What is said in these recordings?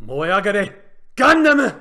燃え上がれガンダム。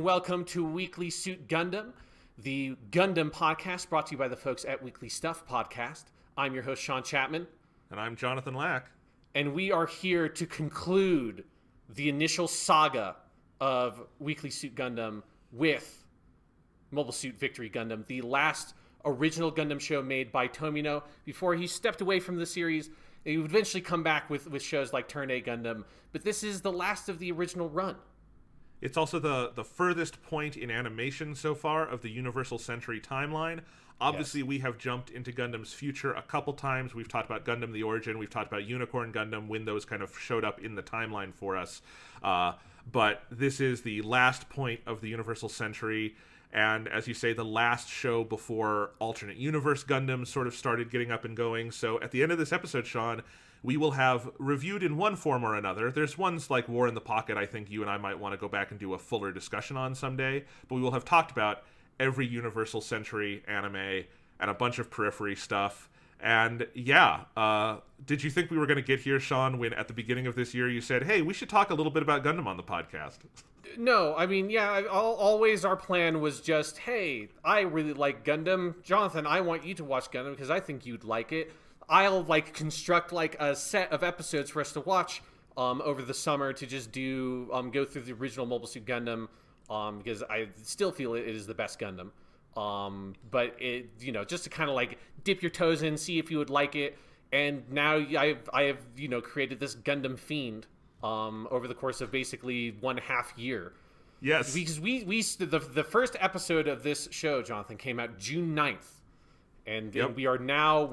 Welcome to Weekly Suit Gundam, the Gundam podcast brought to you by the folks at Weekly Stuff Podcast. I'm your host, Sean Chapman. And I'm Jonathan Lack. And we are here to conclude the initial saga of Weekly Suit Gundam with Mobile Suit Victory Gundam, the last original Gundam show made by Tomino before he stepped away from the series. He would eventually come back with shows like Turn A Gundam, but this is the last of the original run. It's also the furthest point in animation so far of the Universal Century timeline. Obviously, yes. We have jumped into Gundam's future a couple times. We've talked about Gundam the Origin. We've talked about Unicorn Gundam when those kind of showed up in the timeline for us. But this is the last point of the Universal Century. And as you say, the last show before alternate universe Gundam sort of started getting up and going. So at the end of this episode, Sean, we will have reviewed in one form or another. There's ones like War in the Pocket I think you and I might want to go back and do a fuller discussion on someday. But we will have talked about every Universal Century anime and a bunch of periphery stuff. And yeah, did you think we were going to get here, Sean, when at the beginning of this year you said, hey, we should talk a little bit about Gundam on the podcast? No, I mean, yeah, always our plan was just, hey, I really like Gundam. Jonathan, I want you to watch Gundam because I think you'd like it. I'll construct a set of episodes for us to watch over the summer to just do go through the original Mobile Suit Gundam because I still feel it is the best Gundam. But it just to kind of dip your toes in, see if you would like it. And now I have created this Gundam fiend over the course of basically 1.5 year. Yes, because the first episode of this show, Jonathan, came out June 9th. And yep. we are now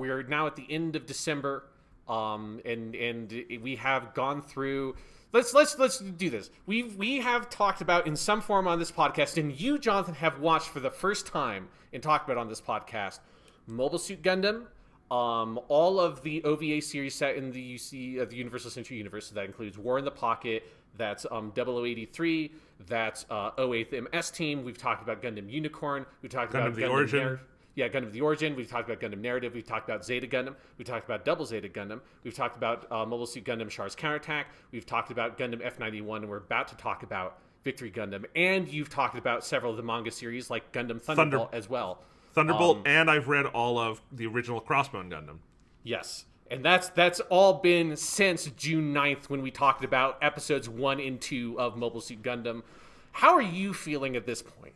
at the end of December, and we have gone through. Let's do this. We have talked about in some form on this podcast, and you, Jonathan, have watched for the first time and talked about on this podcast Mobile Suit Gundam, all of the OVA series set in the the Universal Century universe. So that includes War in the Pocket. That's 0083. That's 08th MS Team. We've talked about Gundam Unicorn. We talked about the Origin. Gundam the Origin. We've talked about Gundam Narrative. We've talked about Zeta Gundam. We've talked about Double Zeta Gundam. We've talked about Mobile Suit Gundam Char's Counterattack. We've talked about Gundam F91, and we're about to talk about Victory Gundam. And you've talked about several of the manga series like Gundam Thunderbolt as well. Thunderbolt, and I've read all of the original Crossbone Gundam. Yes. And that's all been since June 9th when we talked about episodes 1 and 2 of Mobile Suit Gundam. How are you feeling at this point?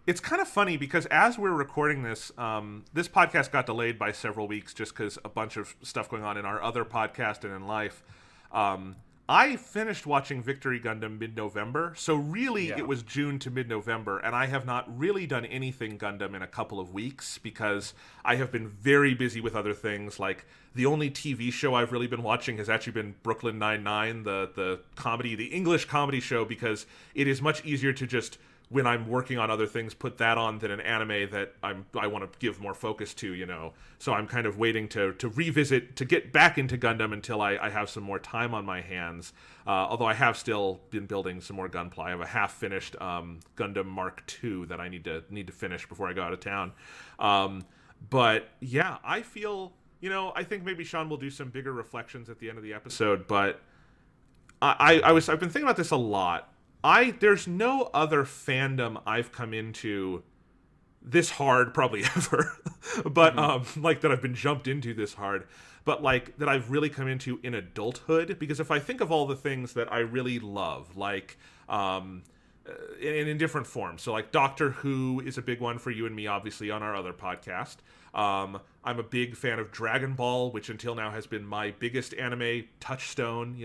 It's kind of funny because as we're recording this, this podcast got delayed by several weeks just because a bunch of stuff going on in our other podcast and in life. I finished watching Victory Gundam mid-November, so really It was June to mid-November, and I have not really done anything Gundam in a couple of weeks because I have been very busy with other things. Like, the only TV show I've really been watching has actually been Brooklyn Nine-Nine, the comedy, the English comedy show, because it is much easier to just, when I'm working on other things, put that on than an anime that I want to give more focus to, So I'm kind of waiting to revisit, to get back into Gundam until I have some more time on my hands. Although I have still been building some more Gunpla. I have a half-finished Gundam Mark II that I need to finish before I go out of town. But yeah, I feel, I think maybe Sean will do some bigger reflections at the end of the episode. But I've been thinking about this a lot. There's no other fandom I've come into this hard probably ever, but that I've been jumped into this hard, but that I've really come into in adulthood. Because if I think of all the things that I really love, in different forms. So like Doctor Who is a big one for you and me, obviously, on our other podcast. I'm a big fan of Dragon Ball, which until now has been my biggest anime touchstone.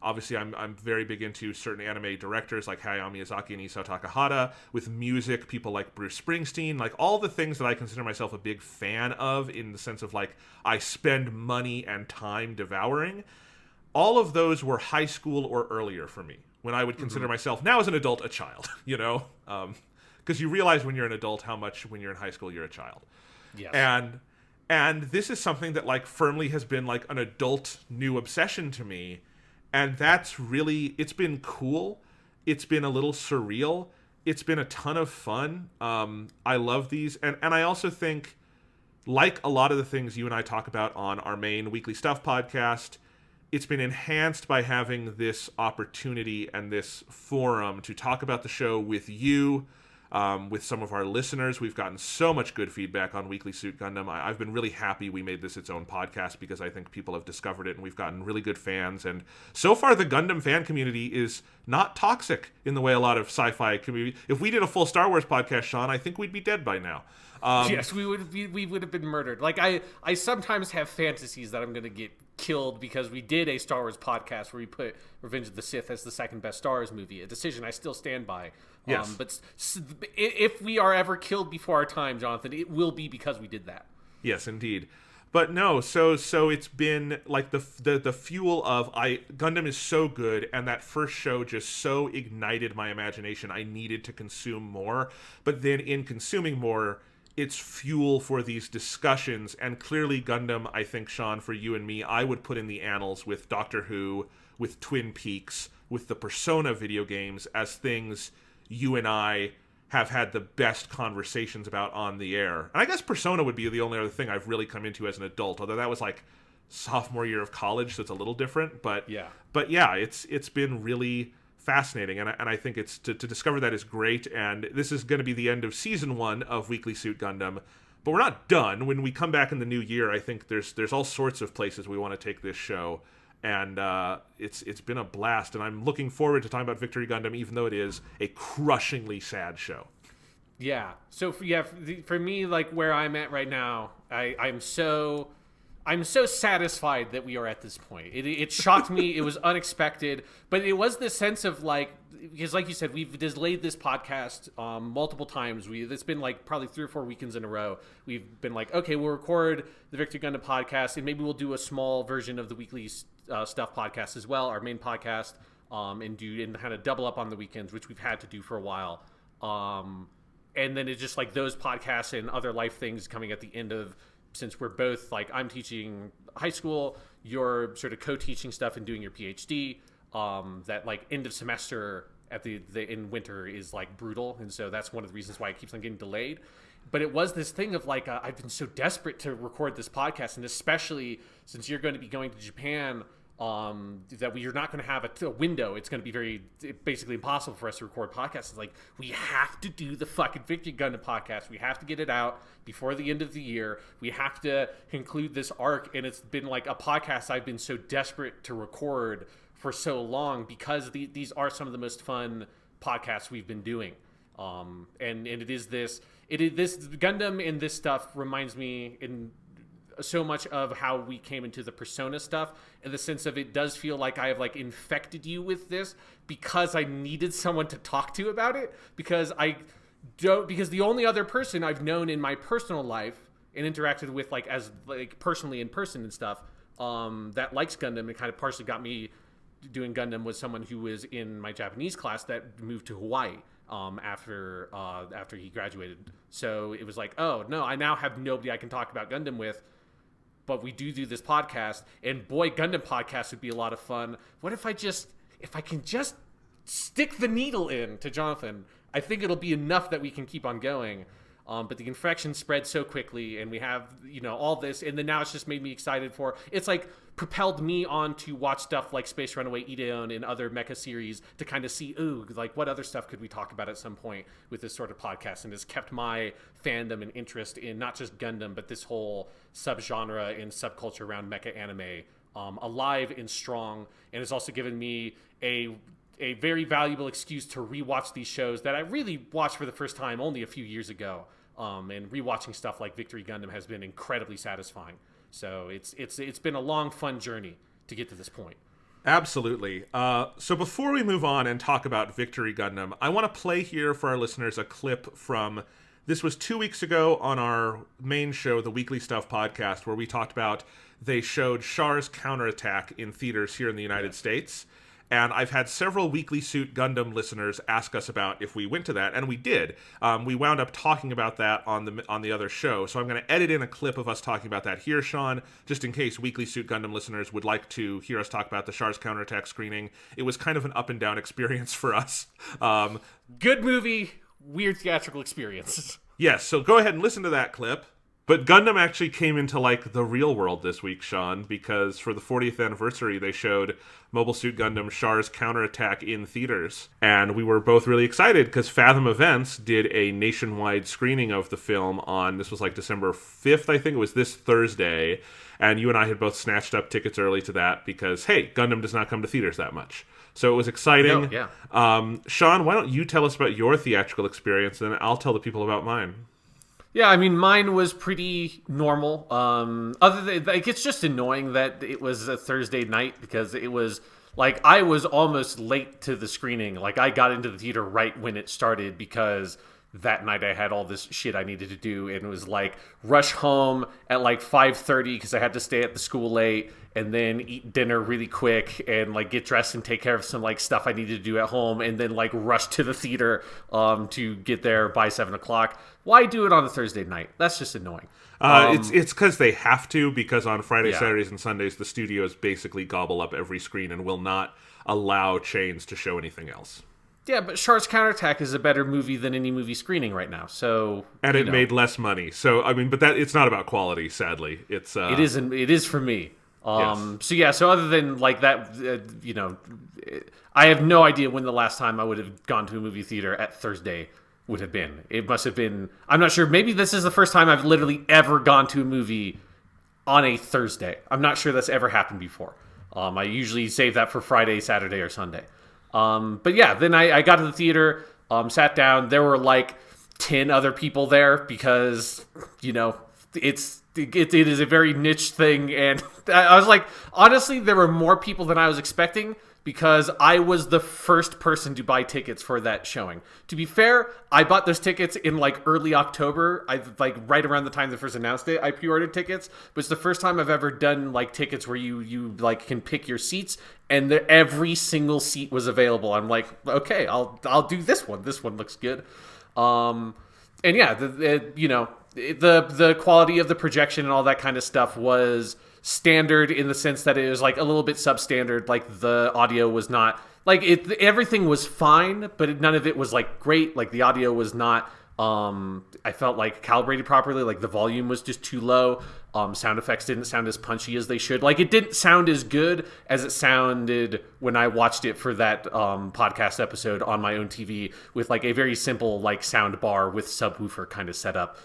Obviously, I'm very big into certain anime directors like Hayao Miyazaki and Isao Takahata. With music, people like Bruce Springsteen, like all the things that I consider myself a big fan of, in the sense of like I spend money and time devouring. All of those were high school or earlier for me, when I would consider myself now as an adult a child. Because you realize when you're an adult how much when you're in high school you're a child. Yes. And this is something that like firmly has been like an adult new obsession to me. And that's really, it's been cool. It's been a little surreal. It's been a ton of fun. I love these. And I also think, like a lot of the things you and I talk about on our main Weekly Stuff podcast, it's been enhanced by having this opportunity and this forum to talk about the show with you, with some of our listeners. We've gotten so much good feedback on Weekly Suit Gundam. I've been really happy we made this its own podcast, because I think people have discovered it and we've gotten really good fans. And so far, the Gundam fan community is not toxic in the way a lot of sci-fi community. If we did a full Star Wars podcast, Sean, I think we'd be dead by now. Yes, we would have been murdered. Like I sometimes have fantasies that I'm going to get killed because we did a Star Wars podcast where we put Revenge of the Sith as the second best Star Wars movie, a decision I still stand by. Yes. But if we are ever killed before our time, Jonathan, it will be because we did that. Yes, indeed. But no, so it's been like the fuel of Gundam is so good, and that first show just so ignited my imagination. I needed to consume more, but then in consuming more, it's fuel for these discussions. And clearly Gundam, I think, Sean, for you and me, I would put in the annals with Doctor Who, with Twin Peaks, with the Persona video games as things you and I have had the best conversations about on the air. And I guess Persona would be the only other thing I've really come into as an adult, although that was like sophomore year of college, so it's a little different. But yeah, it's been really fascinating, and I think it's to discover that is great. And this is going to be the end of season 1 of Weekly Suit Gundam, but we're not done. When we come back in the new year, I think there's all sorts of places we want to take this show, and it's been a blast. And I'm looking forward to talking about Victory Gundam, even though it is a crushingly sad show. Yeah. So for me, like where I'm at right now, I'm so satisfied that we are at this point. It shocked me. It was unexpected, but it was this sense of like, because like you said, we've delayed this podcast multiple times. It's been like probably 3 or 4 weekends in a row. We've been like, okay, we'll record the Victory Gundam podcast, and maybe we'll do a small version of the Weekly Stuff podcast as well, our main podcast, and kind of double up on the weekends, which we've had to do for a while. And then it's just like those podcasts and other life things coming at the end of, since we're both like, I'm teaching high school, you're sort of co-teaching stuff and doing your PhD, that like end of semester at the in winter is like brutal. And so that's one of the reasons why it keeps on getting delayed. But it was this thing of like, I've been so desperate to record this podcast, and especially since you're going to be going to Japan, that you're not going to have a window. It's going to be basically impossible for us to record podcasts. It's like, we have to do the fucking Victory Gundam podcast. We have to get it out before the end of the year. We have to conclude this arc. And it's been like a podcast I've been so desperate to record for so long, because these are some of the most fun podcasts we've been doing. And this Gundam and this stuff reminds me in so much of how we came into the Persona stuff, in the sense of it does feel like I have like infected you with this because I needed someone to talk to about it, because the only other person I've known in my personal life and interacted with like as like personally in person and stuff that likes Gundam and kind of partially got me doing Gundam was someone who was in my Japanese class that moved to Hawaii after he graduated. So it was like, oh no, I now have nobody I can talk about Gundam with. But we do this podcast, and boy, Gundam podcast would be a lot of fun. What if I can just stick the needle in to Jonathan? I think it'll be enough that we can keep on going. But the infection spread so quickly, and we have, all this, and then now it's just made me excited it's like propelled me on to watch stuff like Space Runaway Ideon and other mecha series to kind of see, like what other stuff could we talk about at some point with this sort of podcast, and has kept my fandom and interest in not just Gundam, but this whole subgenre and subculture around mecha anime alive and strong, and has also given me a a very valuable excuse to rewatch these shows that I really watched for the first time only a few years ago. And rewatching stuff like Victory Gundam has been incredibly satisfying. So it's been a long, fun journey to get to this point. Absolutely. So before we move on and talk about Victory Gundam, I want to play here for our listeners a clip from, this was 2 weeks ago on our main show, the Weekly Stuff podcast, where we talked about, they showed Char's Counterattack in theaters here in the United States. And I've had several Weekly Suit Gundam listeners ask us about if we went to that, and we did. We wound up talking about that on the other show, so I'm going to edit in a clip of us talking about that here, Sean, just in case Weekly Suit Gundam listeners would like to hear us talk about the Char's Counterattack screening. It was kind of an up and down experience for us. Good movie, weird theatrical experience. Yes, so go ahead and listen to that clip. But Gundam actually came into, like, the real world this week, Sean, because for the 40th anniversary, they showed Mobile Suit Gundam Char's Counterattack in theaters. And we were both really excited because Fathom Events did a nationwide screening of the film on, this was like December 5th, I think it was this Thursday. And you and I had both snatched up tickets early to that because, hey, Gundam does not come to theaters that much. So it was exciting. No, yeah. Sean, why don't you tell us about your theatrical experience, and then I'll tell the people about mine. Yeah, I mean, mine was pretty normal. Other than, like, it's just annoying that it was a Thursday night because it was, like, I was almost late to the screening. Like, I got into the theater right when it started because that night I had all this shit I needed to do, and it was like rush home at like 5:30 because I had to stay at the school late, and then eat dinner really quick and like get dressed and take care of some like stuff I needed to do at home, and then like rush to the theater to get there by 7:00. Why do it on a Thursday night? That's just annoying. It's because they have to, because on Friday, Saturdays, and Sundays, the studios basically gobble up every screen and will not allow chains to show anything else. Yeah, but Char's Counterattack is a better movie than any movie screening right now. So and it made less money. So I mean, but that it's not about quality. Sadly, it's it isn't. It is for me. Yes. So other than like that, I have no idea when the last time I would have gone to a movie theater at Thursday would have been. It must have been. I'm not sure. Maybe this is the first time I've literally ever gone to a movie on a Thursday. I'm not sure that's ever happened before. I usually save that for Friday, Saturday, or Sunday. But yeah, then I got to the theater, sat down. There were like 10 other people there because, it is a very niche thing. And I was like, honestly, there were more people than I was expecting because I was the first person to buy tickets for that showing. To be fair, I bought those tickets in like early October. I like right around the time they first announced it, I pre-ordered tickets. But it's the first time I've ever done like tickets where you like can pick your seats, and every single seat was available. I'm like, okay, I'll do this one. This one looks good. And yeah, the quality of the projection and all that kind of stuff was standard in the sense that it was like a little bit substandard. Like the audio was not like everything was fine, but none of it was like great. Like the audio was not I felt like calibrated properly. Like the volume was just too low. Sound effects didn't sound as punchy as they should. Like it didn't sound as good as it sounded when I watched it for that podcast episode on my own TV with like a very simple like sound bar with subwoofer kind of setup.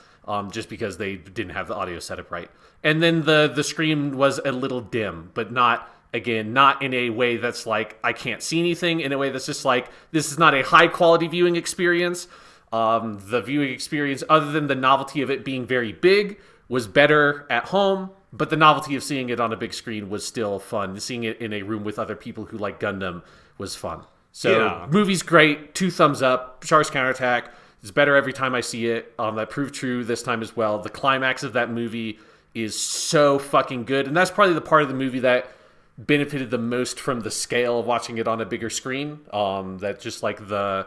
Just because they didn't have the audio set up right. And then the screen was a little dim, but not in a way that's like, I can't see anything, in a way that's just like, this is not a high quality viewing experience. The viewing experience, other than the novelty of it being very big, was better at home, but the novelty of seeing it on a big screen was still fun. Seeing it in a room with other people who like Gundam was fun. So, Movie's great, 2 thumbs up, Char's Counterattack. It's better every time I see it. That proved true this time as well. The climax of that movie is so fucking good. And that's probably the part of the movie that benefited the most from the scale of watching it on a bigger screen. That just like the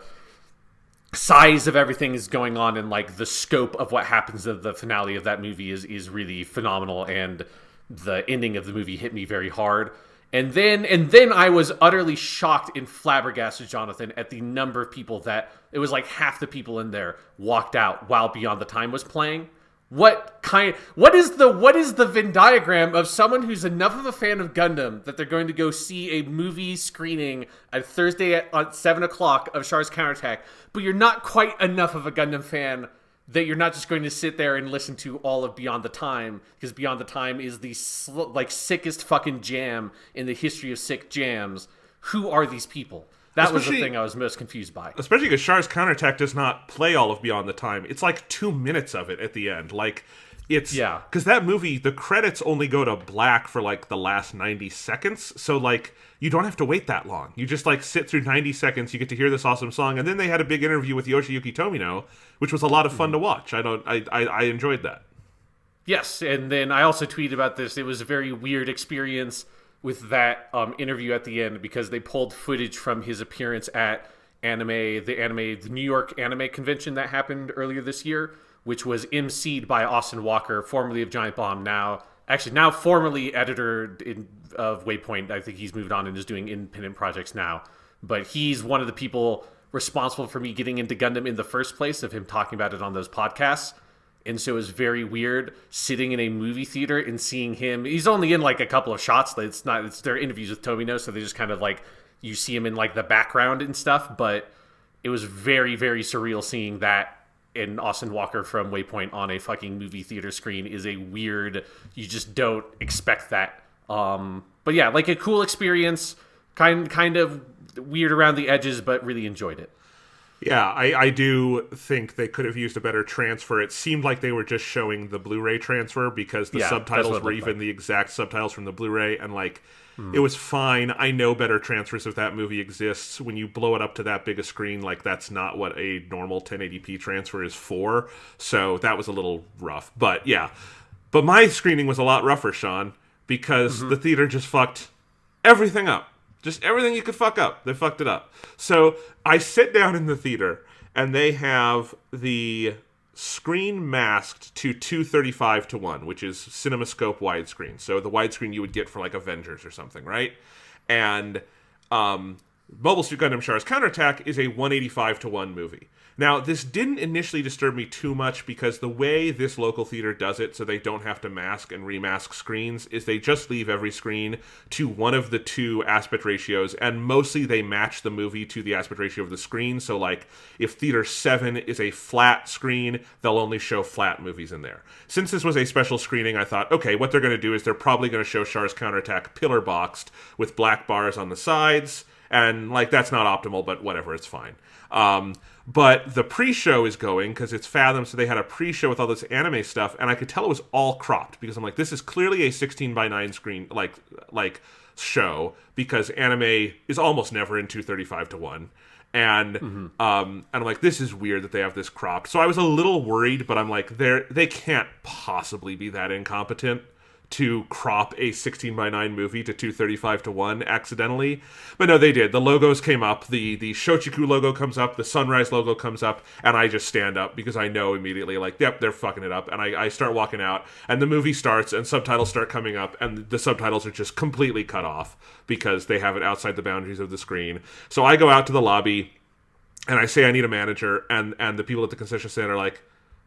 size of everything is going on, and like the scope of what happens at the finale of that movie is really phenomenal. And the ending of the movie hit me very hard. And then I was utterly shocked and flabbergasted, Jonathan, at the number of people that it was like half the people in there walked out while Beyond the Time was playing. What is the Venn diagram of someone who's enough of a fan of Gundam that they're going to go see a movie screening at Thursday at 7:00 of Char's Counterattack, but you're not quite enough of a Gundam fan that you're not just going to sit there and listen to all of Beyond the Time, because Beyond the Time is the sickest fucking jam in the history of sick jams. Who are these people? That was the thing I was most confused by. Especially because Char's Counterattack does not play all of Beyond the Time. It's like 2 minutes of it at the end. Like, it's... Yeah. Because that movie, the credits only go to black for, like, the last 90 seconds. So, like, you don't have to wait that long. You just, like, sit through 90 seconds, you get to hear this awesome song, and then they had a big interview with Yoshiyuki Tomino, which was a lot of fun to watch. I enjoyed that. Yes, and then I also tweeted about this. It was a very weird experience with that interview at the end because they pulled footage from his appearance at the New York Anime Convention that happened earlier this year, which was emceed by Austin Walker, formerly of Giant Bomb, now formerly editor of Waypoint. I think he's moved on and is doing independent projects now. But he's one of the people responsible for me getting into Gundam in the first place, of him talking about it on those podcasts. And so it was very weird sitting in a movie theater and seeing him. He's only in like a couple of shots. It's their interviews with Tomino, so they just kind of like, you see him in like the background and stuff. But it was very, very surreal seeing that. And Austin Walker from Waypoint on a fucking movie theater screen is a weird, you just don't expect that. But yeah, like a cool experience, kind of weird around the edges, but really enjoyed it. Yeah, I do think they could have used a better transfer. It seemed like they were just showing the Blu-ray transfer because the subtitles were even the exact subtitles from the Blu-ray, and like it was fine. I know better transfers if that movie exists. When you blow it up to that big a screen, like that's not what a normal 1080p transfer is for. So that was a little rough. But yeah. But my screening was a lot rougher, Sean, because the theater just fucked everything up. Just everything you could fuck up. They fucked it up. So I sit down in the theater, and they have the screen masked to 235:1, which is CinemaScope widescreen. So the widescreen you would get for, like, Avengers or something, right? And Mobile Suit Gundam Char's Counterattack is a 185:1 movie. Now, this didn't initially disturb me too much because the way this local theater does it, so they don't have to mask and remask screens, is they just leave every screen to one of the two aspect ratios, and mostly they match the movie to the aspect ratio of the screen. So, like, if Theater 7 is a flat screen, they'll only show flat movies in there. Since this was a special screening, I thought, okay, what they're going to do is they're probably going to show Char's Counterattack pillar boxed with black bars on the sides, and, like, that's not optimal, but whatever, it's fine. But the pre-show is going, because it's Fathom, so they had a pre-show with all this anime stuff, and I could tell it was all cropped, because I'm like, this is clearly a 16:9 screen, like show, because anime is almost never in 235:1. And I'm like, this is weird that they have this cropped. So I was a little worried, but I'm like, they can't possibly be that incompetent to crop a 16:9 movie to 235:1 accidentally. But no, they did. The logos came up. The Shochiku logo comes up. The Sunrise logo comes up. And I just stand up because I know immediately, like, yep, they're fucking it up. And I start walking out. And the movie starts and subtitles start coming up. And the subtitles are just completely cut off because they have it outside the boundaries of the screen. So I go out to the lobby and I say I need a manager. And the people at the concession stand are like,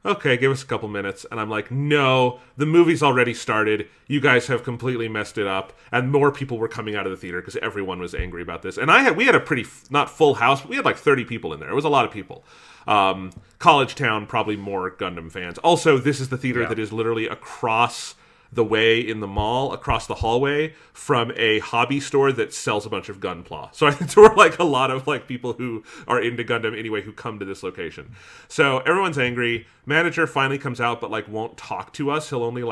okay, give us a couple minutes. And I'm like, no, the movie's already started. You guys have completely messed it up. And more people were coming out of the theater because everyone was angry about this. And we had a pretty, not full house, but we had like 30 people in there. It was a lot of people. College town, probably more Gundam fans. Also, this is the theater that is literally across the way in the mall, across the hallway from a hobby store that sells a bunch of Gunpla. So I think there were like a lot of like people who are into Gundam anyway who come to this location. So everyone's angry. Manager finally comes out but like won't talk to us. He'll only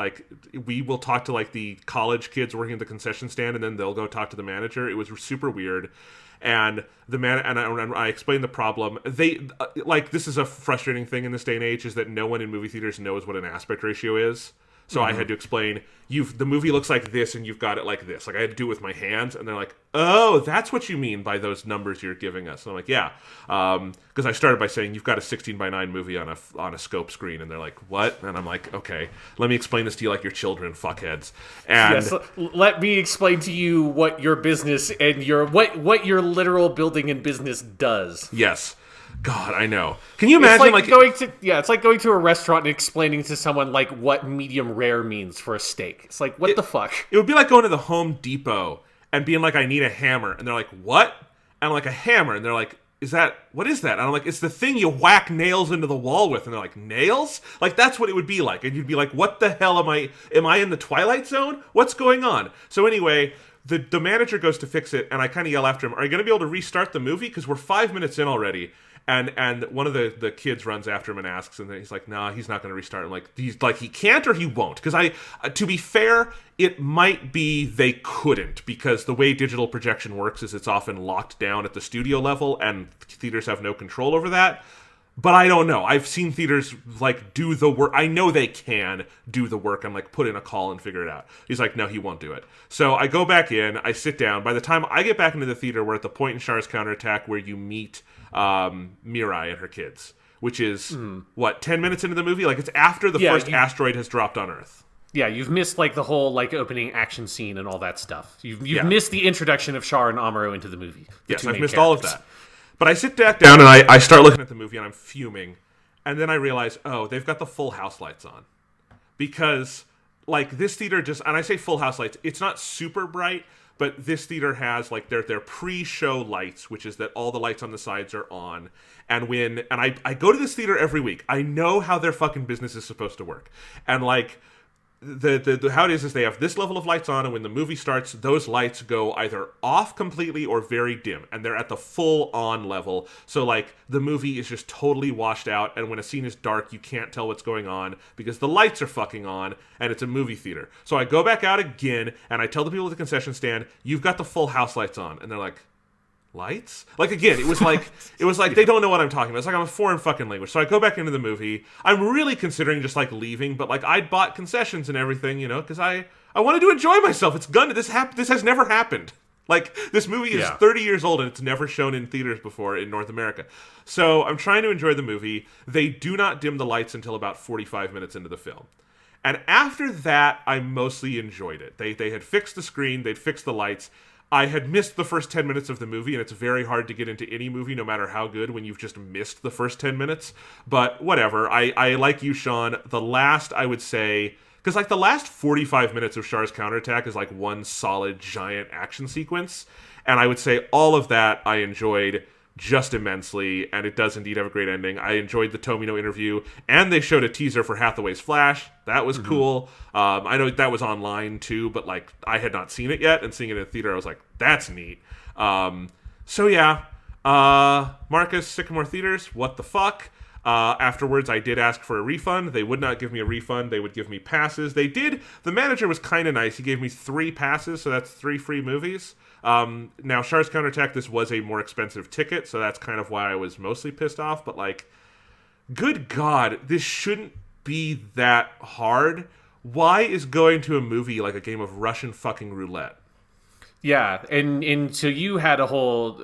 we will talk to like the college kids working at the concession stand and then they'll go talk to the manager. It was super weird. And I explained the problem. They this is a frustrating thing in this day and age, is that no one in movie theaters knows what an aspect ratio is. So I had to explain, the movie looks like this and you've got it like this. Like I had to do it with my hands and they're like, oh, that's what you mean by those numbers you're giving us. And I'm like, yeah. Because I started by saying you've got a 16:9 movie on a scope screen. And they're like, what? And I'm like, okay, let me explain this to you like you're children, fuckheads. And yes, let me explain to you what your business and what your literal building and business does. Yes. God, I know. Can you imagine it's like going to a restaurant and explaining to someone like what medium rare means for a steak. It's like, what the fuck? It would be like going to the Home Depot and being like, I need a hammer. And they're like, what? And I'm like, a hammer. And they're like, what is that? And I'm like, it's the thing you whack nails into the wall with. And they're like, nails? Like, that's what it would be like. And you'd be like, what the hell am I in the Twilight Zone? What's going on? So anyway, the manager goes to fix it, and I kind of yell after him, are you going to be able to restart the movie? Because we're 5 minutes in already. And one of the kids runs after him and asks, and then he's like, nah, he's not going to restart. I'm like, he can't or he won't. Because to be fair, it might be they couldn't, because the way digital projection works is it's often locked down at the studio level, and theaters have no control over that. But I don't know. I've seen theaters, like, do the work. I know they can do the work and, like, put in a call and figure it out. He's like, no, he won't do it. So I go back in, I sit down. By the time I get back into the theater, we're at the point in Char's Counterattack where you meet Mirai and her kids, which is, 10 minutes into the movie? Like, it's after the first asteroid has dropped on Earth. Yeah, you've missed, like, the whole, like, opening action scene and all that stuff. You've missed the introduction of Char and Amuro into the movie. Yes, I've missed all of that. But I sit back down and I start looking at the movie and I'm fuming. And then I realize, oh, they've got the full house lights on. Because, like, this theater just... And I say full house lights. It's not super bright, but this theater has, like, their pre-show lights, which is that all the lights on the sides are on. And I go to this theater every week. I know how their fucking business is supposed to work. And, like... The how it is they have this level of lights on, and when the movie starts, those lights go either off completely or very dim, and they're at the full on level. So, like, the movie is just totally washed out, and when a scene is dark, you can't tell what's going on because the lights are fucking on, and it's a movie theater. So I go back out again, and I tell the people at the concession stand, you've got the full house lights on, and they're like, lights? Like, again, it was like they don't know what I'm talking about. It's like I'm a foreign fucking language. So I go back into the movie. I'm really considering just, like, leaving, but, like, I'd bought concessions and everything, you know, because I wanted to enjoy myself. It's Gundam. This has never happened. Like, this movie is 30 years old and it's never shown in theaters before in North America. So I'm trying to enjoy the movie. They do not dim the lights until about 45 minutes into the film. And after that, I mostly enjoyed it. They had fixed the screen. They'd fixed the lights. I had missed the first 10 minutes of the movie, and it's very hard to get into any movie, no matter how good, when you've just missed the first 10 minutes. But whatever. I like you, Sean. The last, I would say... Because, like, the last 45 minutes of Char's Counterattack is, like, one solid, giant action sequence. And I would say all of that I enjoyed just immensely, and it does indeed have a great ending. I enjoyed the Tomino interview, and they showed a teaser for Hathaway's Flash. That was cool. I know that was online too, but, like, I had not seen it yet, and seeing it in the theater, I was like, that's neat. So yeah, Marcus, Sycamore Theaters, what the fuck? Afterwards, I did ask for a refund. They would not give me a refund. They would give me passes. They did. The manager was kind of nice. He gave me 3 passes, so that's 3 free movies. Now, Char's Counterattack, this was a more expensive ticket, so that's kind of why I was mostly pissed off. But, like, good God, this shouldn't be that hard. Why is going to a movie like a game of Russian fucking roulette? Yeah, and so you had a whole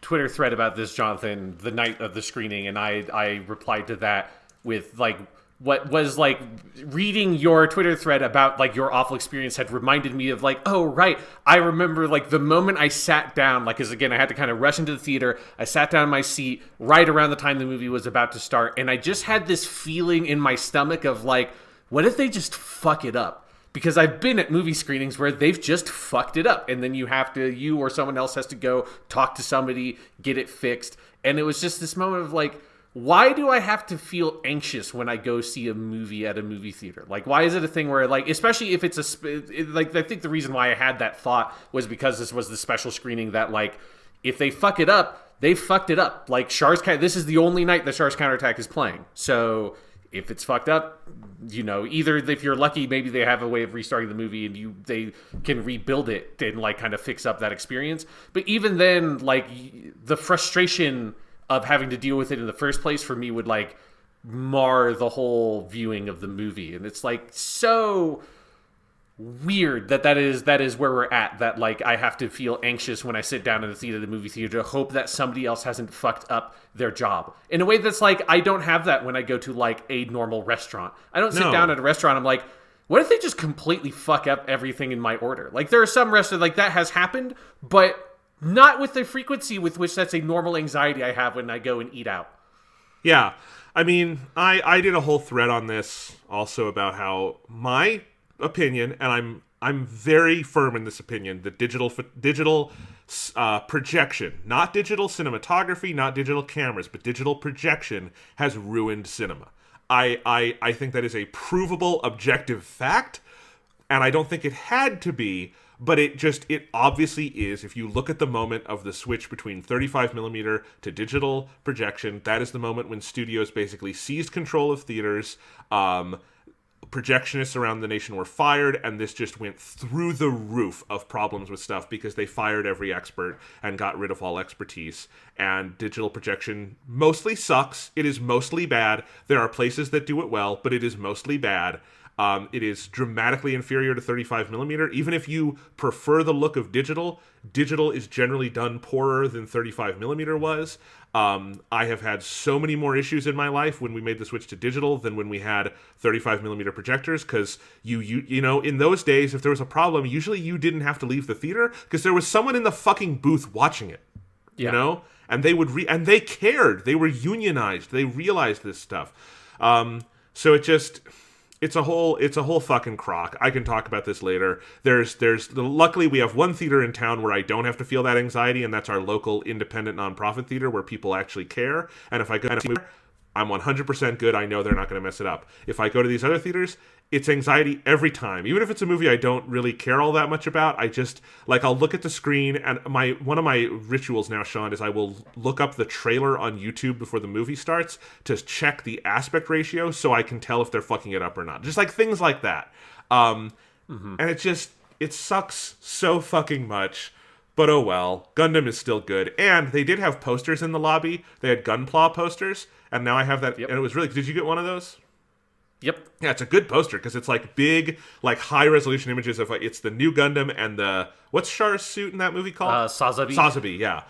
Twitter thread about this, Jonathan, the night of the screening, and I replied to that with, like, what was, like, reading your Twitter thread about, like, your awful experience had reminded me of, like, oh, right, I remember, like, the moment I sat down, like, because, again, I had to kind of rush into the theater, I sat down in my seat right around the time the movie was about to start, and I just had this feeling in my stomach of, like, what if they just fuck it up? Because I've been at movie screenings where they've just fucked it up, and then you or someone else has to go talk to somebody, get it fixed, and it was just this moment of, like, why do I have to feel anxious when I go see a movie at a movie theater? Like, why is it a thing where, like, especially if it's like, I think the reason why I had that thought was because this was the special screening that, like, if they fuck it up, they fucked it up. Like, this is the only night that Char's Counterattack is playing. So if it's fucked up, you know, either if you're lucky, maybe they have a way of restarting the movie and they can rebuild it and, like, kind of fix up that experience. But even then, like, the frustration of having to deal with it in the first place for me would, like, mar the whole viewing of the movie. And it's, like, so weird that is where we're at, that, like, I have to feel anxious when I sit down in the movie theater to hope that somebody else hasn't fucked up their job in a way that's, like, I don't have that when I go to, like, a normal restaurant. I don't sit down at a restaurant, I'm like, what if they just completely fuck up everything in my order? Like, there are some restaurants, like, that has happened, but not with the frequency with which that's a normal anxiety I have when I go and eat out. Yeah. I mean, I did a whole thread on this also about how my opinion, and I'm very firm in this opinion, that digital projection, not digital cinematography, not digital cameras, but digital projection has ruined cinema. I think that is a provable, objective fact, and I don't think it had to be, but it obviously is. If you look at the moment of the switch between 35mm to digital projection, that is the moment when studios basically seized control of theaters. Projectionists around the nation were fired, and this just went through the roof of problems with stuff because they fired every expert and got rid of all expertise. And digital projection mostly sucks. It is mostly bad. There are places that do it well, but it is mostly bad. It is dramatically inferior to 35mm. Even if you prefer the look of digital is generally done poorer than 35mm was. I have had so many more issues in my life when we made the switch to digital than when we had 35mm projectors, because you know, in those days, if there was a problem, usually you didn't have to leave the theater because there was someone in the fucking booth watching it. You know? And they would and they cared. They were unionized. They realized this stuff. So it's a whole fucking crock. I can talk about this later. Luckily we have one theater in town where I don't have to feel that anxiety, and that's our local independent nonprofit theater where people actually care. And if I go to I'm 100% good. I know they're not going to mess it up. If I go to these other theaters, it's anxiety every time. Even if it's a movie I don't really care all that much about, I'll look at the screen, and one of my rituals now, Sean, is I will look up the trailer on YouTube before the movie starts to check the aspect ratio so I can tell if they're fucking it up or not. Just like things like that. And it sucks so fucking much. But oh well, Gundam is still good. And they did have posters in the lobby. They had Gunpla posters, and now I have that. Yep. And it was really, did you get one of those? Yep. Yeah, it's a good poster because it's like big, like high resolution images of it's the new Gundam and what's Char's suit in that movie called? Sazabi. Sazabi, yeah.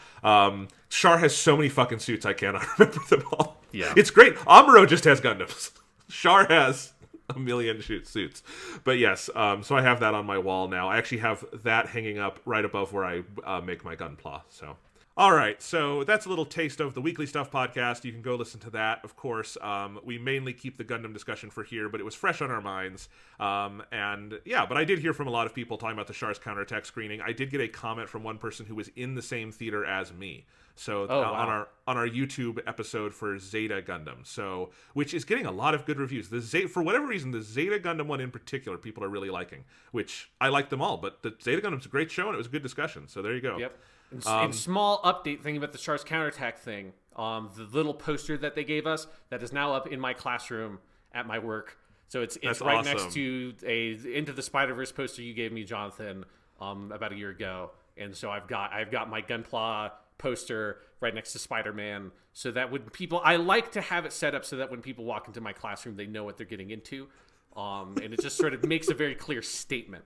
Char has so many fucking suits I cannot remember them all. Yeah. It's great. Amuro just has Gundams. Char has a million suits. But yes, so I have that on my wall now. I actually have that hanging up right above where I make my Gunpla, so... All right, so that's a little taste of the Weekly Stuff podcast. You can go listen to that, of course. We mainly keep the Gundam discussion for here, but it was fresh on our minds. But I did hear from a lot of people talking about the Char's Counterattack screening. I did get a comment from one person who was in the same theater as me. So wow. on our YouTube episode for Zeta Gundam, so which is getting a lot of good reviews. For whatever reason, the Zeta Gundam one in particular, people are really liking. Which I like them all, but the Zeta Gundam's a great show and it was a good discussion. So there you go. Yep. And small update thing about the Char's Counterattack thing. The little poster that they gave us that is now up in my classroom at my work. So it's right awesome. Next to a Into the Spider-Verse poster you gave me, Jonathan, about a year ago. And so I've got my Gunpla poster right next to Spider-Man, so that when I like to have it set up so that when people walk into my classroom, they know what they're getting into. And it just sort of makes a very clear statement.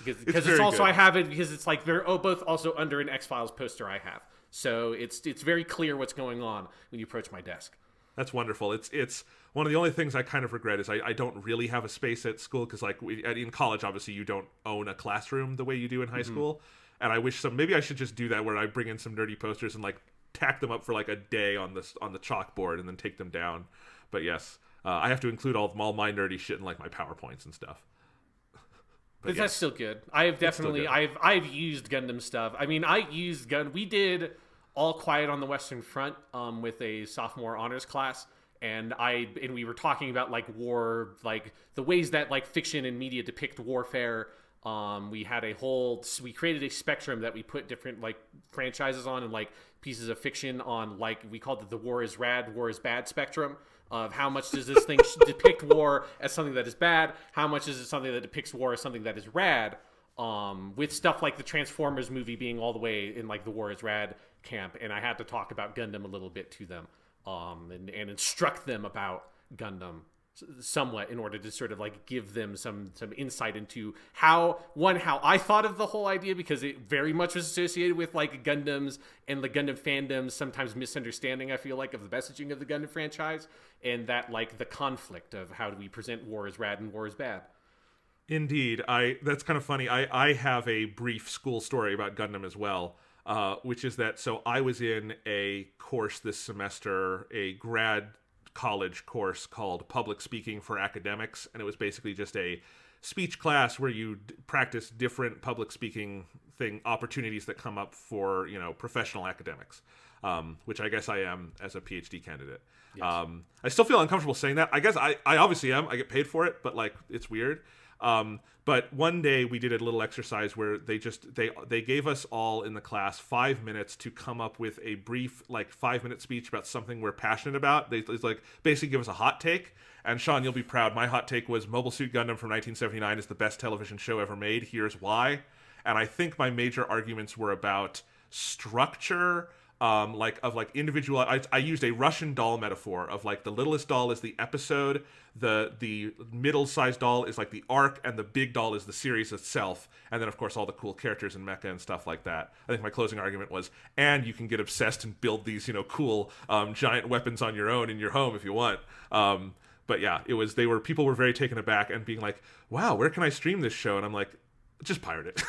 Because it's also good. I have it because it's like they're both also under an X-Files poster I have, so it's very clear what's going on when you approach my desk. That's wonderful. It's one of the only things I kind of regret is I don't really have a space at school because in college obviously you don't own a classroom the way you do in high school, and I wish maybe I should just do that where I bring in some nerdy posters and like tack them up for like a day on the chalkboard and then take them down. But yes, I have to include all my nerdy shit in like my PowerPoints and stuff. But that's still good. I've used Gundam stuff. I mean, we did All Quiet on the Western Front with a sophomore honors class, and we were talking about like war, like the ways that like fiction and media depict warfare. We created a spectrum that we put different like franchises on and like pieces of fiction on, like we called it the war is rad, war is bad spectrum. Of how much does this thing depict war as something that is bad? How much is it something that depicts war as something that is rad? With stuff like the Transformers movie being all the way in like the war is rad camp, and I had to talk about Gundam a little bit to them, and instruct them about Gundam somewhat in order to sort of like give them some insight into how I thought of the whole idea, because it very much was associated with like Gundams and the Gundam fandoms sometimes misunderstanding, I feel like, of the messaging of the Gundam franchise, and that like the conflict of how do we present war as rad and war as bad. Indeed. That's kind of funny. I have a brief school story about Gundam as well, which is that so I was in a course this semester, a grad college course called Public Speaking for Academics, and it was basically just a speech class where you practice different public speaking opportunities that come up for, professional academics, which I guess I am as a PhD candidate. Yes. I still feel uncomfortable saying that. I guess I obviously am. I get paid for it, but like it's weird. But one day we did a little exercise where they gave us all in the class 5 minutes to come up with a brief, like 5-minute speech about something we're passionate about. They like basically give us a hot take. And Sean, you'll be proud. My hot take was Mobile Suit Gundam from 1979 is the best television show ever made. Here's why. And I think my major arguments were about structure, like individual. I used a Russian doll metaphor of like the littlest doll is the episode, the middle-sized doll is like the arc, and the big doll is the series itself, and then of course all the cool characters and mecha and stuff like that. I think my closing argument was, and you can get obsessed and build these cool giant weapons on your own in your home if you want. But yeah, people were very taken aback and being like, wow, where can I stream this show? And I'm like, just pirate it.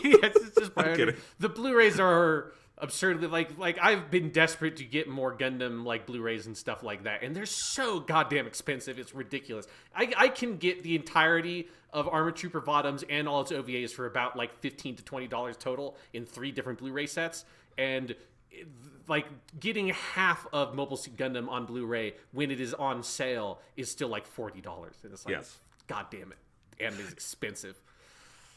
Yes, it's just pirate it. The Blu-rays are absurdly like I've been desperate to get more Gundam like Blu-rays and stuff like that, and they're so goddamn expensive. It's ridiculous. I can get the entirety of Armor Trooper Bottoms and all its OVAs for about like $15 to $20 total in 3 different Blu-ray sets, and like getting half of Mobile Suit Gundam on Blu-ray when it is on sale is still like $40, and it's like, yes, god damn it, and it's expensive.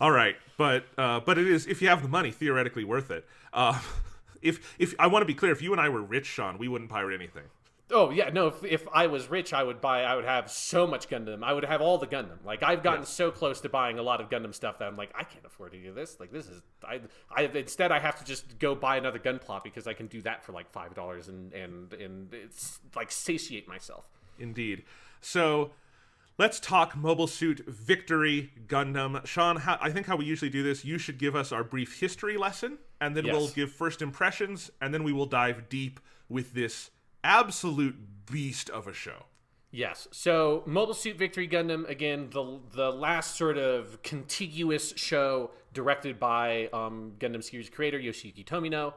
All right, but it is, if you have the money, theoretically worth it. If I want to be clear, if you and I were rich, Sean, we wouldn't pirate anything. Oh yeah, no. If I was rich, I would have so much Gundam. I would have all the Gundam. Like I've gotten so close to buying a lot of Gundam stuff that I'm like, I can't afford to do this. Like this is, instead I have to just go buy another Gunpla because I can do that for like $5 and it's like satiate myself. Indeed. So let's talk Mobile Suit Victory Gundam. Sean, I think how we usually do this, you should give us our brief history lesson, and then we'll give first impressions, and then we will dive deep with this absolute beast of a show. Yes. So Mobile Suit Victory Gundam, again, the last sort of contiguous show directed by Gundam series creator Yoshiyuki Tomino.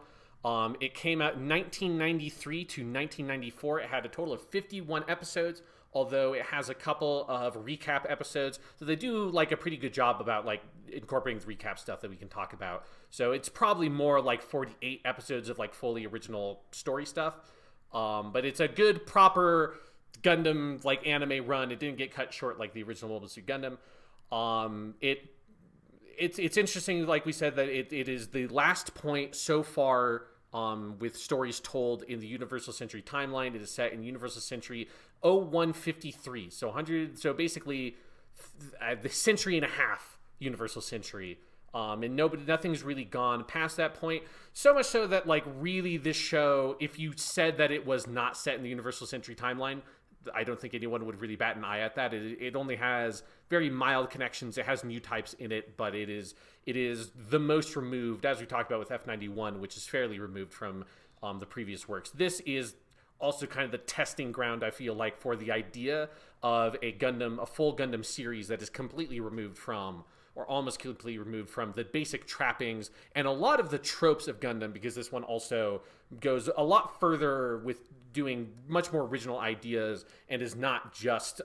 It came out in 1993 to 1994. It had a total of 51 episodes, although it has a couple of recap episodes. So they do like a pretty good job about like incorporating the recap stuff that we can talk about. So it's probably more like 48 episodes of like fully original story stuff. But it's a good, proper Gundam like anime run. It didn't get cut short like the original Mobile Suit Gundam. It's interesting, like we said, that it is the last point so far with stories told in the Universal Century timeline. It is set in Universal Century 0153, so basically the century and a half Universal Century. And nothing's really gone past that point. So much so that, like, really this show, if you said that it was not set in the Universal Century timeline, I don't think anyone would really bat an eye at that. It only has very mild connections. It has new types in it, but it is the most removed, as we talked about with F91, which is fairly removed from the previous works. This is also kind of the testing ground, I feel like, for the idea of a full Gundam series that is completely removed from, or almost completely removed from, the basic trappings and a lot of the tropes of Gundam, because this one also goes a lot further with doing much more original ideas and is not just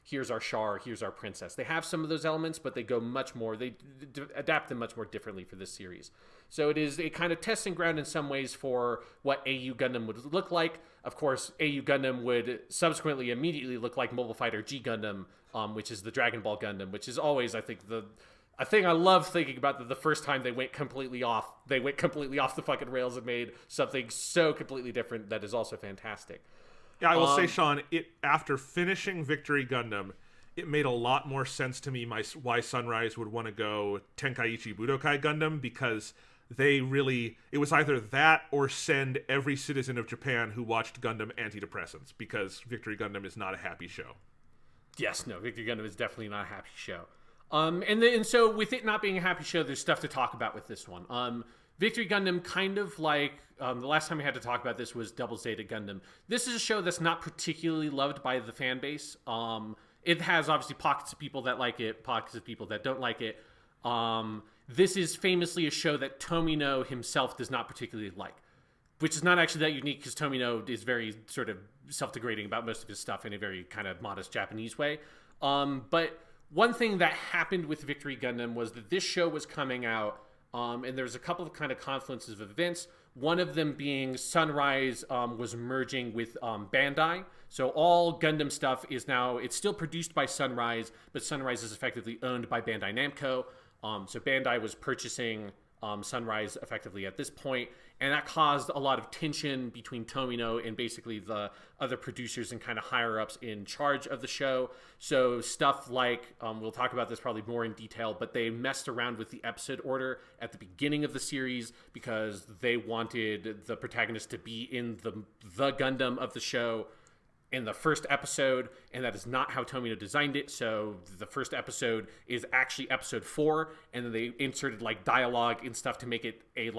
here's our Char, here's our princess. They have some of those elements, but they go much more, they adapt them much more differently for this series. So it is a kind of testing ground in some ways for what AU Gundam would look like. Of course, AU Gundam would subsequently immediately look like Mobile Fighter G Gundam, which is the Dragon Ball Gundam, which is always, I think, a thing I love thinking about, the first time they went completely off the fucking rails and made something so completely different that is also fantastic. Yeah, I will say, Sean, after finishing Victory Gundam, it made a lot more sense to me why Sunrise would want to go Tenkaichi Budokai Gundam, because it was either that or send every citizen of Japan who watched Gundam antidepressants, because Victory Gundam is not a happy show. Yes, no, Victory Gundam is definitely not a happy show. And so with it not being a happy show, there's stuff to talk about with this one. Victory Gundam, kind of like the last time we had to talk about this was Double Zeta Gundam. This is a show that's not particularly loved by the fan base. It has obviously pockets of people that like it, pockets of people that don't like it. This is famously a show that Tomino himself does not particularly like, which is not actually that unique because Tomino is very sort of self-degrading about most of his stuff in a very kind of modest Japanese way. But one thing that happened with Victory Gundam was that this show was coming out And there's a couple of kind of confluences of events. One of them being Sunrise was merging with Bandai. So all Gundam stuff is now, it's still produced by Sunrise, but Sunrise is effectively owned by Bandai Namco. So Bandai was purchasing Sunrise effectively at this point, and that caused a lot of tension between Tomino and basically the other producers and kind of higher ups in charge of the show. So stuff like, we'll talk about this probably more in detail, but they messed around with the episode order at the beginning of the series because they wanted the protagonist to be in the Gundam of the show in the first episode, and that is not how Tomino designed it. So the first episode is actually episode 4, and then they inserted like dialogue and stuff to make it a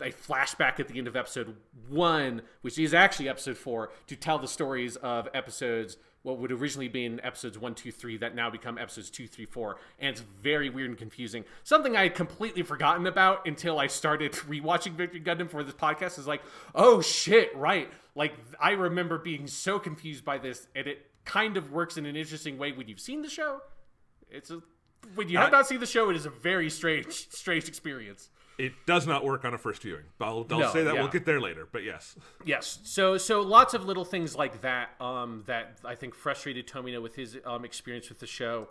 flashback at the end of episode 1, which is actually episode 4, to tell the stories of episodes, what would originally be in episodes 1, 2, 3, that now become episodes 2, 3, 4. And it's very weird and confusing. Something I had completely forgotten about until I started rewatching Victory Gundam for this podcast is like, oh shit, right. Like, I remember being so confused by this, and it kind of works in an interesting way when you've seen the show. When you have not seen the show, it is a very strange experience. It does not work on a first viewing. I'll say that. We'll get there later, but yes. Yes. So lots of little things like that that I think frustrated Tomino with his experience with the show.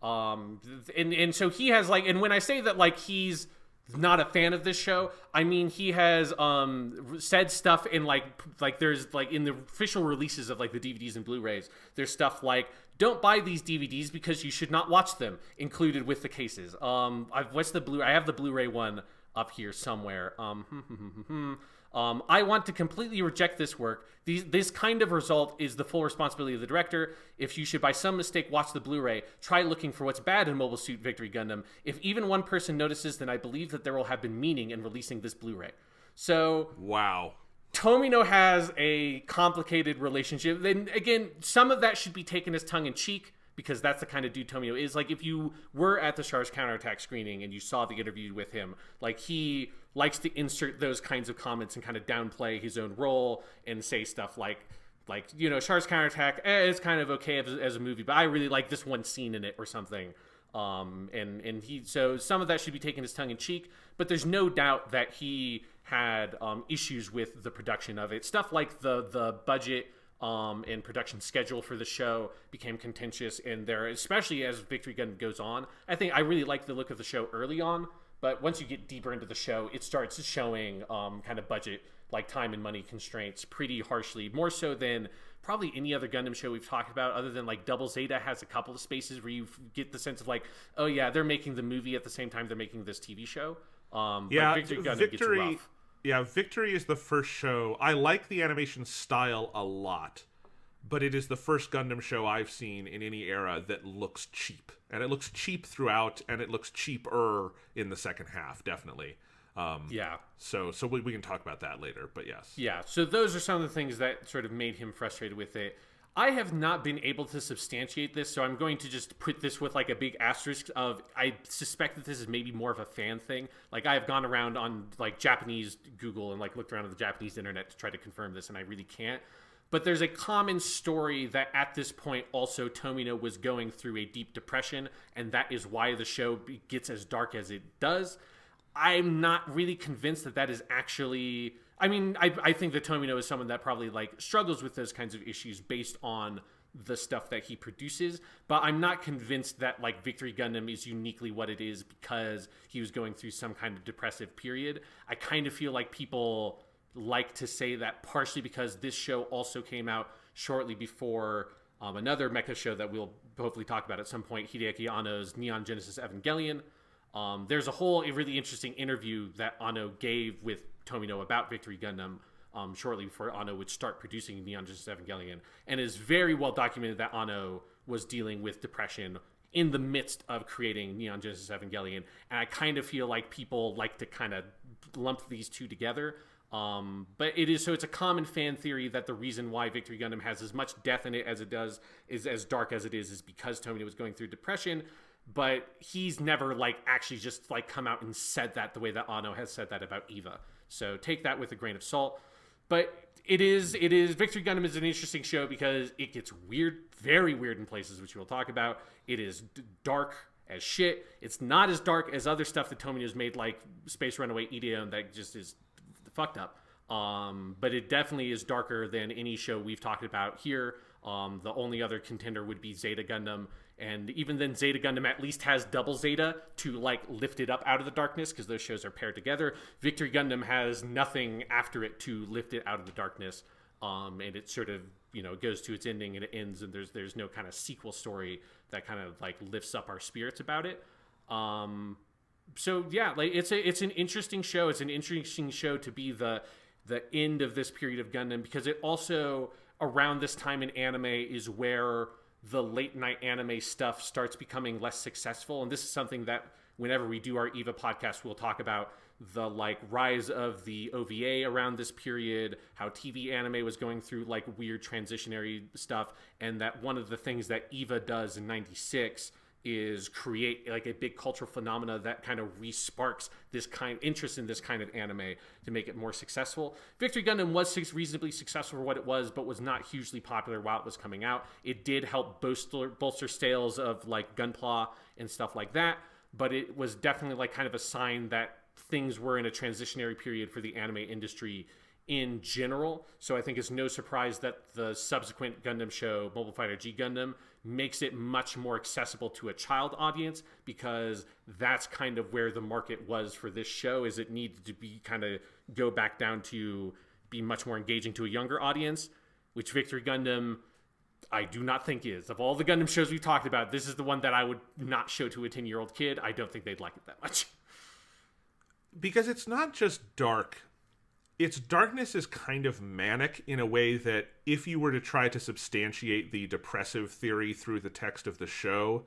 And so he has and when I say that he's not a fan of this show, I mean he has said stuff in there's in the official releases of the DVDs and Blu-rays, there's stuff like, don't buy these DVDs because you should not watch them, included with the cases. I have the Blu-ray one up here somewhere. I want to completely reject this work. This kind of result is the full responsibility of the director. If you should by some mistake watch the Blu-ray, try looking for what's bad in Mobile Suit Victory Gundam. If even one person notices, then I believe that there will have been meaning in releasing this Blu-ray. So wow. Tomino has a complicated relationship. Then again, some of that should be taken as tongue-in-cheek, because that's the kind of dude Tomino is. If you were at the Char's Counterattack screening and you saw the interview with him, he likes to insert those kinds of comments and kind of downplay his own role and say stuff like Char's Counterattack is kind of okay as a movie, but I really like this one scene in it or something. So some of that should be taken as tongue-in-cheek, but there's no doubt that he had issues with the production of it. Stuff like the budget and production schedule for the show became contentious in there, especially as Victory Gundam goes on. I really like the look of the show early on, but once you get deeper into the show, it starts showing kind of budget, time and money constraints pretty harshly, more so than probably any other Gundam show we've talked about, other than Double Zeta has a couple of spaces where you get the sense of oh yeah, they're making the movie at the same time they're making this TV show. But Victory Gundam gets rough. Yeah, Victory is the first show. I like the animation style a lot, but it is the first Gundam show I've seen in any era that looks cheap. And it looks cheap throughout, and it looks cheaper in the second half, definitely. Yeah. So we can talk about that later, but yes. Yeah, so those are some of the things that sort of made him frustrated with it. I have not been able to substantiate this, so I'm going to just put this with a big asterisk of, I suspect that this is maybe more of a fan thing. I have gone around on Japanese Google and looked around on the Japanese internet to try to confirm this, and I really can't. But there's a common story that at this point also Tomino was going through a deep depression, and that is why the show gets as dark as it does. I'm not really convinced that is actually... I mean, I think that Tomino is someone that probably struggles with those kinds of issues based on the stuff that he produces, but I'm not convinced that Victory Gundam is uniquely what it is because he was going through some kind of depressive period. I kind of feel like people like to say that partially because this show also came out shortly before another mecha show that we'll hopefully talk about at some point, Hideaki Anno's Neon Genesis Evangelion. There's a whole really interesting interview that Anno gave with Tomino about Victory Gundam shortly before Anno would start producing Neon Genesis Evangelion, and it is very well documented that Anno was dealing with depression in the midst of creating Neon Genesis Evangelion, and I kind of feel like people like to kind of lump these two together. But it's a common fan theory that the reason why Victory Gundam has as much death in it as it does, is as dark as it is because Tomino was going through depression. But he's never actually just come out and said that the way that Anno has said that about Eva. So take that with a grain of salt. But it is Victory Gundam is an interesting show because it gets weird, very weird in places, which we'll talk about. It is dark as shit. It's not as dark as other stuff that Tomino's made, like Space Runaway Ideon, that just is fucked up. But it definitely is darker than any show we've talked about here. The only other contender would be Zeta Gundam. And even then, Zeta Gundam at least has double Zeta to like lift it up out of the darkness, because those shows are paired together. Victory Gundam has nothing after it to lift it out of the darkness. And it sort of, goes to its ending and it ends, and there's no kind of sequel story that kind of like lifts up our spirits about it. So yeah, like it's an interesting show. It's an interesting show to be the end of this period of Gundam, because it also, around this time in anime, is where the late night anime stuff starts becoming less successful. And this is something that whenever we do our EVA podcast, we'll talk about the like rise of the OVA around this period, how TV anime was going through like weird transitionary stuff. And that one of the things that EVA does in 96 is create like a big cultural phenomena that kind of re-sparks this kind interest in this kind of anime to make it more successful. Victory Gundam was reasonably successful for what it was, but was not hugely popular while it was coming out. It did help bolster sales of like Gunpla and stuff like that, but it was definitely like kind of a sign that things were in a transitionary period for the anime industry in general. So I think it's no surprise that the subsequent Gundam show, Mobile Fighter G Gundam, makes it much more accessible to a child audience, because that's kind of where the market was for this show, is it needed to be kind of go back down to be much more engaging to a younger audience, which Victory Gundam, I do not think is. Of all the Gundam shows we've talked about, this is the one that I would not show to a 10-year-old kid. I don't think they'd like it that much. Because it's not just dark. Its darkness is kind of manic in a way that if you were to try to substantiate the depressive theory through the text of the show,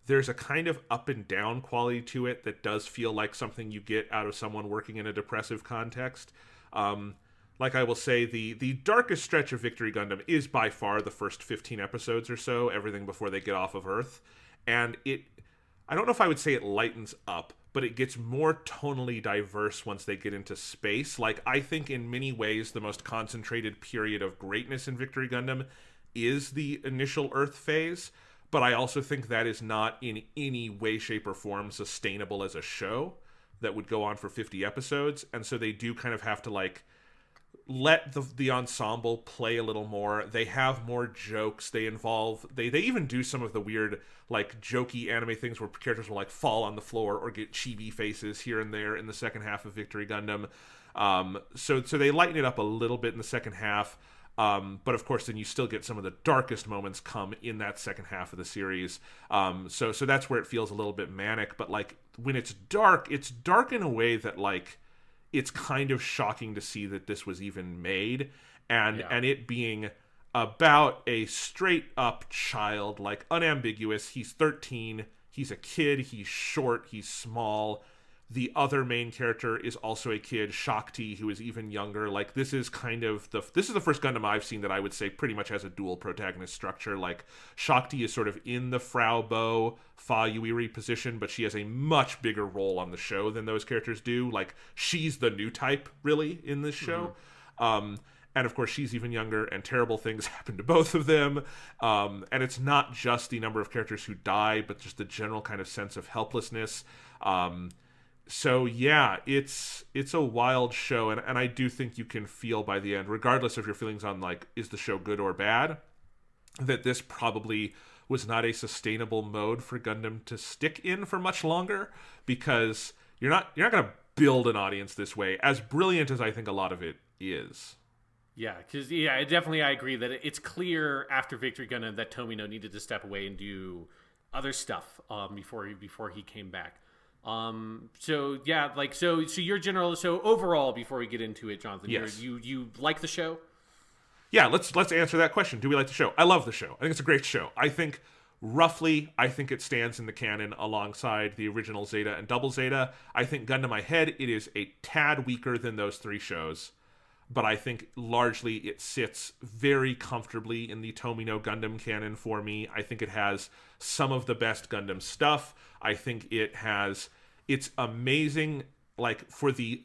there's a kind of up and down quality to it that does feel like something you get out of someone working in a depressive context. Like I will say, the darkest stretch of Victory Gundam is by far the first 15 episodes or so, everything before they get off of Earth. And I don't know if I would say it lightens up, but it gets more tonally diverse once they get into space. Like, I think in many ways the most concentrated period of greatness in Victory Gundam is the initial Earth phase, but I also think that is not in any way, shape, or form sustainable as a show that would go on for 50 episodes, and so they do kind of have to, like, let the ensemble play a little more. They have more jokes. They even do some of the weird, like, jokey anime things where characters will like fall on the floor or get chibi faces here and there in the second half of Victory Gundam. So they lighten it up a little bit in the second half. But of course, then you still get some of the darkest moments come in that second half of the series. So that's where it feels a little bit manic. But like when it's dark in a way that like it's kind of shocking to see that this was even made, and it being about a straight up child, like unambiguous. He's 13. He's a kid. He's short. He's small. The other main character is also a kid, Shakti, who is even younger. Like, this is kind of this is the first Gundam I've seen that I would say pretty much has a dual protagonist structure. Like, Shakti is sort of in the Frau Bo, Fa Yuiri position, but she has a much bigger role on the show than those characters do. Like, she's the new type, really, in this show. And of course, she's even younger, and terrible things happen to both of them. And it's not just the number of characters who die, but just the general kind of sense of helplessness. So yeah, it's a wild show, and I do think you can feel by the end, regardless of your feelings on like, is the show good or bad, that this probably was not a sustainable mode for Gundam to stick in for much longer, because you're not going to build an audience this way, as brilliant as I think a lot of it is. Yeah, because definitely I agree that it's clear after Victory Gundam that Tomino needed to step away and do other stuff before he came back. So your general, so overall, before we get into it, Jonathan, yes. you like the show? Yeah, let's answer that question. Do we like the show? I love the show. I think it's a great show. I think it stands in the canon alongside the original Zeta and Double Zeta. I think Gundam My Head, it is a tad weaker than those three shows, but I think largely it sits very comfortably in the Tomino Gundam canon for me. I think it has some of the best Gundam stuff. I think it's amazing, like, for the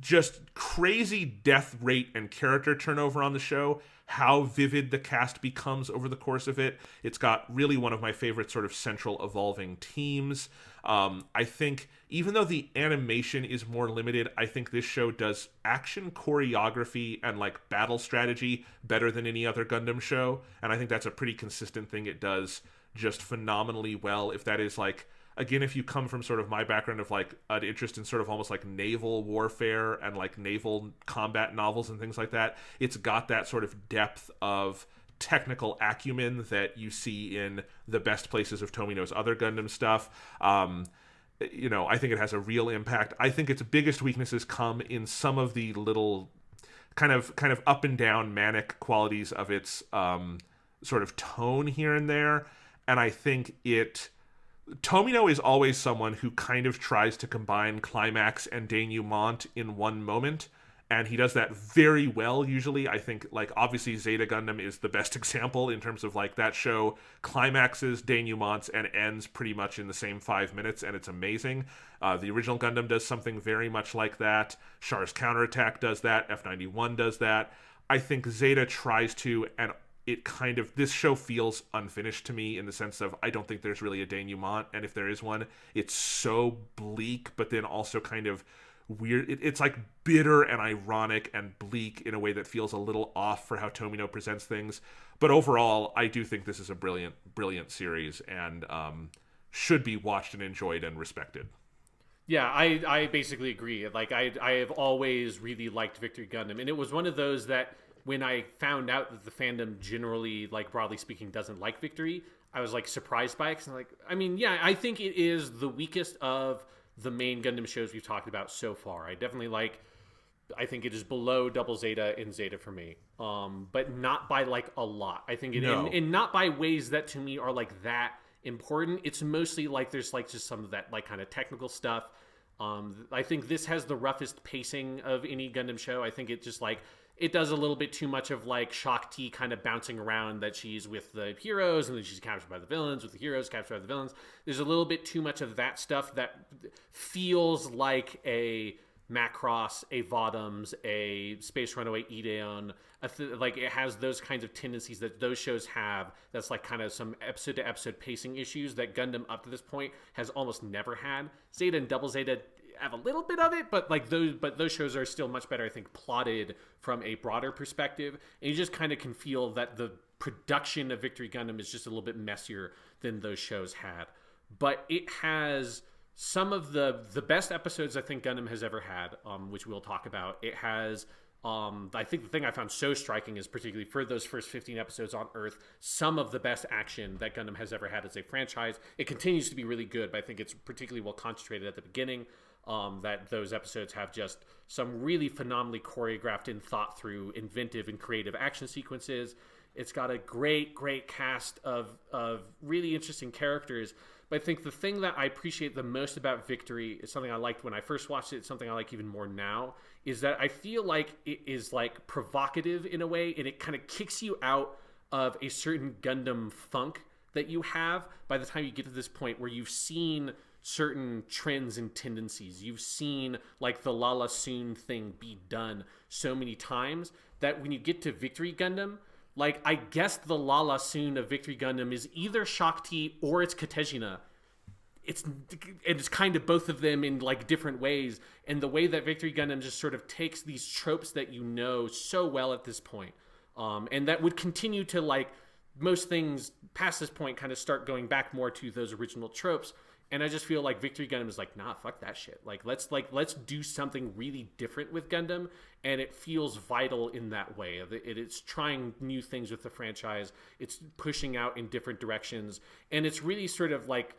just crazy death rate and character turnover on the show, how vivid the cast becomes over the course of it. It's got really one of my favorite sort of central evolving teams. I think even though the animation is more limited, I think this show does action choreography and like battle strategy better than any other Gundam show. And I think that's a pretty consistent thing it does just phenomenally well. If that is like, again, if you come from sort of my background of like an interest in sort of almost like naval warfare and like naval combat novels and things like that, it's got that sort of depth of technical acumen that you see in the best places of Tomino's other Gundam stuff. You know, I think it has a real impact. I think its biggest weaknesses come in some of the little kind of up and down manic qualities of its sort of tone here and there. And I think Tomino is always someone who kind of tries to combine climax and denouement in one moment, and he does that very well usually. I think, like, obviously Zeta Gundam is the best example in terms of, like, that show climaxes, denouements, and ends pretty much in the same 5 minutes, and it's amazing. The original Gundam does something very much like that. Char's Counterattack does that. F91 does that. I think Zeta tries to, and this show feels unfinished to me in the sense of I don't think there's really a denouement, and if there is one, it's so bleak, but then also kind of weird. It's like bitter and ironic and bleak in a way that feels a little off for how Tomino presents things. But overall, I do think this is a brilliant, brilliant series, and should be watched and enjoyed and respected. Yeah, I basically agree. Like, I have always really liked Victory Gundam, and it was one of those that when I found out that the fandom generally, like, broadly speaking, doesn't like Victory, I was, like, surprised by it. Cause I'm like, I mean, yeah, I think it is the weakest of the main Gundam shows we've talked about so far. I think it is below Double Zeta and Zeta for me. But not by, like, a lot. I think and not by ways that to me are, like, that important. It's mostly, like, there's, like, just some of that, like, kind of technical stuff. I think this has the roughest pacing of any Gundam show. I think it just, like, it does a little bit too much of, like, Shakti kind of bouncing around, that she's with the heroes and then she's captured by the villains, with the heroes captured by the villains. There's a little bit too much of that stuff that feels like a Macross, a Votoms, a Space Runaway Ideon. Like, it has those kinds of tendencies that those shows have. That's like kind of some episode to episode pacing issues that Gundam up to this point has almost never had. Zeta and Double Zeta have a little bit of it, but those shows are still much better, I think, plotted from a broader perspective. And you just kind of can feel that the production of Victory Gundam is just a little bit messier than those shows had. But it has some of the best episodes I think Gundam has ever had, which we'll talk about. It has, I think the thing I found so striking is, particularly for those first 15 episodes on Earth, some of the best action that Gundam has ever had as a franchise. It continues to be really good, but I think it's particularly well concentrated at the beginning. That those episodes have just some really phenomenally choreographed and thought through, inventive and creative action sequences. It's got a great cast of really interesting characters. But I think the thing that I appreciate the most about Victory is something I liked when I first watched it. It's something I like even more now, is that I feel like it is, like, provocative in a way, and it kind of kicks you out of a certain Gundam funk that you have by the time you get to this point where you've seen certain trends and tendencies. You've seen, like, the Lala Soon thing be done so many times that when you get to Victory Gundam, like, I guess the Lala Soon of Victory Gundam is either Shakti or it's Katejina. It's kind of both of them in, like, different ways. And the way that Victory Gundam just sort of takes these tropes that you know so well at this point, and that would continue to, like, most things past this point kind of start going back more to those original tropes. And I just feel like Victory Gundam is like, nah, fuck that shit. Let's do something really different with Gundam, and it feels vital in that way. It's trying new things with the franchise. It's pushing out in different directions, and it's really sort of like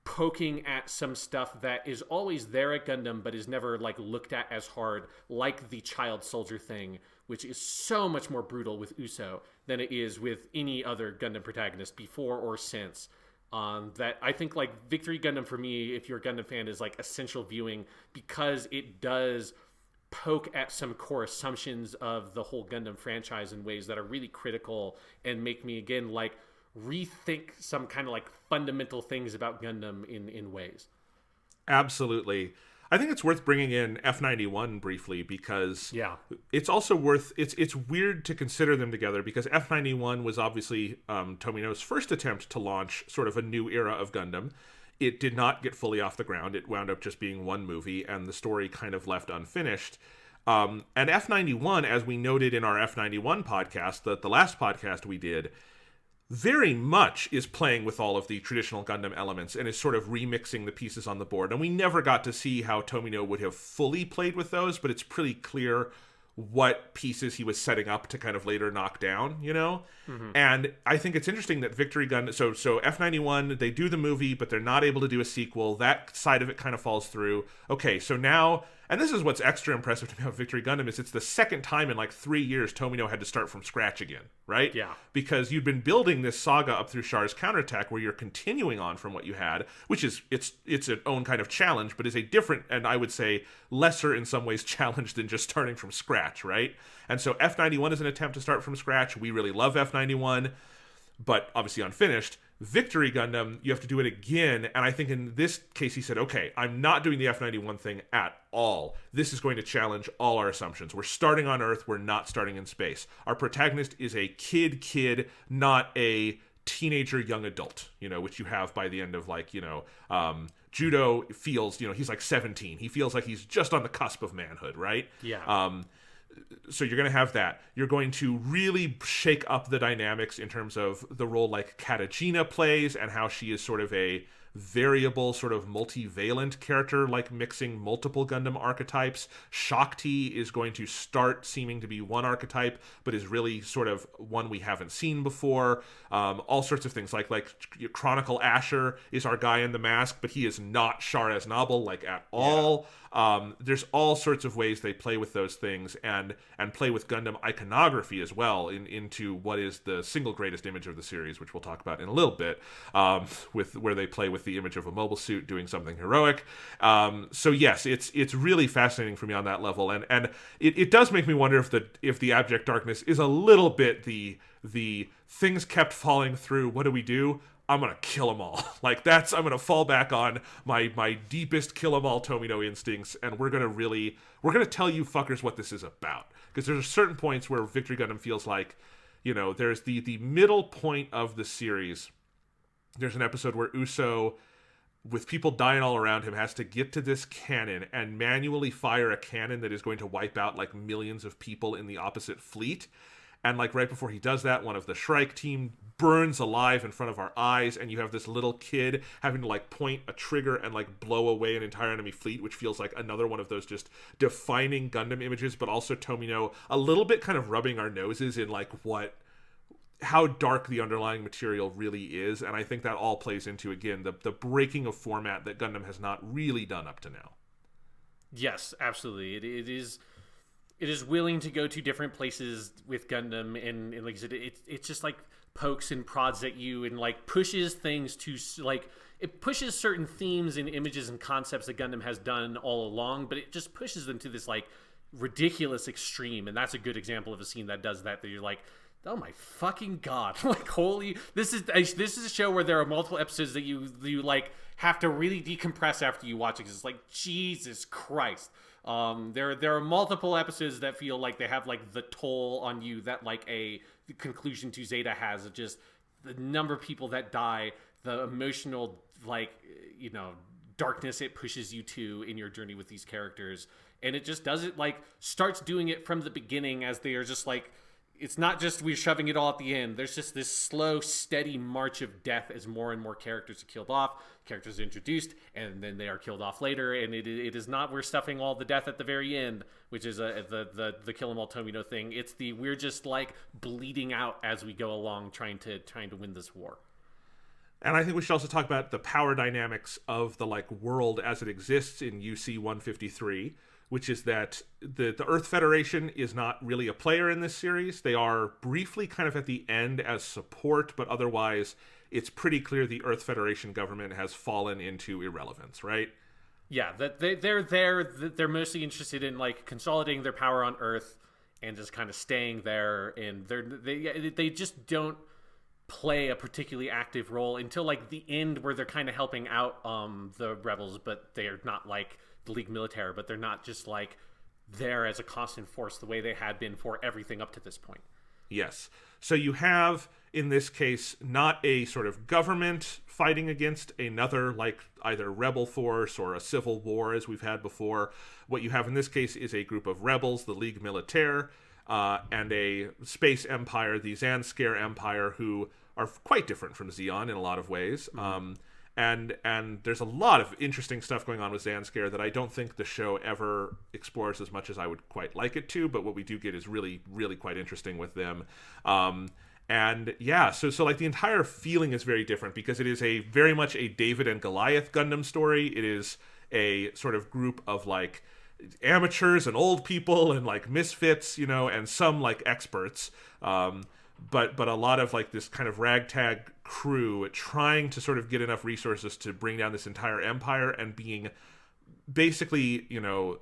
poking at some stuff that is always there at Gundam, but is never, like, looked at as hard, like the child soldier thing, which is so much more brutal with Uso than it is with any other Gundam protagonist before or since. That I think, like, Victory Gundam for me, if you're a Gundam fan, is, like, essential viewing because it does poke at some core assumptions of the whole Gundam franchise in ways that are really critical and make me, again, like, rethink some kind of, like, fundamental things about Gundam in ways. Absolutely. I think it's worth bringing in F91 briefly because it's also it's weird to consider them together because F91 was obviously Tomino's first attempt to launch sort of a new era of Gundam. It did not get fully off the ground. It wound up just being one movie, and the story kind of left unfinished. And F91, as we noted in our F91 podcast, the last podcast we did, very much is playing with all of the traditional Gundam elements and is sort of remixing the pieces on the board. And we never got to see how Tomino would have fully played with those, but it's pretty clear what pieces he was setting up to kind of later knock down, you know? Mm-hmm. And I think it's interesting that Victory Gundam... So F91, they do the movie, but they're not able to do a sequel. That side of it kind of falls through. Okay, so now... And this is what's extra impressive to me about Victory Gundam is it's the second time in like 3 years Tomino had to start from scratch again, right? Yeah. Because you'd been building this saga up through Char's Counterattack where you're continuing on from what you had, which is, it's its own kind of challenge, but is a different, and I would say lesser in some ways challenge than just starting from scratch, right? And so F91 is an attempt to start from scratch. We really love F91, but obviously unfinished. Victory Gundam, you have to do it again, and I think in this case he said, okay, I'm not doing the F91 thing at all. This is going to challenge all our assumptions. We're starting on Earth, we're not starting in space. Our protagonist is a kid, not a teenager, young adult, you know, which you have by the end of, like, you know, Judo feels, you know, he's like 17. He feels like he's just on the cusp of manhood, right? Yeah. So you're going to have that. You're going to really shake up the dynamics in terms of the role like Katagina plays and how she is sort of a variable, sort of multivalent character, like mixing multiple Gundam archetypes. Shakti is going to start seeming to be one archetype, but is really sort of one we haven't seen before. All sorts of things like Chronicle Asher is our guy in the mask, but he is not Char Aznable, like, at all. There's all sorts of ways they play with those things and play with Gundam iconography as well into what is the single greatest image of the series, which we'll talk about in a little bit, with where they play with the image of a mobile suit doing something heroic. So yes, it's really fascinating for me on that level, and it does make me wonder if the abject darkness is a little bit the things kept falling through. What do? I'm going to kill them all. I'm going to fall back on my deepest kill them all Tomino instincts, and we're going to tell you fuckers what this is about. Because there's certain points where Victory Gundam feels like, you know, there's the middle point of the series. There's an episode where Uso, with people dying all around him, has to get to this cannon and manually fire a cannon that is going to wipe out, like, millions of people in the opposite fleet. And, like, right before he does that, one of the Shrike team burns alive in front of our eyes, and you have this little kid having to, like, point a trigger and, like, blow away an entire enemy fleet, which feels like another one of those just defining Gundam images, but also Tomino a little bit kind of rubbing our noses in, like, how dark the underlying material really is. And I think that all plays into, again, the breaking of format that Gundam has not really done up to now. Yes, absolutely. It is willing to go to different places with Gundam, and like I said, it's just like pokes and prods at you and like pushes things to, like, it pushes certain themes and images and concepts that Gundam has done all along, but it just pushes them to this like ridiculous extreme. And that's a good example of a scene that does that you're like, oh my fucking god, like, holy, this is a show where there are multiple episodes that you like have to really decompress after you watch it, because it's like, Jesus Christ. There are multiple episodes that feel like they have like the toll on you that like the conclusion to Zeta has, of just the number of people that die, the emotional, like, you know, darkness it pushes you to in your journey with these characters. And it just does it, like, starts doing it from the beginning, as they are just like, it's not just we're shoving it all at the end. There's just this slow, steady march of death as more and more characters are killed off, characters are introduced, and then they are killed off later. And it is not we're stuffing all the death at the very end, which is the kill 'em all Tomino thing. It's we're just like bleeding out as we go along, trying to win this war. And I think we should also talk about the power dynamics of the, like, world as it exists in UC 153. Which is that the Earth Federation is not really a player in this series. They are briefly kind of at the end as support, but otherwise it's pretty clear the Earth Federation government has fallen into irrelevance, right? Yeah, that they're there. They're mostly interested in, like, consolidating their power on Earth and just kind of staying there. And they just don't play a particularly active role until, like, the end, where they're kind of helping out the rebels, but they are not, like, the League Militaire, but they're not just like there as a constant force the way they had been for everything up to this point. Yes. So you have, in this case, not a sort of government fighting against another, like either rebel force or a civil war as we've had before. What you have in this case is a group of rebels, the League Militaire, and a space empire, the Zanskare Empire, who are quite different from Zeon in a lot of ways. Mm-hmm. And there's a lot of interesting stuff going on with Zanskare that I don't think the show ever explores as much as I would quite like it to, but what we do get is really, really quite interesting with them. And yeah, so like the entire feeling is very different because it is a very much a David and Goliath Gundam story. It is a sort of group of like amateurs and old people and like misfits, you know, and some like experts. But a lot of like this kind of ragtag crew trying to sort of get enough resources to bring down this entire empire and being basically, you know,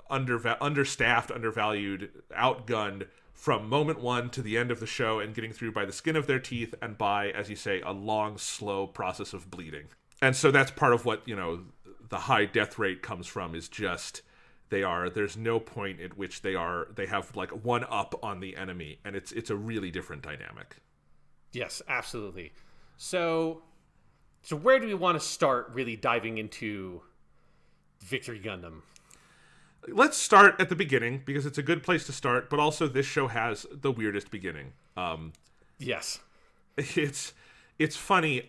understaffed, undervalued, outgunned from moment one to the end of the show and getting through by the skin of their teeth and by, as you say, a long, slow process of bleeding. And so that's part of what, you know, the high death rate comes from is just there's no point at which they have like one up on the enemy, and it's a really different dynamic. Yes, absolutely. So where do we want to start really diving into Victory Gundam? Let's start at the beginning because it's a good place to start, but also this show has the weirdest beginning. Yes. It's funny.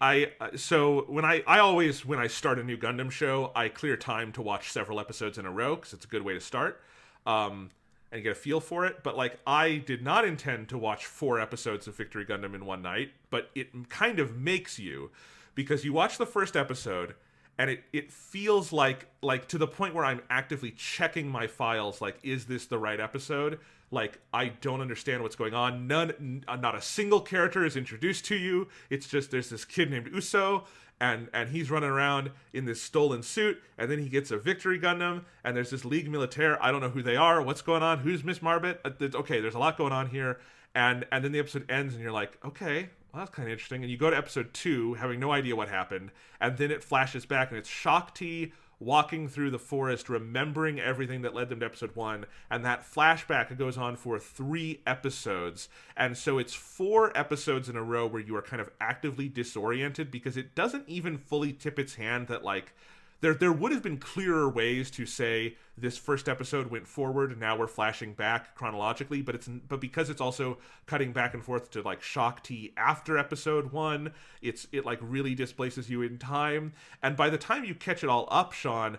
So when I start a new Gundam show, I clear time to watch several episodes in a row because it's a good way to start and get a feel for it. But like, I did not intend to watch 4 episodes of Victory Gundam in one night, but it kind of makes you, because you watch the first episode and it feels like to the point where I'm actively checking my files, like, is this the right episode? Like, I don't understand what's going on. Not a single character is introduced to you. It's just there's this kid named Uso, and he's running around in this stolen suit, and then he gets a Victory Gundam, and there's this League Militaire. I don't know who they are. What's going on? Who's Miss Marbet? Okay, there's a lot going on here. And then the episode ends, and you're like, okay, well, that's kind of interesting. And you go to episode 2, having no idea what happened, and then it flashes back, and it's Shakti walking through the forest, remembering everything that led them to episode 1, and that flashback goes on for 3 episodes. And so it's 4 episodes in a row where you are kind of actively disoriented because it doesn't even fully tip its hand that, like, there would have been clearer ways to say this first episode went forward and now we're flashing back chronologically, but because it's also cutting back and forth to like Shakti after episode 1, it like really displaces you in time. And by the time you catch it all up, Sean,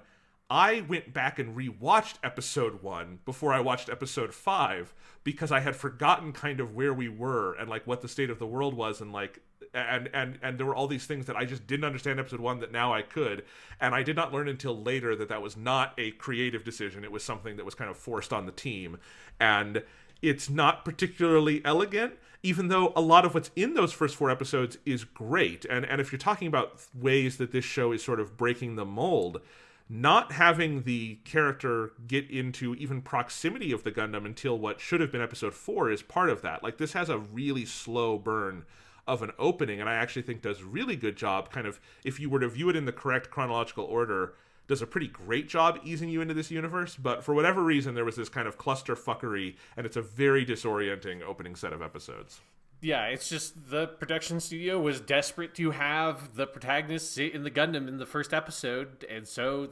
I went back and rewatched episode 1 before I watched episode 5 because I had forgotten kind of where we were and like what the state of the world was, and like and there were all these things that I just didn't understand episode 1 that now I could, and I did not learn until later that was not a creative decision. It was something that was kind of forced on the team, and it's not particularly elegant, even though a lot of what's in those first 4 episodes is great. And if you're talking about ways that this show is sort of breaking the mold, not having the character get into even proximity of the Gundam until what should have been episode 4 is part of that. Like, this has a really slow burn of an opening, and I actually think does a really good job, kind of, if you were to view it in the correct chronological order, does a pretty great job easing you into this universe. But for whatever reason, there was this kind of clusterfuckery, and it's a very disorienting opening set of episodes. Yeah, it's just the production studio was desperate to have the protagonist sit in the Gundam in the first episode, and so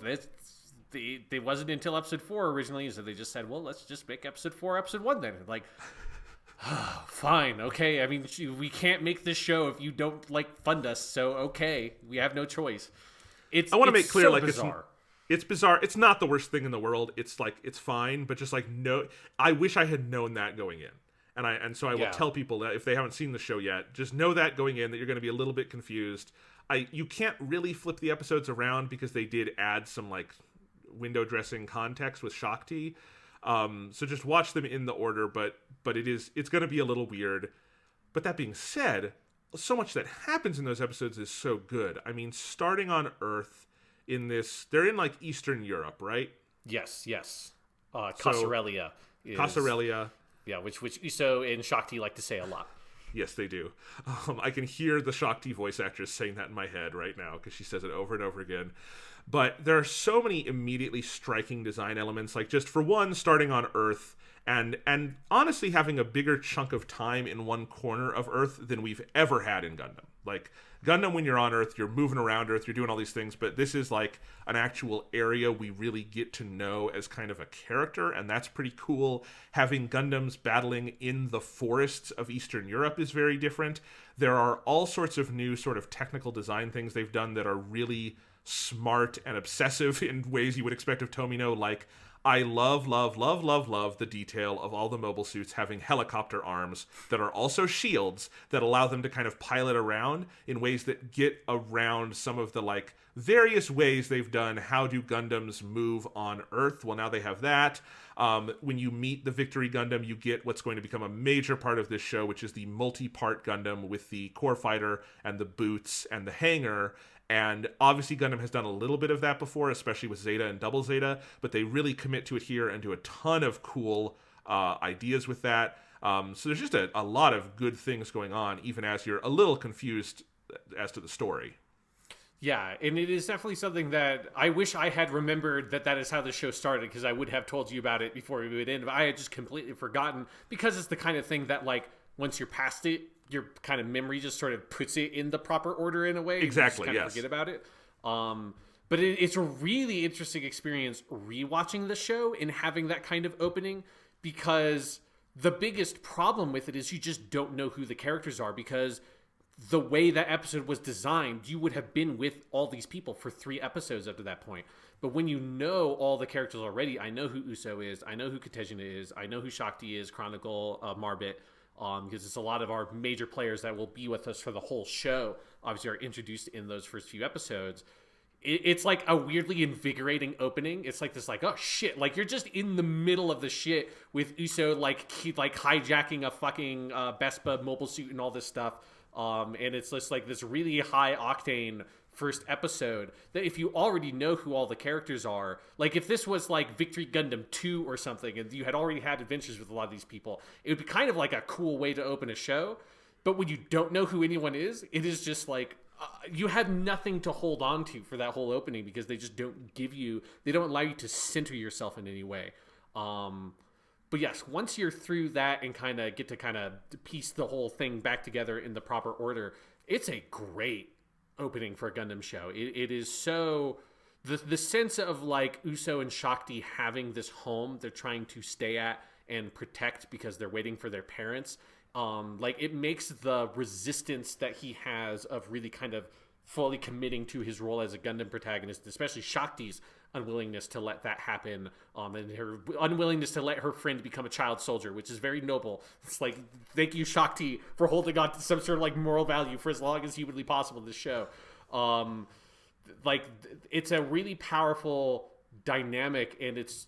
it wasn't until episode 4 originally, so they just said, well, let's just make episode 4 episode 1 then. Like, oh, fine, okay, I mean, we can't make this show if you don't, like, fund us, so okay, we have no choice. I want to make clear, so like, bizarre. It's bizarre. It's not the worst thing in the world. It's, like, it's fine, but just, like, no, I wish I had known that going in. And so I will tell people that if they haven't seen the show yet, just know that going in, that you're going to be a little bit confused. You can't really flip the episodes around because they did add some like window dressing context with Shakti. So just watch them in the order, but it's going to be a little weird. But that being said, so much that happens in those episodes is so good. I mean, starting on Earth they're in like Eastern Europe, right? Yes. Casarelia. Casarelia. Yeah, which Uso and Shakti like to say a lot. Yes, they do. I can hear the Shakti voice actress saying that in my head right now because she says it over and over again. But there are so many immediately striking design elements, like just for one, starting on Earth and honestly having a bigger chunk of time in one corner of Earth than we've ever had in Gundam. Like Gundam, when you're on Earth, you're moving around Earth, you're doing all these things, but this is like an actual area we really get to know as kind of a character, and that's pretty cool. Having Gundams battling in the forests of Eastern Europe is very different. There are all sorts of new sort of technical design things they've done that are really smart and obsessive in ways you would expect of Tomino. Like, I love the detail of all the mobile suits having helicopter arms that are also shields that allow them to kind of pilot around in ways that get around some of the like various ways they've done how do Gundams move on Earth. Well, now they have that. When you meet the Victory Gundam, you get what's going to become a major part of this show, which is the multi-part Gundam with the core fighter and the boots and the hangar. And obviously Gundam has done a little bit of that before, especially with Zeta and Double Zeta, but they really commit to it here and do a ton of cool ideas with that. So there's just a lot of good things going on, even as you're a little confused as to the story. Yeah, and it is definitely something that I wish I had remembered that is how the show started, because I would have told you about it before we would end, but I had just completely forgotten, because it's the kind of thing that, like, once you're past it, your kind of memory just sort of puts it in the proper order in a way. Exactly, you just kind of forget about it. But it's a really interesting experience rewatching the show and having that kind of opening, because the biggest problem with it is you just don't know who the characters are, because the way that episode was designed, you would have been with all these people for 3 episodes up to that point. But when you know all the characters already, I know who Uso is, I know who Katejina is, I know who Shakti is, Chronicle, Marbit, because it's a lot of our major players that will be with us for the whole show, obviously are introduced in those first few episodes. It's like a weirdly invigorating opening. It's like this, like, oh shit, like you're just in the middle of the shit with Uso like hijacking a fucking Vespa mobile suit and all this stuff. And it's just like this really high octane first episode that if you already know who all the characters are, like if this was like Victory Gundam 2 or something and you had already had adventures with a lot of these people, it would be kind of like a cool way to open a show. But when you don't know who anyone is, it is just like you had nothing to hold on to for that whole opening, because they just they don't allow you to center yourself in any way. But yes, once you're through that and kind of get to kind of piece the whole thing back together in the proper order, it's a great opening for a Gundam show. It is so... The sense of like Uso and Shakti having this home they're trying to stay at and protect because they're waiting for their parents, like it makes the resistance that he has of really kind of fully committing to his role as a Gundam protagonist, especially Shakti's unwillingness to let that happen, and her unwillingness to let her friend become a child soldier, which is very noble. It's like, thank you, Shakti, for holding on to some sort of like moral value for as long as humanly possible in this show. Like, it's a really powerful dynamic, and it's,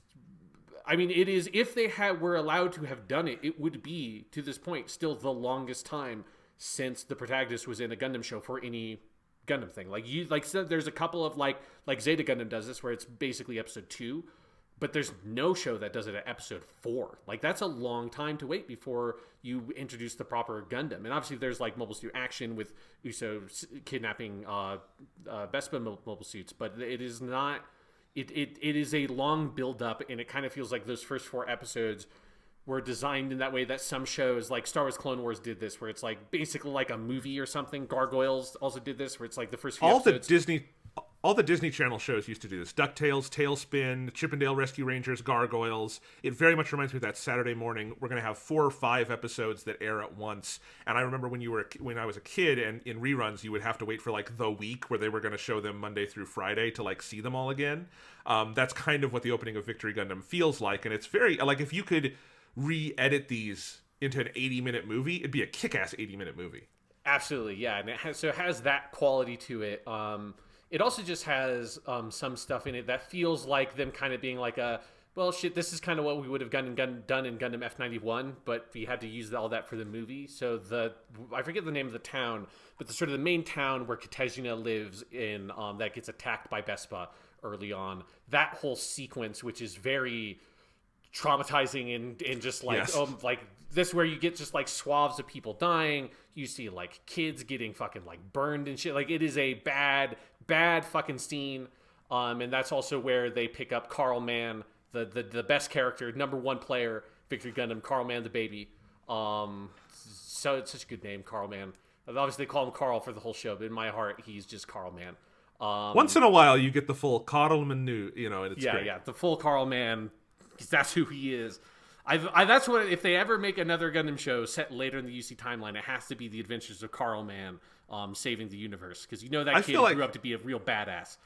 I mean, it is, if they were allowed to have done it, it would be, to this point, still the longest time since the protagonist was in a Gundam show for any Gundam thing. Like so there's a couple of like Zeta Gundam does this where it's basically episode 2, but there's no show that does it at episode 4. Like that's a long time to wait before you introduce the proper Gundam. And obviously there's like Mobile Suit Action with Uso kidnapping Vespa mobile suits, but it is not. It is a long build up, and it kind of feels like those first 4 episodes were designed in that way that some shows like Star Wars Clone Wars did this, where it's like basically like a movie or something. Gargoyles also did this, where it's like the first few episodes. All the Disney Channel shows used to do this. DuckTales, Tailspin, Chippendale Rescue Rangers, Gargoyles. It very much reminds me of that Saturday morning. We're going to have 4 or 5 episodes that air at once. And I remember when I was a kid, and in reruns, you would have to wait for like the week where they were going to show them Monday through Friday to like see them all again. That's kind of what the opening of Victory Gundam feels like. And it's very, like, if you could re-edit these into an 80-minute movie, it'd be a kick-ass 80-minute movie. Absolutely, yeah. And it has that quality to it. It also just has some stuff in it that feels like them kind of being like well, shit, this is kind of what we would have done in Gundam F91, but we had to use all that for the movie. So I forget the name of the town, but the sort of the main town where Katejina lives in, that gets attacked by Vespa early on, that whole sequence, which is very traumatizing and just like, yes. like this where you get just like swaths of people dying. You see like kids getting fucking like burned and shit. Like it is a bad fucking scene. And that's also where they pick up Carl Mann, the best character, number 1 player, Victory Gundam, Carl Mann the baby. So it's such a good name, Carl Mann. Obviously, they call him Carl for the whole show, but in my heart, he's just Carl Mann. Once in a while, you get the full Carl Mann, and it's great. Yeah, the full Carl Mann, because that's who he is. That's what, if they ever make another Gundam show set later in the UC timeline, it has to be the adventures of Carl Mann saving the universe, because that kid grew up to be a real badass.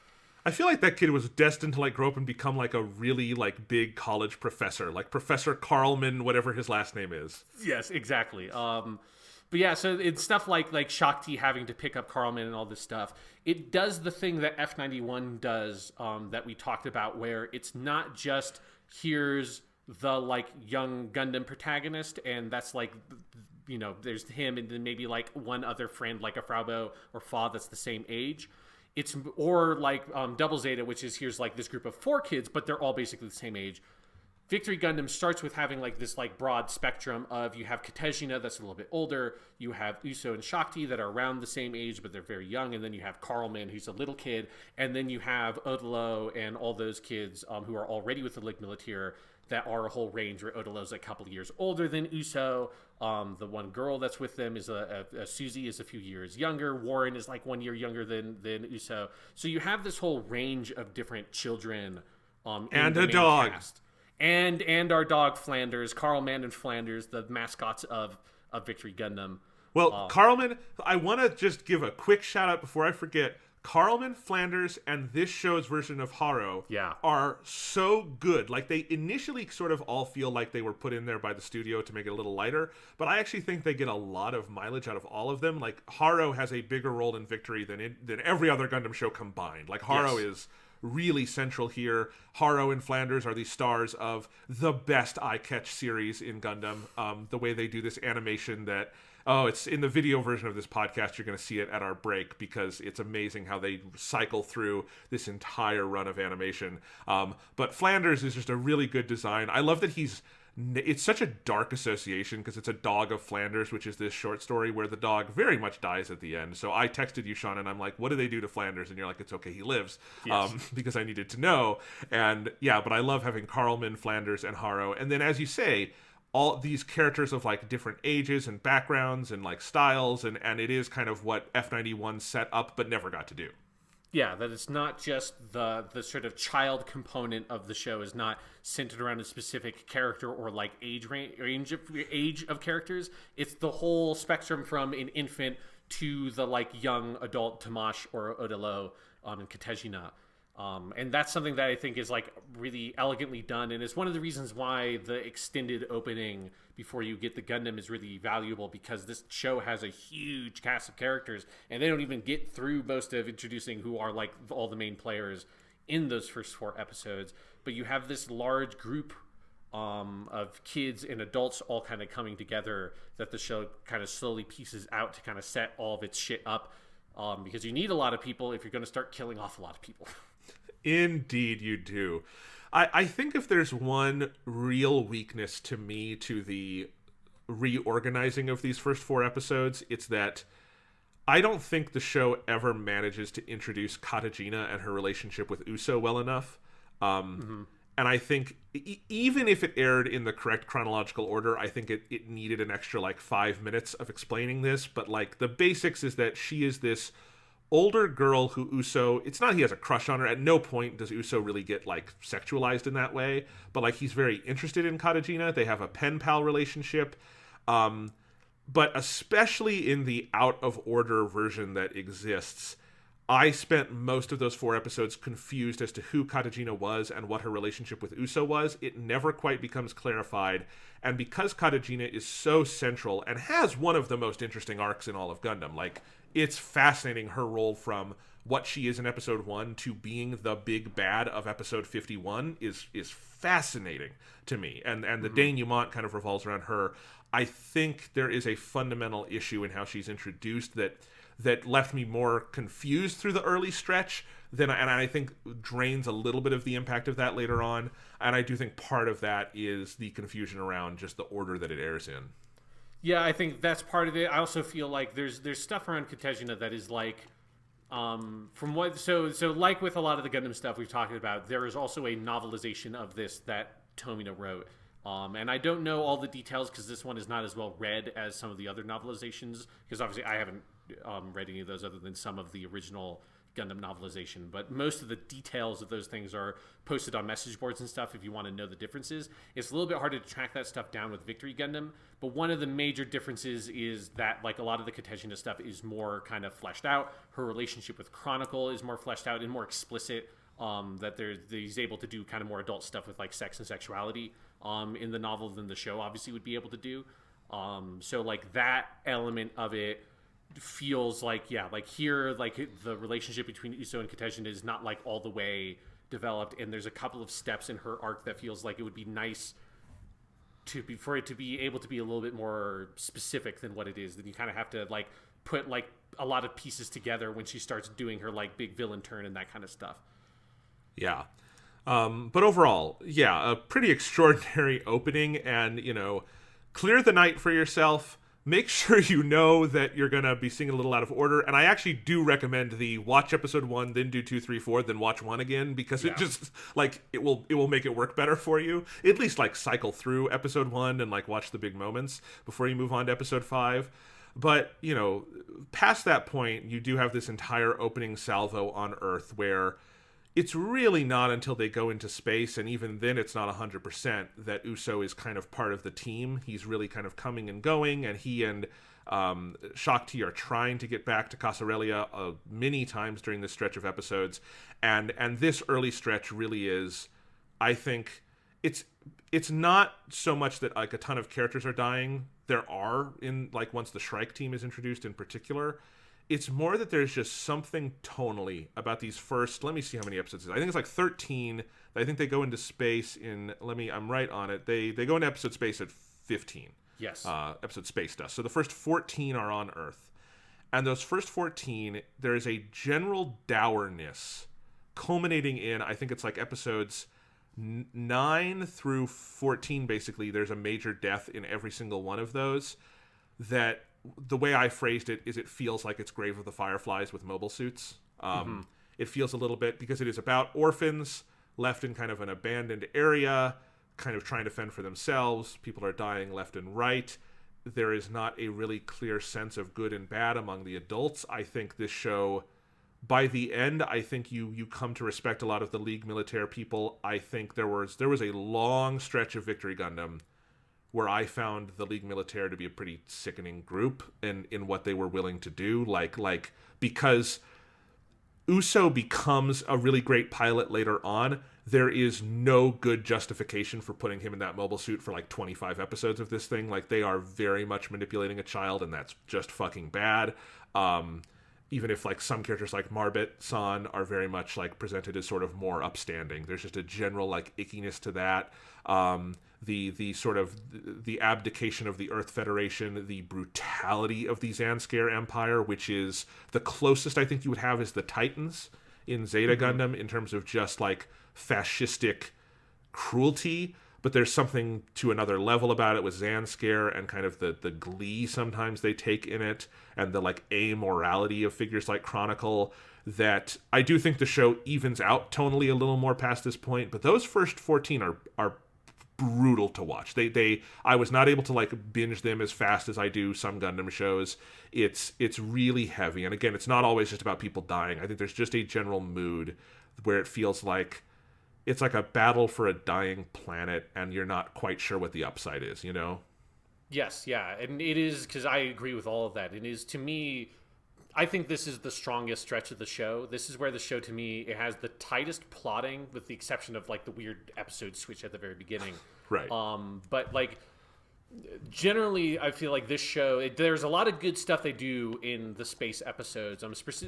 I feel like that kid was destined to like grow up and become like a really like big college professor, like Professor Carlman, whatever his last name is. Yes, exactly. But yeah, so it's stuff like Shakti having to pick up Carlman and all this stuff. It does the thing that F91 does that we talked about, where it's not just here's the like young Gundam protagonist, and that's like, there's him and then maybe like one other friend like a Fraubo or Fa that's the same age. It's or like Double Zeta, which is here's like this group of 4 kids, but they're all basically the same age. Victory Gundam starts with having like this like broad spectrum of, you have Katejina that's a little bit older, you have Uso and Shakti that are around the same age but they're very young, and then you have Carlman who's a little kid, and then you have Odilo and all those kids who are already with the Lig Militaire that are a whole range, where Odilo's a couple of years older than Uso. The one girl that's with them is Suzy is a few years younger. Warren is like 1 year younger than Uso. So you have this whole range of different children and a dog. Cast. And our dog Flanders, Carl Mann and Flanders, the mascots of Victory Gundam. Well, Carlman, I want to just give a quick shout out before I forget. Carlman, Flanders, and this show's version of Haro are so good. Like, they initially sort of all feel like they were put in there by the studio to make it a little lighter, but I actually think they get a lot of mileage out of all of them. Like, Haro has a bigger role in Victory than every other Gundam show combined. Like, Haro is really central here. Haro and Flanders are the stars of the best eye-catch series in Gundam. The way they do this animation that... Oh, it's in the video version of this podcast. You're going to see it at our break, because it's amazing how they cycle through this entire run of animation. But Flanders is just a really good design. I love that it's such a dark association, because it's a dog of Flanders, which is this short story where the dog very much dies at the end. So I texted you, Sean, and I'm like, what do they do to Flanders? And you're like, it's okay, he lives. Yes. Because I needed to know. And yeah, but I love having Carlman, Flanders, and Haro. And then, as you say, all these characters of like different ages and backgrounds and like styles, and it is kind of what F91 set up but never got to do. Yeah, that it's not just the sort of child component of the show is not centered around a specific character or like age of characters. It's the whole spectrum from an infant to the like young adult Tamash or Odilo and Katejina. And that's something that I think is like really elegantly done, and it's one of the reasons why the extended opening before you get the Gundam is really valuable, because this show has a huge cast of characters, and they don't even get through most of introducing who are like all the main players in those first 4 episodes. But you have this large group of kids and adults all kind of coming together that the show kind of slowly pieces out to kind of set all of its shit up, because you need a lot of people if you're going to start killing off a lot of people. Indeed you do. I think if there's one real weakness to me to the reorganizing of these first 4 episodes, it's that I don't think the show ever manages to introduce Katejina and her relationship with Uso well enough. And I think even if it aired in the correct chronological order, I think it needed an extra like 5 minutes of explaining this. But like the basics is that she is this older girl who Uso, it's not he has a crush on her. At no point does Uso really get like sexualized in that way, but like he's very interested in Katejina. They have a pen pal relationship. But especially in the out of order version that exists, I spent most of those 4 episodes confused as to who Katejina was and what her relationship with Uso was. It never quite becomes clarified. And because Katejina is so central and has one of the most interesting arcs in all of Gundam, like, it's fascinating, her role from what she is in episode 1 to being the big bad of episode 51 is fascinating to me. And the denouement kind of revolves around her. I think there is a fundamental issue in how she's introduced that that left me more confused through the early stretch and I think drains a little bit of the impact of that later on. And I do think part of that is the confusion around just the order that it airs in. Yeah, I think that's part of it. I also feel like there's stuff around Katekjina that is like, from what so like with a lot of the Gundam stuff we've talked about, there is also a novelization of this that Tomino wrote. And I don't know all the details because this one is not as well read as some of the other novelizations, because obviously I haven't read any of those other than some of the original Gundam novelization, but most of the details of those things are posted on message boards and stuff if you want to know the differences. It's a little bit harder to track that stuff down with Victory Gundam, but one of the major differences is that like a lot of the Katekjina stuff is more kind of fleshed out. Her relationship with Chronicle is more fleshed out and more explicit, that he's able to do kind of more adult stuff with like sex and sexuality in the novel than the show obviously would be able to do. So like that element of it feels like, yeah, like here, like the relationship between Uso and Katekjina is not like all the way developed, and there's a couple of steps in her arc that feels like it would be nice for it to be able to be a little bit more specific than what it is. Then you kind of have to like put like a lot of pieces together when she starts doing her like big villain turn and that kind of stuff. Yeah. But overall, yeah, a pretty extraordinary opening, and, you know, clear the night for yourself. Make sure you know that you're going to be seeing a little out of order. And I actually do recommend the watch episode 1, then do 2, 3, 4, then watch 1 again, because it just, like, it will make it work better for you. At least, like, cycle through episode 1 and, like, watch the big moments before you move on to episode 5. But, you know, past that point, you do have this entire opening salvo on Earth where it's really not until they go into space, and even then it's not 100%, that Uso is kind of part of the team. He's really kind of coming and going, and he and Shakti are trying to get back to Casarelia many times during this stretch of episodes. And this early stretch really is, I think, it's not so much that like a ton of characters are dying. There are, in like once the Shrike team is introduced in particular. It's more that there's just something tonally about these first, let me see how many episodes it is. I think it's like 13. I think they go into space in, I'm right on it. They go into episode space at 15. Yes. Episode space does. So the first 14 are on Earth. And those first 14, there is a general dourness culminating in, I think it's like episodes 9 through 14, basically. There's a major death in every single one of those that... The way I phrased it is it feels like it's Grave of the Fireflies with mobile suits. It feels a little bit, because it is about orphans left in kind of an abandoned area, kind of trying to fend for themselves. People are dying left and right. There is not a really clear sense of good and bad among the adults. I think this show, by the end, I think you come to respect a lot of the League Militaire people. I think there was a long stretch of Victory Gundam where I found the League Militaire to be a pretty sickening group in what they were willing to do. Like because Uso becomes a really great pilot later on, there is no good justification for putting him in that mobile suit for like 25 episodes of this thing. Like, they are very much manipulating a child, and that's just fucking bad. Even if like some characters like Marbet-san are very much like presented as sort of more upstanding, there's just a general like ickiness to that. The sort of the abdication of the Earth Federation, the brutality of the Zanskar Empire, which is the closest I think you would have is the Titans in Zeta Gundam in terms of just like fascistic cruelty. But there's something to another level about it with Zanskar and kind of the glee sometimes they take in it, and the like amorality of figures like Chronicle, that I do think the show evens out tonally a little more past this point. But those first 14 are brutal to watch. I was not able to like binge them as fast as I do some Gundam shows. It's really heavy, and again, it's not always just about people dying. I think there's just a general mood where it feels like it's like a battle for a dying planet, and you're not quite sure what the upside is, you know? Yes, yeah, and it is, because I agree with all of that. It is, to me, I think this is the strongest stretch of the show. This is where the show, to me, it has the tightest plotting, with the exception of like the weird episode switch at the very beginning. Right. But like, generally, I feel like this show, there's a lot of good stuff they do in the space episodes.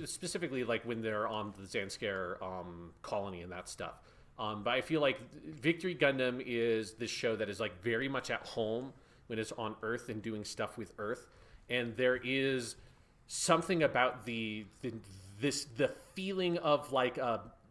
Specifically like when they're on the Zanskar colony and that stuff. But I feel like Victory Gundam is this show that is like very much at home when it's on Earth and doing stuff with Earth. And there is something about the feeling of like,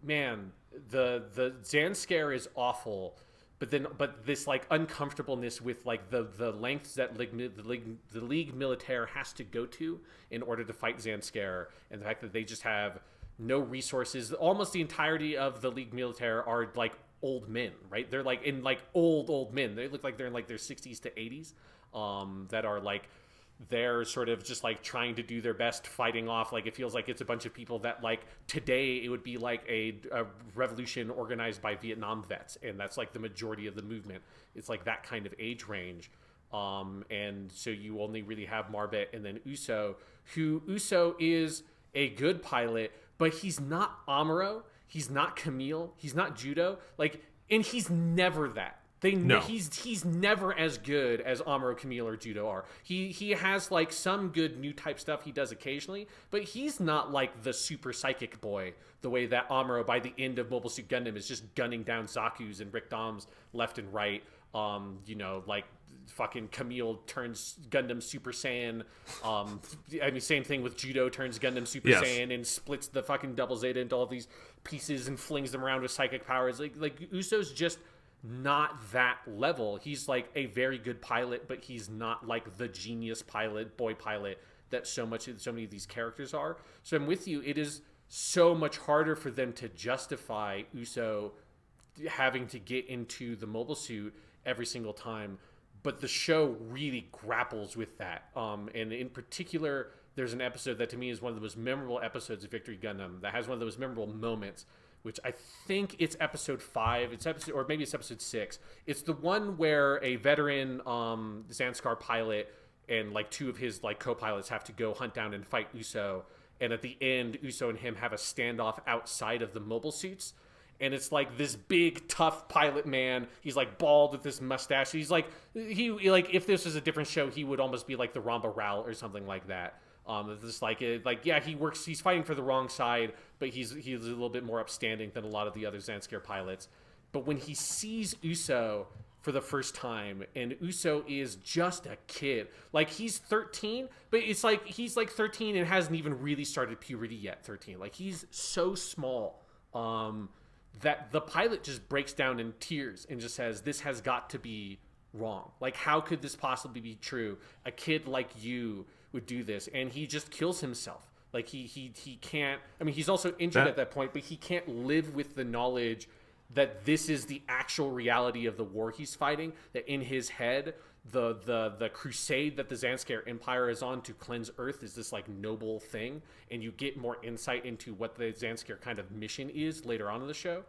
man, the Zanskare is awful, but this like uncomfortableness with like the lengths that the League Militaire has to go to in order to fight Zanskare, and the fact that they just have no resources. Almost the entirety of the League Militaire are like old men, right? They're like in like old men. They look like they're in like their 60s to 80s, that are like, they're sort of just like trying to do their best fighting off, like it feels like it's a bunch of people that like today it would be like a revolution organized by Vietnam vets, and that's like the majority of the movement. It's like that kind of age range, and so you only really have Marbet and then Uso, who Uso is a good pilot, but he's not Amuro, he's not Camille, he's not Judo, like, and he's never that. He's never as good as Amuro, Camille, or Judo are. He has like some good new type stuff he does occasionally, but he's not like the super psychic boy the way that Amuro by the end of Mobile Suit Gundam is just gunning down Zaku's and Rick Dom's left and right. Like fucking Camille turns Gundam Super Saiyan. I mean, same thing with Judo, turns Gundam Super Saiyan and splits the fucking Double Zeta into all these pieces and flings them around with psychic powers. Like Uso's just not that level. He's like a very good pilot, but he's not like the genius pilot, boy pilot that so many of these characters are. So I'm with you. It is so much harder for them to justify Uso having to get into the mobile suit every single time, but the show really grapples with that. And in particular, there's an episode that to me is one of the most memorable episodes of Victory Gundam that has one of those memorable moments, which I think it's episode 5. Or maybe it's episode 6. It's the one where a veteran Zanskar pilot and like 2 of his like co-pilots have to go hunt down and fight Uso. And at the end, Uso and him have a standoff outside of the mobile suits. And it's like this big, tough pilot man. He's like bald with this mustache. He's like, if this was a different show, he would almost be like the Ramba Rao or something like that. It's he's fighting for the wrong side, but he's a little bit more upstanding than a lot of the other Zanskare pilots. But when he sees Uso for the first time, and Uso is just a kid, like he's 13, but it's like he's like 13 and hasn't even really started puberty yet. 13, like he's so small, that the pilot just breaks down in tears and just says, "This has got to be wrong. Like, how could this possibly be true? A kid like you would do this," and he just kills himself. Like he can't. I mean, he's also injured at that point, but he can't live with the knowledge that this is the actual reality of the war he's fighting. That in his head, the crusade that the Zanskare Empire is on to cleanse Earth is this like noble thing, and you get more insight into what the Zanskare kind of mission is later on in the show.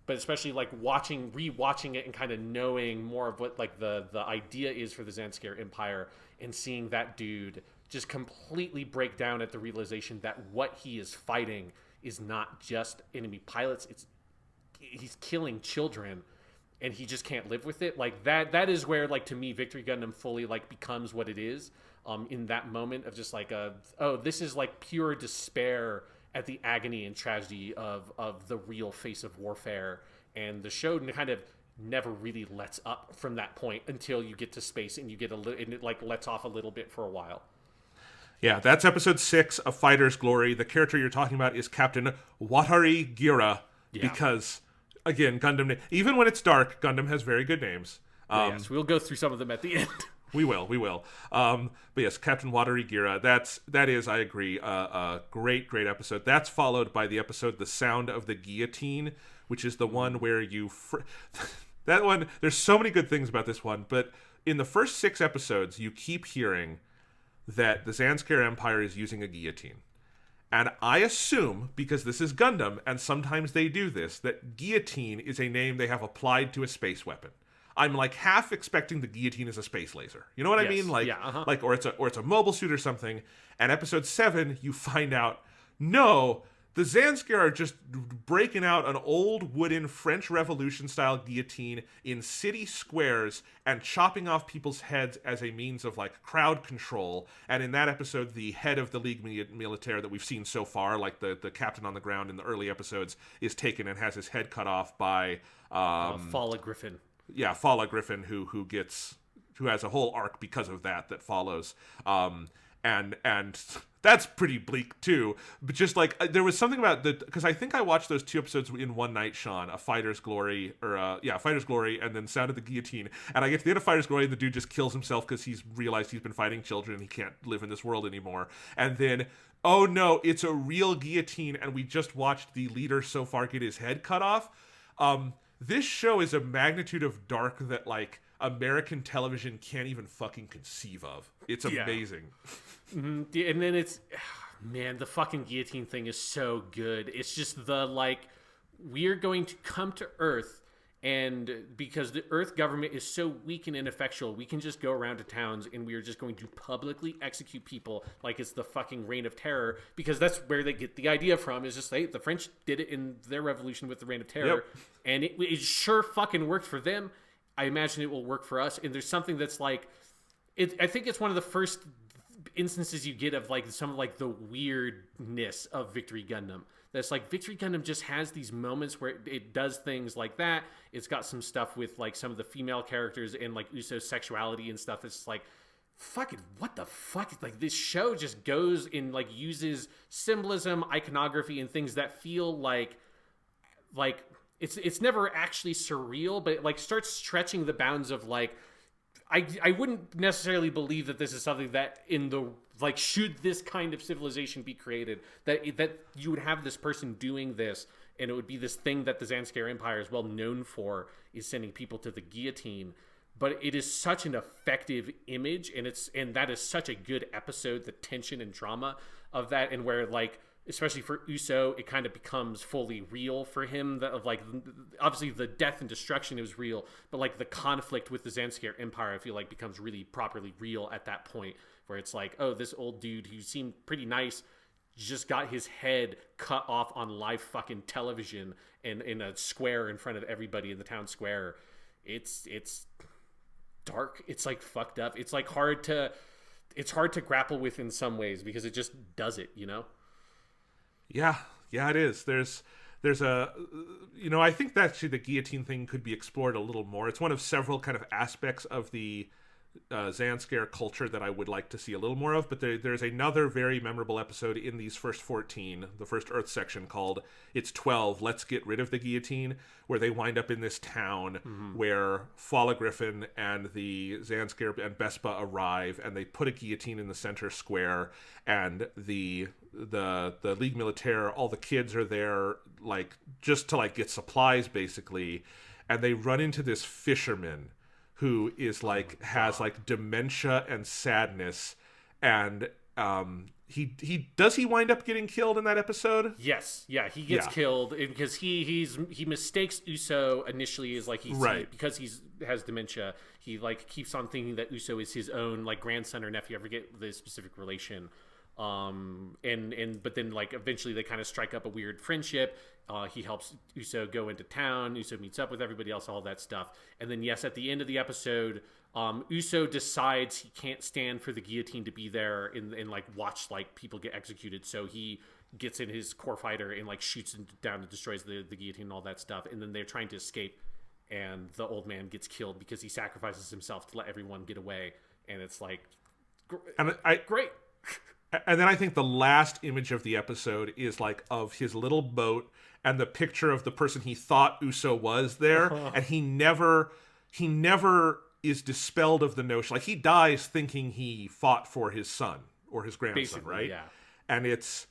But especially like rewatching it and kind of knowing more of what like the idea is for the Zanskare Empire, and seeing that dude just completely break down at the realization that what he is fighting is not just enemy pilots, he's killing children, and he just can't live with it. Like that is where, like, to me, Victory Gundam fully like becomes what it is, in that moment of just like this is like pure despair at the agony and tragedy of the real face of warfare. And the show kind of never really lets up from that point until you get to space, and you get and it like lets off a little bit for a while. Yeah, that's episode 6 of Fighter's Glory. The character you're talking about is Captain Watari Gira, because, again, Gundam, even when it's dark, Gundam has very good names. Yes, we'll go through some of them at the end. We will. But yes, Captain Watari Gira, that is, I agree, a great episode. That's followed by the episode The Sound of the Guillotine, which is the one where you... that one, there's so many good things about this one, but in the first 6 episodes, you keep hearing that the Zanskare Empire is using a guillotine. And I assume, because this is Gundam, and sometimes they do this, that guillotine is a name they have applied to a space weapon. I'm like half expecting the guillotine is a space laser. You know what I mean? Like, like, or it's a mobile suit or something. And episode 7, you find out, no, the Zanskare are just breaking out an old wooden French Revolution-style guillotine in city squares and chopping off people's heads as a means of, like, crowd control. And in that episode, the head of the League Militaire that we've seen so far, like the captain on the ground in the early episodes, is taken and has his head cut off by... Fala Griffin. Yeah, Fala Griffin, who has a whole arc because of that follows. and that's pretty bleak too. But just like there was something about because I think I watched those 2 episodes in one night, Sean. A Fighter's Glory, Fighter's Glory, and then Sound of the Guillotine. And I get to the end of Fighter's Glory, and the dude just kills himself because he's realized he's been fighting children and he can't live in this world anymore. And then, oh no, it's a real guillotine, and we just watched the leader so far get his head cut off. This show is a magnitude of dark that like American television can't even fucking conceive of. It's amazing. And then it's, man, the fucking guillotine thing is so good. It's just the like, we're going to come to Earth, and because the Earth government is so weak and ineffectual, we can just go around to towns and we are just going to publicly execute people like it's the fucking Reign of Terror, because that's where they get the idea from. Is just the French did it in their revolution with the Reign of Terror, and it sure fucking worked for them. I imagine it will work for us. And there's something that's like, I think it's one of the first instances you get of like some of like the weirdness of Victory Gundam. That's like Victory Gundam just has these moments where it does things like that. It's got some stuff with like some of the female characters and like Uso's sexuality and stuff. It's just like, fucking what the fuck? Like this show just goes and like uses symbolism, iconography, and things that feel like it's never actually surreal, but it like starts stretching the bounds of like, I wouldn't necessarily believe that this is something that in the like, should this kind of civilization be created, that you would have this person doing this, and it would be this thing that the Zanskar Empire is well known for, is sending people to the guillotine. But it is such an effective image, and that is such a good episode, the tension and drama of that, and where like, especially for Uso, it kind of becomes fully real for him. That of like, obviously the death and destruction is real, but like the conflict with the Zanskar Empire, I feel like becomes really properly real at that point, where it's like, oh, this old dude who seemed pretty nice just got his head cut off on live fucking television and in a square in front of everybody in the town square. It's dark. It's like fucked up. It's like hard to grapple with in some ways because it just does it, you know? Yeah, it is. There's a, I think that actually the guillotine thing could be explored a little more. It's one of several kind of aspects of the Zanskar culture that I would like to see a little more of, but there's another very memorable episode in these first 14, the first Earth section, called It's 12, Let's Get Rid of the Guillotine, where they wind up in this town where Fala Griffin and the Zanskar and Bespa arrive, and they put a guillotine in the center square, and the Ligue Militaire, all the kids are there, like, just to, like, get supplies, basically, and they run into this fisherman who is like has like dementia and sadness, and he wind up getting killed in that episode? Yes, yeah, he gets killed because he mistakes Uso initially as like because he has dementia. He like keeps on thinking that Uso is his own like grandson or nephew. I forget the specific relation. But then like eventually they kind of strike up a weird friendship. He helps Uso go into town. Uso meets up with everybody else, all that stuff. And then yes, at the end of the episode, Uso decides he can't stand for the guillotine to be there and like watch like people get executed. So he gets in his core fighter and like shoots down and destroys the guillotine and all that stuff. And then they're trying to escape, and the old man gets killed because he sacrifices himself to let everyone get away. And it's like, great. And then I think the last image of the episode is like of his little boat and the picture of the person he thought Uso was there, and he never is dispelled of the notion. Like, he dies thinking he fought for his son or his grandson, basically, right? Yeah. And it's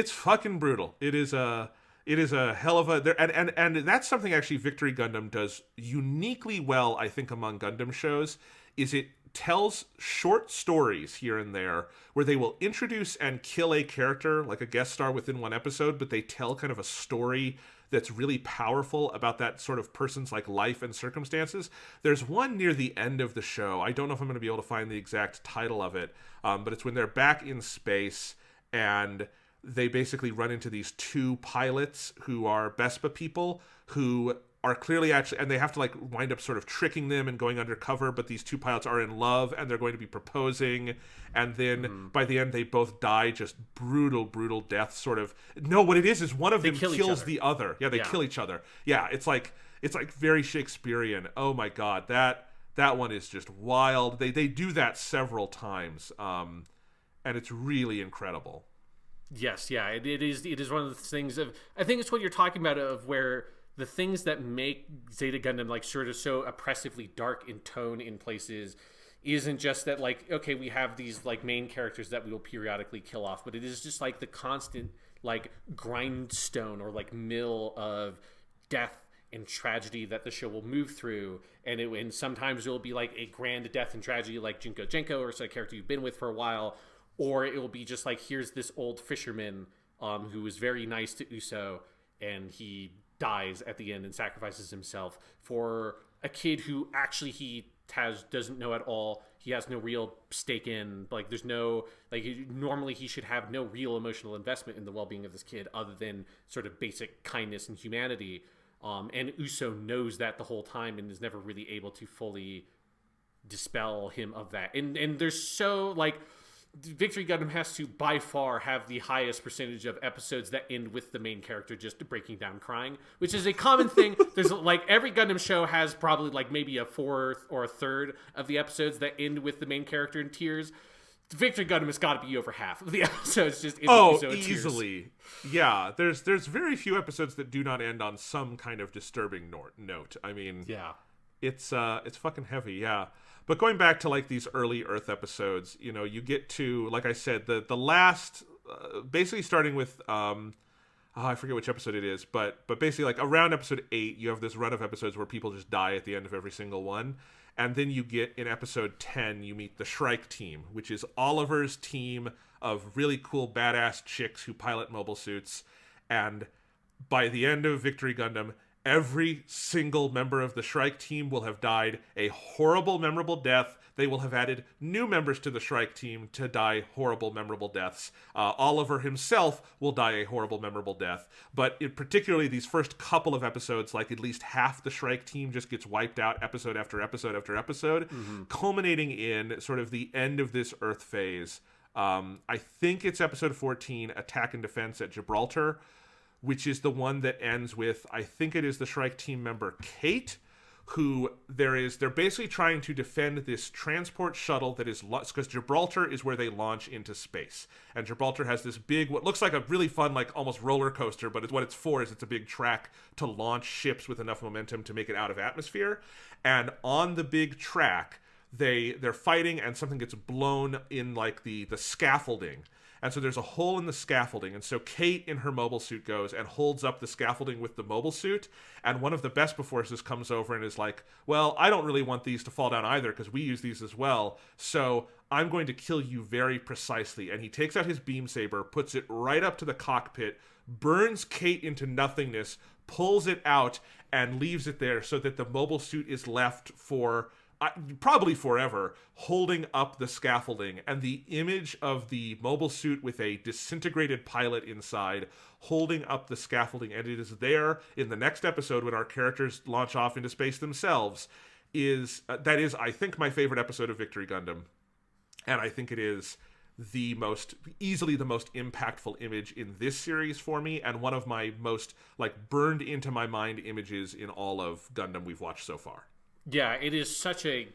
fucking brutal. It is a hell of a and that's something actually Victory Gundam does uniquely well, I think, among Gundam shows, is it tells short stories here and there where they will introduce and kill a character, like a guest star within one episode, but they tell kind of a story that's really powerful about that sort of person's like life and circumstances. There's one near the end of the show. I don't know if I'm going to be able to find the exact title of it, but it's when they're back in space and they basically run into these two pilots who are Bespa people who are clearly actually, and they have to like wind up sort of tricking them and going undercover, but these two pilots are in love and they're going to be proposing, and then by the end they both die just brutal deaths, sort of. No, what it is one of them kills the other. Yeah, they kill each other. Yeah, it's like very Shakespearean. Oh my god, That one is just wild. They do that several times, and it's really incredible. Yes, yeah, it is one of the things of, I think it's what you're talking about, of where the things that make Zeta Gundam like sort of so oppressively dark in tone in places isn't just that, like, okay, we have these like main characters that we will periodically kill off, but it is just like the constant like grindstone or like mill of death and tragedy that the show will move through, and sometimes it will be like a grand death and tragedy like Junko Jenko, or it's a character you've been with for a while, or it will be just like, here's this old fisherman who was very nice to Uso, and he dies at the end and sacrifices himself for a kid who actually doesn't know at all. He has no real stake in, like, there's no, like, normally he should have no real emotional investment in the well-being of this kid other than sort of basic kindness and humanity. And Uso knows that the whole time and is never really able to fully dispel him of that. And there's so, like, Victory Gundam has to, by far, have the highest percentage of episodes that end with the main character just breaking down crying, which is a common thing. There's, like, every Gundam show has probably, like, maybe a fourth or a third of the episodes that end with the main character in tears. Victory Gundam has got to be over half of the episodes just end with easily. Tears. Yeah, there's very few episodes that do not end on some kind of disturbing note. I mean, yeah, it's fucking heavy, yeah. But going back to like these early Earth episodes, you know, you get to, like I said, the last, basically starting with, I forget which episode it is, but basically like around episode 8, you have this run of episodes where people just die at the end of every single one. And then you get, in episode 10, you meet the Shrike team, which is Oliver's team of really cool, badass chicks who pilot mobile suits. And by the end of Victory Gundam, every single member of the Shrike team will have died a horrible, memorable death. They will have added new members to the Shrike team to die horrible, memorable deaths. Oliver himself will die a horrible, memorable death. But particularly these first couple of episodes, like at least half the Shrike team just gets wiped out episode after episode after episode, culminating in sort of the end of this Earth phase. I think it's episode 14, Attack and Defense at Gibraltar, which is the one that ends with, I think it is the Shrike team member Kate, who they're basically trying to defend this transport shuttle that is, because Gibraltar is where they launch into space. And Gibraltar has this big, what looks like a really fun, like almost roller coaster, but what it's for is it's a big track to launch ships with enough momentum to make it out of atmosphere. And on the big track, they're fighting, and something gets blown in like the scaffolding. And so there's a hole in the scaffolding. And so Kate in her mobile suit goes and holds up the scaffolding with the mobile suit. And one of the Best Before's comes over and is like, well, I don't really want these to fall down either because we use these as well. So I'm going to kill you very precisely. And he takes out his beam saber, puts it right up to the cockpit, burns Kate into nothingness, pulls it out, and leaves it there so that the mobile suit is left for probably forever, holding up the scaffolding. And the image of the mobile suit with a disintegrated pilot inside holding up the scaffolding, and it is there in the next episode when our characters launch off into space themselves, that is, I think, my favorite episode of Victory Gundam. And I think it is easily the most impactful image in this series for me, and one of my most like burned into my mind images in all of Gundam we've watched so far. Yeah, it is such a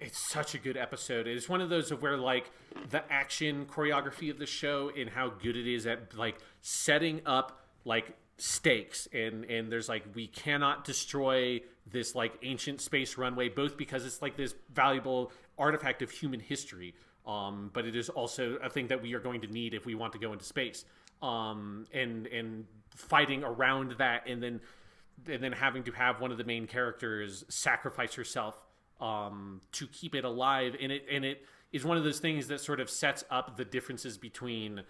it's such a good episode. It's one of those of where like the action choreography of the show and how good it is at like setting up like stakes, and there's like, we cannot destroy this like ancient space runway, both because it's like this valuable artifact of human history, but it is also a thing that we are going to need if we want to go into space, and fighting around that, and then having to have one of the main characters sacrifice herself to keep it alive. And it is one of those things that sort of sets up the differences between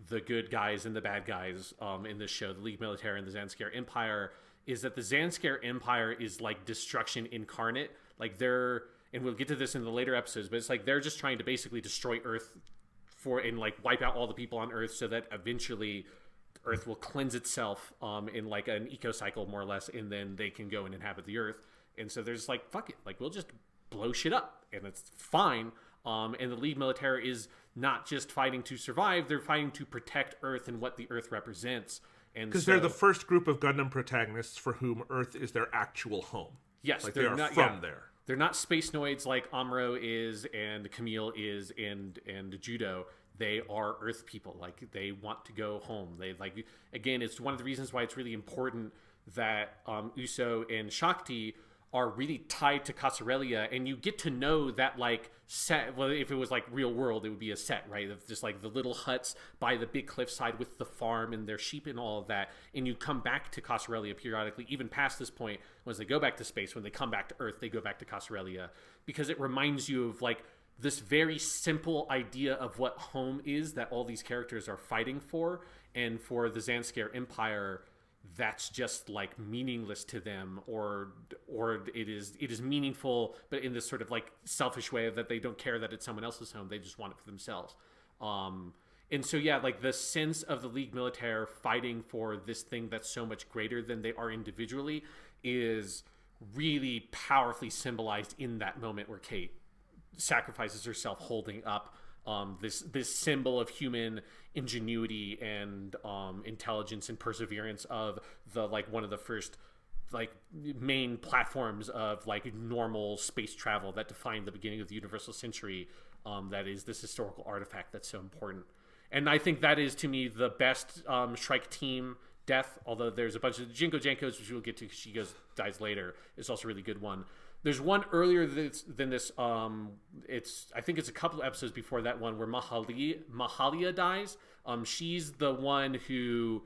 the good guys and the bad guys in this show, the League Militaire and the Zanskar Empire, is that the Zanskar Empire is like destruction incarnate. Like and we'll get to this in the later episodes, but it's like they're just trying to basically destroy Earth and like wipe out all the people on Earth so that eventually Earth will cleanse itself in like an eco cycle, more or less, and then they can go and inhabit the Earth. And so there's like, fuck it, like we'll just blow shit up and it's fine. And the League Militaire is not just fighting to survive, they're fighting to protect Earth and what the Earth represents. And because they're the first group of Gundam protagonists for whom Earth is their actual home. Yes, like they are from there. they're not space noids like Amuro is and Camille is and Judo. They are Earth people. Like, they want to go home. They like, again, it's one of the reasons why it's really important that Uso and Shakti are really tied to Casarelia, and you get to know that, like, set. Well, if it was like real world, it would be a set, right? Of just like the little huts by the big cliffside with the farm and their sheep and all of that. And you come back to Casarelia periodically, even past this point, once they go back to space. When they come back to Earth, they go back to Casarelia, because it reminds you of like this very simple idea of what home is that all these characters are fighting for. And for the Zanskar Empire, that's just like meaningless to them, or it is meaningful, but in this sort of like selfish way that they don't care that it's someone else's home. They just want it for themselves. And so, yeah, like the sense of the Ligue Militaire fighting for this thing that's so much greater than they are individually is really powerfully symbolized in that moment where Kate sacrifices herself holding up this symbol of human ingenuity and intelligence and perseverance of the like one of the first like main platforms of like normal space travel that defined the beginning of the universal century. That is this historical artifact that's so important. And I think that is, to me, the best Shrike team death, although there's a bunch of Jinko Jankos, which we'll get to, she dies later. It's also a really good one. There's one earlier than this. I think it's a couple of episodes before that one where Mahalia dies. She's the one who,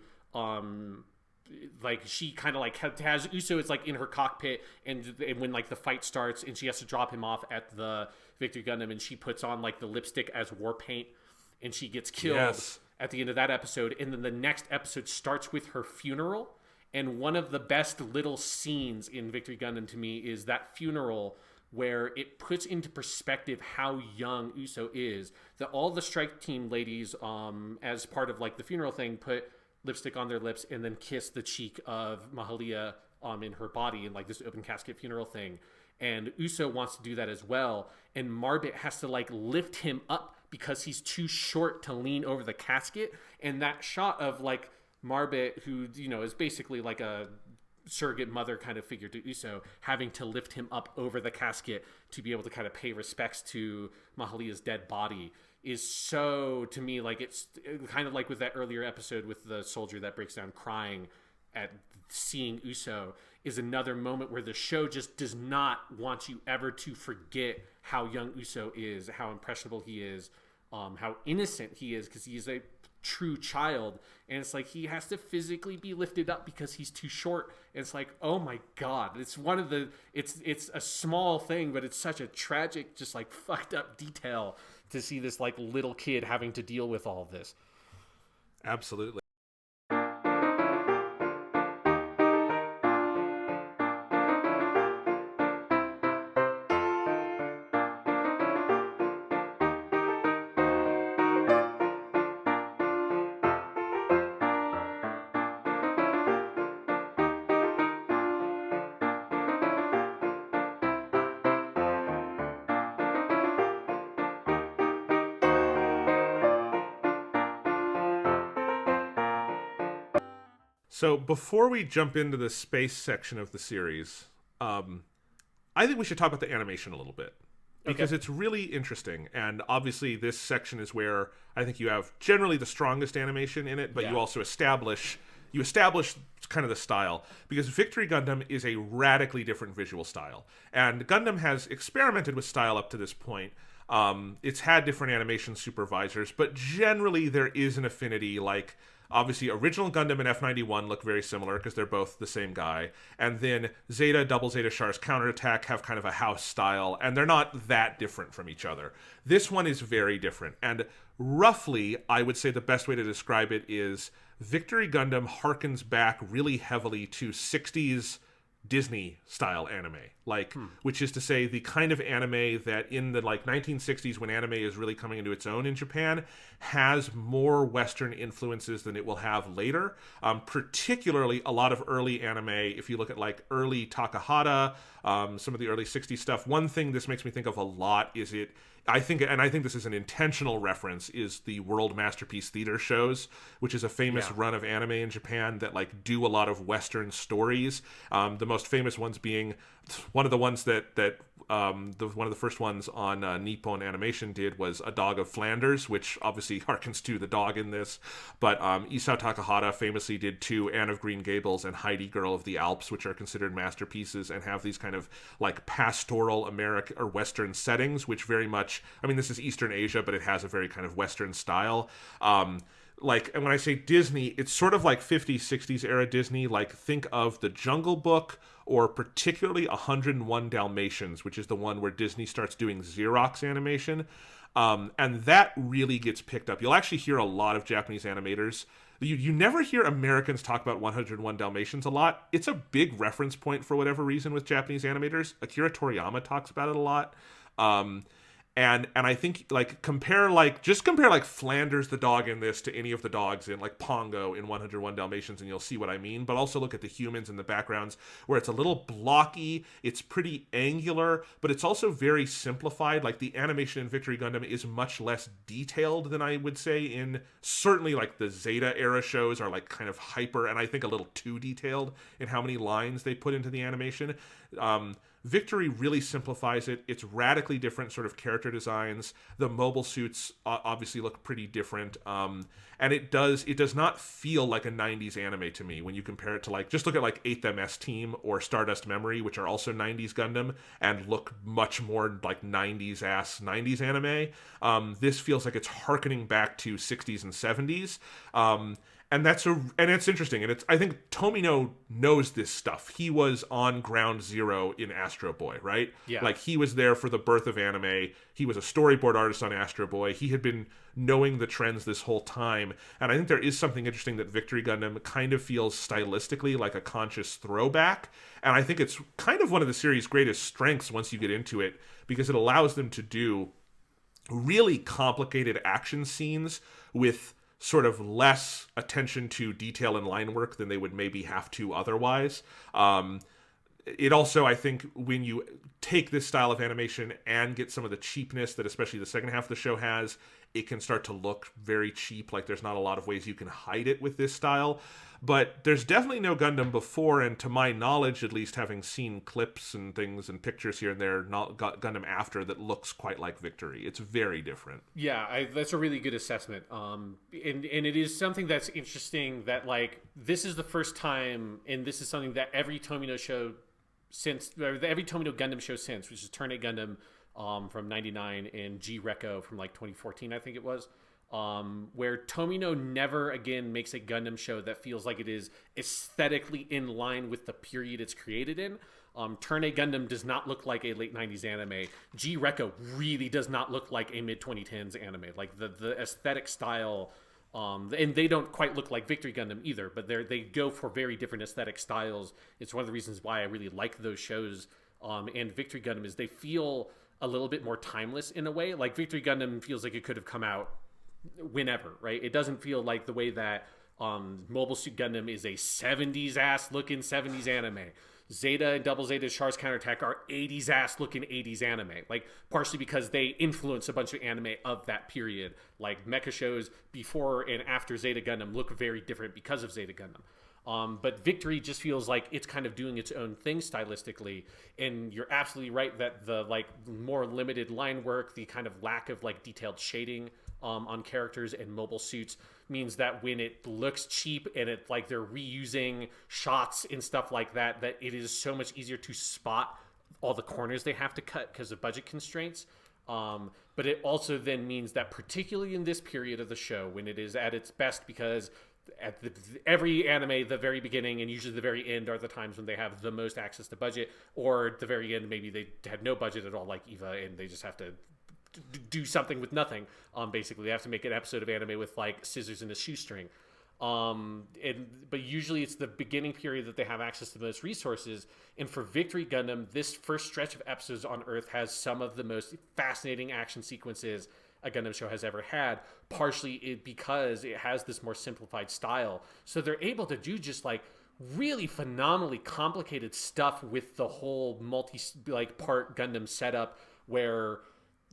like, she kind of like has Uso. It's like in her cockpit, and when like the fight starts, and she has to drop him off at the Victory Gundam, and she puts on like the lipstick as war paint, and she gets killed at the end of that episode. And then the next episode starts with her funeral. And one of the best little scenes in Victory Gundam to me is that funeral, where it puts into perspective how young Uso is. That all the Strike Team ladies, as part of like the funeral thing, put lipstick on their lips and then kiss the cheek of Mahalia in her body in like this open casket funeral thing. And Uso wants to do that as well. And Marbit has to like lift him up because he's too short to lean over the casket. And that shot of like Marbit, who, you know, is basically like a surrogate mother kind of figure to Uso, having to lift him up over the casket to be able to kind of pay respects to Mahalia's dead body, is so, to me, like, it's kind of like with that earlier episode with the soldier that breaks down crying at seeing Uso, is another moment where the show just does not want you ever to forget how young Uso is, how impressionable he is, how innocent he is, because he is a true child. And it's like he has to physically be lifted up because he's too short. And it's like, oh my god, it's one of the it's a small thing, but it's such a tragic, just like fucked up detail to see this like little kid having to deal with all of this. Absolutely. So before we jump into the space section of the series, I think we should talk about the animation a little bit, because it's really interesting. And obviously this section is where I think you have generally the strongest animation in it, but you also establish kind of the style, because Victory Gundam is a radically different visual style. And Gundam has experimented with style up to this point. It's had different animation supervisors, but generally there is an affinity. Like, obviously, original Gundam and F91 look very similar because they're both the same guy. And then Zeta, Double Zeta Char's Counterattack have kind of a house style, and they're not that different from each other. This one is very different. And roughly, I would say the best way to describe it is Victory Gundam harkens back really heavily to 60s Disney-style anime. Like, which is to say the kind of anime that in the like 1960s, when anime is really coming into its own in Japan, has more Western influences than it will have later. Particularly a lot of early anime, if you look at like early Takahata, some of the early 60s stuff, one thing this makes me think of a lot is I think this is an intentional reference, is the World Masterpiece Theater shows, which is a famous run of anime in Japan that like do a lot of Western stories. The most famous ones being one of the ones that one of the first ones on Nippon Animation did was A Dog of Flanders, which obviously harkens to the dog in this. But Isao Takahata famously did 2, Anne of Green Gables and Heidi, Girl of the Alps, which are considered masterpieces and have these kind of like pastoral American or Western settings, which very much, I mean, this is Eastern Asia, but it has a very kind of Western style. Like, and when I say Disney, it's sort of like 50s, 60s era Disney. Like, think of The Jungle Book, or particularly 101 Dalmatians, which is the one where Disney starts doing Xerox animation. And that really gets picked up. You'll actually hear a lot of Japanese animators. You never hear Americans talk about 101 Dalmatians a lot. It's a big reference point for whatever reason with Japanese animators. Akira Toriyama talks about it a lot. And I think compare Flanders the dog in this to any of the dogs in like Pongo in 101 Dalmatians, and you'll see what I mean. But also look at the humans in the backgrounds, where it's a little blocky, it's pretty angular, but it's also very simplified. Like the animation in Victory Gundam is much less detailed than I would say in certainly like the Zeta era shows are like kind of hyper, and I think a little too detailed in how many lines they put into the animation. Victory really simplifies it. It's radically different sort of character designs. The mobile suits obviously look pretty different. And it does not feel like a 90s anime to me when you compare it to like, just look at like 8th MS Team or Stardust Memory, which are also 90s Gundam and look much more like 90s anime. This feels like it's harkening back to 60s and 70s. And it's interesting, and I think Tomino knows this stuff. He was on ground zero in Astro Boy, right? Yeah. Like he was there for the birth of anime. He was a storyboard artist on Astro Boy. He had been knowing the trends this whole time, and I think there is something interesting that Victory Gundam kind of feels stylistically like a conscious throwback, and I think it's kind of one of the series' greatest strengths once you get into it, because it allows them to do really complicated action scenes with sort of less attention to detail and line work than they would maybe have to otherwise. It also, I think, when you take this style of animation and get some of the cheapness that especially the second half of the show has, it can start to look very cheap. Like there's not a lot of ways you can hide it with this style. But there's definitely no Gundam before, and to my knowledge, at least, having seen clips and things and pictures here and there, not Gundam after, that looks quite like Victory. It's very different. Yeah, that's a really good assessment. And it is something that's interesting that, like, this is the first time, and this is something that every Tomino show since, or every Tomino Gundam show since, which is Turn 8 Gundam from 99 and G Recco from, like, 2014, I think it was, where Tomino never again makes a Gundam show that feels like it is aesthetically in line with the period it's created in. Turn 8 Gundam does not look like a late 90s anime. G Recco really does not look like a mid 2010s anime. Like the aesthetic style, and they don't quite look like Victory Gundam either, but they go for very different aesthetic styles. It's one of the reasons why I really like those shows. And Victory Gundam is they feel a little bit more timeless in a way. Like Victory Gundam feels like it could have come out whenever, right? It doesn't feel like the way that Mobile Suit Gundam is a 70s ass looking 70s anime. Zeta and Double Zeta Char's Counterattack are 80s ass looking 80s anime, like partially because they influence a bunch of anime of that period. Like mecha shows before and after Zeta Gundam look very different because of Zeta Gundam. But Victory just feels like it's kind of doing its own thing stylistically, and you're absolutely right that the like more limited line work, the kind of lack of like detailed shading on characters and mobile suits means that when it looks cheap and it like they're reusing shots and stuff like that, that it is so much easier to spot all the corners they have to cut because of budget constraints. But it also then means that particularly in this period of the show, when it is at its best, because at every anime, the very beginning and usually the very end are the times when they have the most access to budget, or at the very end, maybe they had no budget at all, like Eva, and they just have to do something with nothing. Basically, they have to make an episode of anime with like scissors and a shoestring. But usually it's the beginning period that they have access to the most resources. And for Victory Gundam, this first stretch of episodes on Earth has some of the most fascinating action sequences a Gundam show has ever had, partially because it has this more simplified style. So they're able to do just like really phenomenally complicated stuff with the whole part Gundam setup, where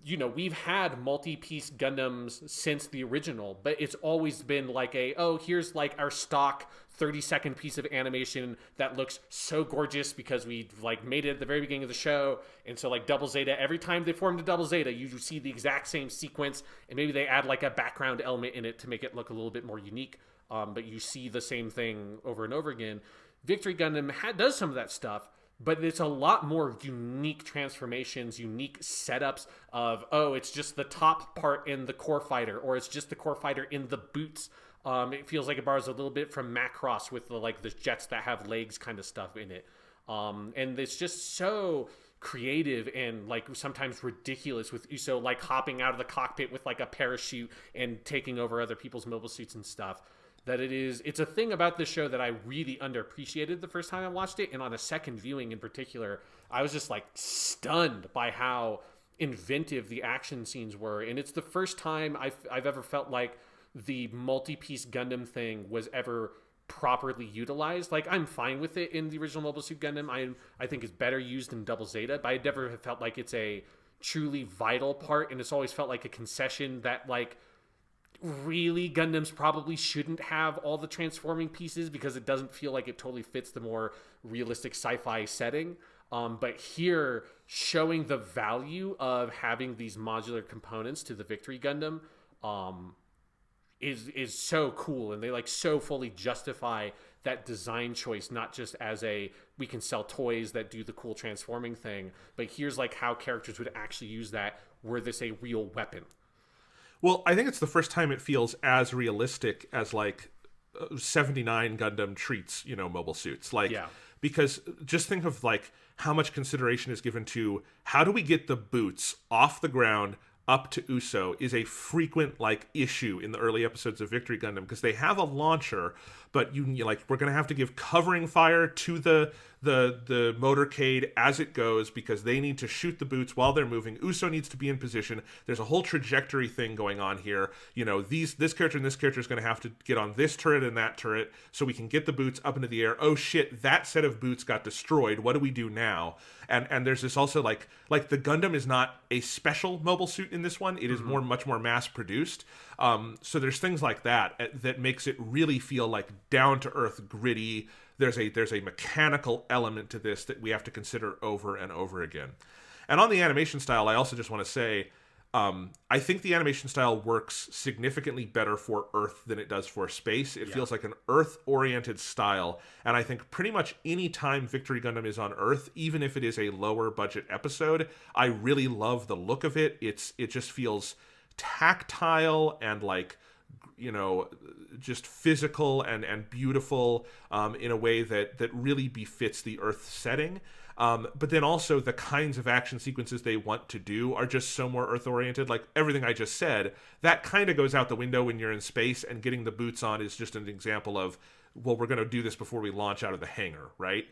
we've had multi-piece Gundams since the original, but it's always been like here's like our stock 30-second piece of animation that looks so gorgeous because we like made it at the very beginning of the show. And so like Double Zeta, every time they formed a Double Zeta, you see the exact same sequence, and maybe they add like a background element in it to make it look a little bit more unique. But you see the same thing over and over again. Victory Gundam does some of that stuff, but it's a lot more unique transformations, unique setups of, it's just the top part in the core fighter, or it's just the core fighter in the boots. It feels like it borrows a little bit from Macross with the jets that have legs kind of stuff in it. And it's just so creative and like sometimes ridiculous, with Uso like hopping out of the cockpit with like a parachute and taking over other people's mobile suits and stuff. That it's a thing about this show that I really underappreciated the first time I watched it, and on a second viewing in particular, I was just like stunned by how inventive the action scenes were. And it's the first time I've ever felt like the multi-piece Gundam thing was ever properly utilized. Like, I'm fine with it in the original Mobile Suit Gundam. I think it's better used in Double Zeta, but I never have felt like it's a truly vital part, and it's always felt like a concession that like really Gundams probably shouldn't have all the transforming pieces because it doesn't feel like it totally fits the more realistic sci-fi setting. But here, showing the value of having these modular components to the Victory Gundam is so cool, and they like so fully justify that design choice, not just as we can sell toys that do the cool transforming thing, but here's like how characters would actually use that were this a real weapon. Well, I think it's the first time it feels as realistic as like 79 Gundam treats, mobile suits. Like, yeah. Because just think of like how much consideration is given to how do we get the boots off the ground up to Uso is a frequent like issue in the early episodes of Victory Gundam, because they have a launcher, but we're gonna have to give covering fire to the motorcade as it goes because they need to shoot the boots while they're moving. Uso needs to be in position. There's a whole trajectory thing going on here. This character and this character is going to have to get on this turret and that turret so we can get the boots up into the air. Oh shit, that set of boots got destroyed. What do we do now? And there's this also like the Gundam is not a special mobile suit in this one. It is much more mass produced. So there's things like that makes it really feel like down to earth, gritty. There's a mechanical element to this that we have to consider over and over again. And on the animation style, I also just want to say, I think the animation style works significantly better for Earth than it does for space. It feels like an Earth-oriented style, and I think pretty much any time Victory Gundam is on Earth, even if it is a lower budget episode, I really love the look of it. It just feels tactile and like, just physical and beautiful in a way that really befits the Earth setting. But then also the kinds of action sequences they want to do are just so more Earth-oriented. Like everything I just said, that kind of goes out the window when you're in space, and getting the boots on is just an example of, well, we're going to do this before we launch out of the hangar, right?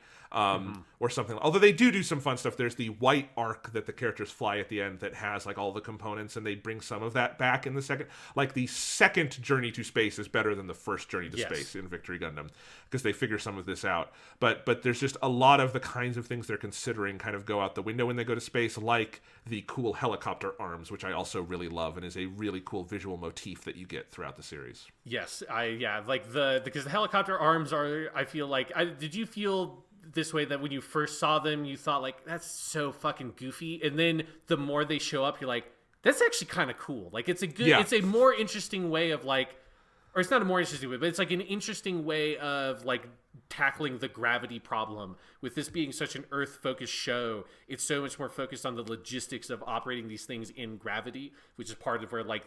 Or something. Although they do some fun stuff. There's the white arc that the characters fly at the end that has like all the components, and they bring some of that back in the second. Like the second journey to space is better than the first journey to space in Victory Gundam, because they figure some of this out. But there's just a lot of the kinds of things they're considering kind of go out the window when they go to space, like the cool helicopter arms, which I also really love and is a really cool visual motif that you get throughout the series. Yes, because the helicopter arms are, I feel like, did you feel this way that when you first saw them you thought like, that's so fucking goofy, and then the more they show up you're like, that's actually kind of cool. Like it's a more interesting way of like, or it's not a more interesting way, but it's like an interesting way of like tackling the gravity problem. With this being such an Earth-focused show, it's so much more focused on the logistics of operating these things in gravity, which is part of where like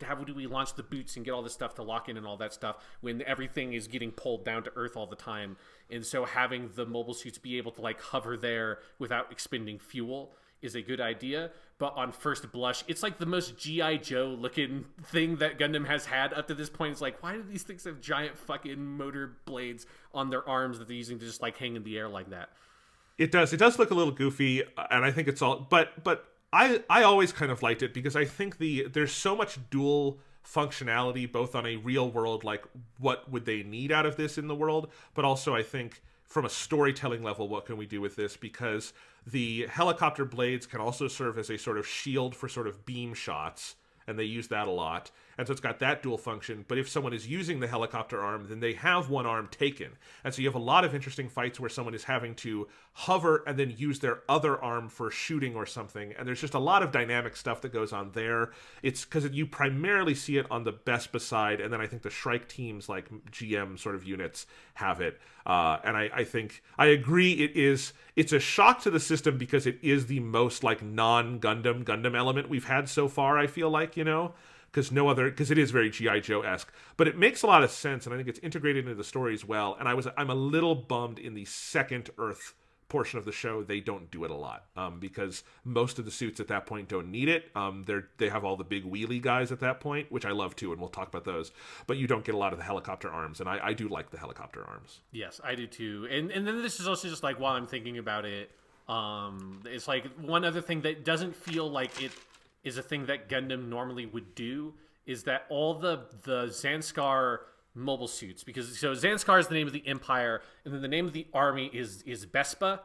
how do we launch the boots and get all this stuff to lock in and all that stuff when everything is getting pulled down to Earth all the time. And so having the mobile suits be able to like hover there without expending fuel is a good idea. But on first blush, it's like the most G.I. Joe looking thing that Gundam has had up to this point. It's like, why do these things have giant fucking motor blades on their arms that they're using to just like hang in the air like that? It does look a little goofy, and I think it's all, but I always kind of liked it because I think there's so much dual functionality, both on a real world, like what would they need out of this in the world, but also I think from a storytelling level, what can we do with this? Because the helicopter blades can also serve as a sort of shield for sort of beam shots, and they use that a lot. And so it's got that dual function. But if someone is using the helicopter arm, then they have one arm taken. And so you have a lot of interesting fights where someone is having to hover and then use their other arm for shooting or something. And there's just a lot of dynamic stuff that goes on there. It's because you primarily see it on the Bespa side, and then I think the Shrike teams, like GM sort of units, have it. And I think I agree. It's a shock to the system because it is the most like Gundam element we've had so far. I feel like, because it is very G.I. Joe-esque, but it makes a lot of sense, and I think it's integrated into the story as well. And I'm a little bummed in the second Earth portion of the show they don't do it a lot, because most of the suits at that point don't need it. They have all the big wheelie guys at that point, which I love too, and we'll talk about those. But you don't get a lot of the helicopter arms, and I do like the helicopter arms. Yes, I do too. And then this is also just like, while I'm thinking about it, it's like one other thing that doesn't feel like it is a thing that Gundam normally would do is that all the Zanskar mobile suits, because so Zanskar is the name of the empire, and then the name of the army is Vespa,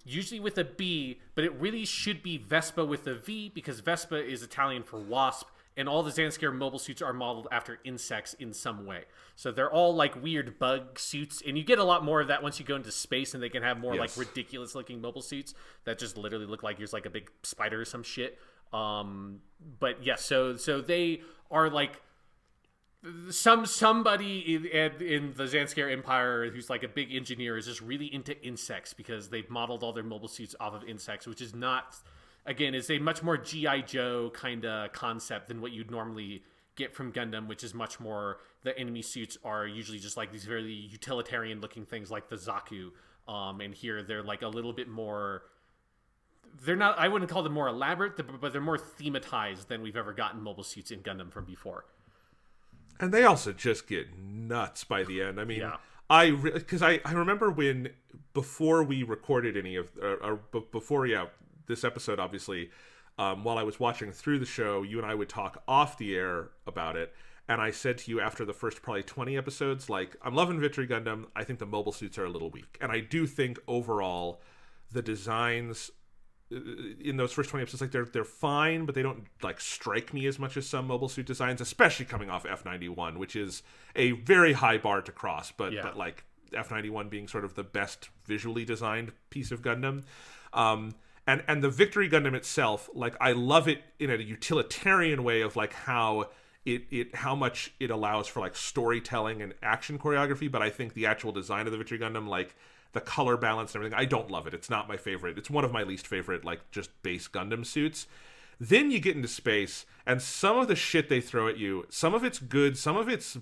usually with a B, but it really should be Vespa with a V, because Vespa is Italian for wasp, and all the Zanskar mobile suits are modeled after insects in some way. So they're all like weird bug suits, and you get a lot more of that once you go into space, and they can have more like ridiculous looking mobile suits that just literally look like there's like a big spider or some shit. But yes, so they are like somebody in the Zanskar Empire who's like a big engineer is just really into insects because they've modeled all their mobile suits off of insects, which is not, again, is a much more G.I. Joe kind of concept than what you'd normally get from Gundam, which is much more, the enemy suits are usually just like these very utilitarian looking things like the Zaku, and here they're like a little bit more, they're not, I wouldn't call them more elaborate, but they're more thematized than we've ever gotten mobile suits in Gundam from before. And they also just get nuts by the end. I mean, I remember before we recorded any of, before this episode, obviously, while I was watching through the show, you and I would talk off the air about it. And I said to you after the first probably 20 episodes, like, I'm loving Victory Gundam. I think the mobile suits are a little weak. And I do think overall the designs in those first 20 episodes, like they're fine, but they don't like strike me as much as some mobile suit designs, especially coming off F91, which is a very high bar to cross, but like F91 being sort of the best visually designed piece of Gundam. And the Victory Gundam itself, like, I love it in a utilitarian way of like how much it allows for like storytelling and action choreography, but I think the actual design of the Victory Gundam, like the color balance and everything, I don't love it. It's not my favorite. It's one of my least favorite, like, just base Gundam suits. Then you get into space, and some of the shit they throw at you, some of it's good, some of it's